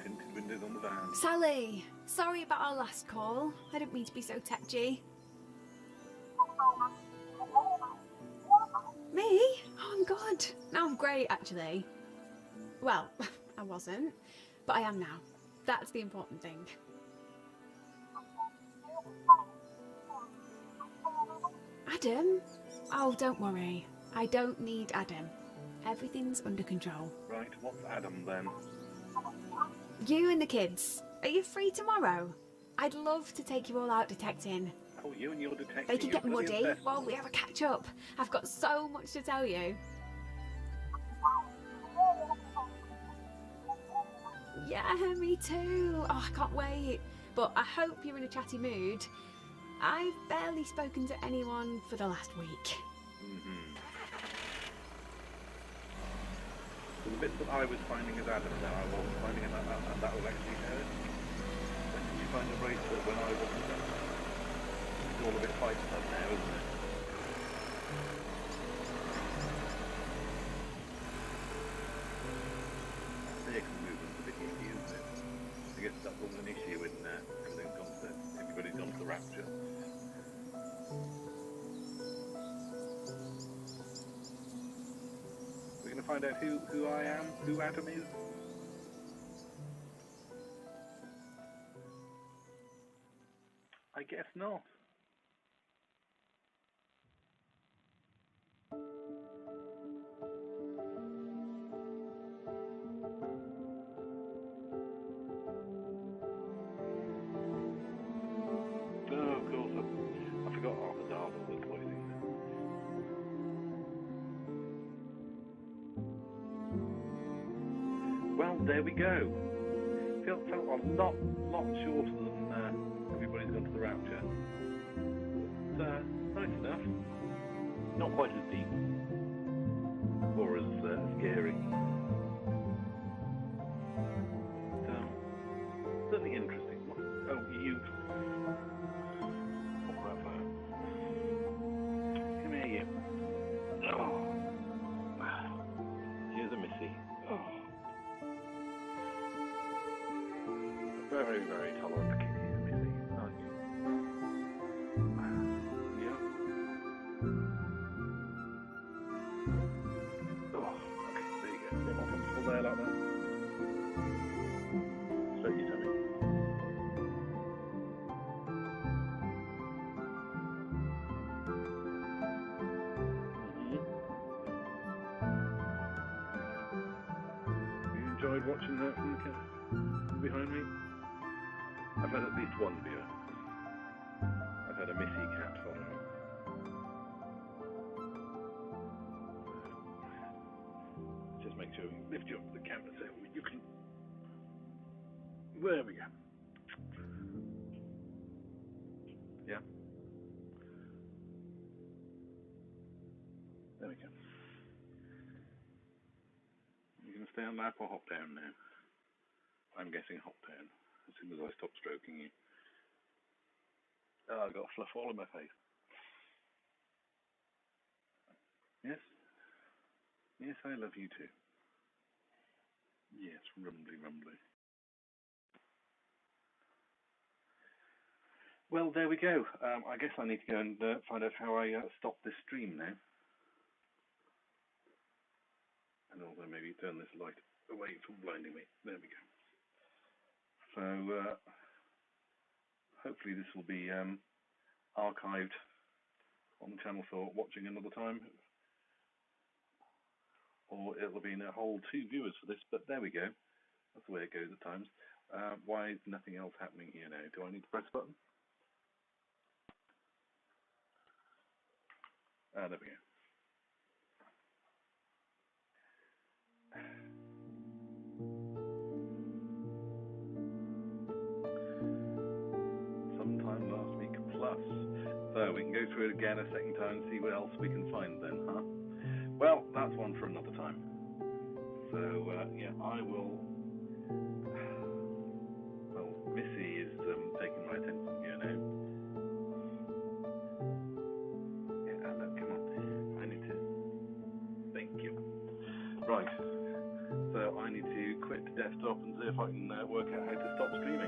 Tinted windows on the van. Sally! Sorry about our last call. I didn't mean to be so tetchy. Me? Oh, I'm good. No, I'm great, actually. Well, I wasn't. But I am now. That's the important thing. Adam? Oh, don't worry. I don't need Adam. Everything's under control. Right, what's Adam then? You and the kids. Are you free tomorrow? I'd love to take you all out detecting. Oh, you and your detective. They can get muddy while we have a catch up. I've got so much to tell you. Yeah, me too. Oh, I can't wait. But I hope you're in a chatty mood. I've barely spoken to anyone for the last week. So the bits that I was finding as Adam now, I wasn't finding and that was actually her. When did you find the bracelet when I wasn't there? It's all a bit fight stuff now, isn't it? Vehicle movement's a bit icky, isn't it? I guess that wasn't an issue in everybody's gone to the Rapture. We're going to find out who I am, who Adam is. I guess not. Oh, of course, I forgot Arthur Darwin was voicing that. Well, there we go. Felt a lot shorter than Everybody's Gone to the Rapture. But, nice enough. Not quite as deep or as scary. Certainly interesting. Oh, you. What about that? Come here, you. Oh. Here's a Missy. Oh. Very, very tolerant kitty, Missy, aren't you? Yeah. Oh, okay, there you go. A bit more comfortable there like that. Stroke your tummy. You enjoyed watching that from behind me? I've had at least one viewer. I've had a Missy cat follow me. Just make sure you lift you up to the camera so you can. There we go. Yeah. There we go. You going to stay on lap or hop down now? I'm guessing hop down as soon as I stop stroking you. Oh, I've got fluff all in my face. Yes? Yes, I love you too. Yes, rumbly, rumbly. Well, there we go. I guess I need to go and find out how I stop this stream now. And also maybe turn this light away from blinding me. There we go. So, hopefully this will be archived on the channel for watching another time. Or it'll be in a whole 2 viewers for this, but there we go. That's the way it goes at times. Why is nothing else happening here now? Do I need to press a button? There we go. Sometime last week plus. So we can go through it again a second time and see what else we can find then, huh? Well, that's one for another time. So, yeah, I will... Well, Missy is taking my attention here now. Yeah, Anna, come on. I need to... Thank you. Right. So I need to quit the desktop and see if I can work out how to stop streaming.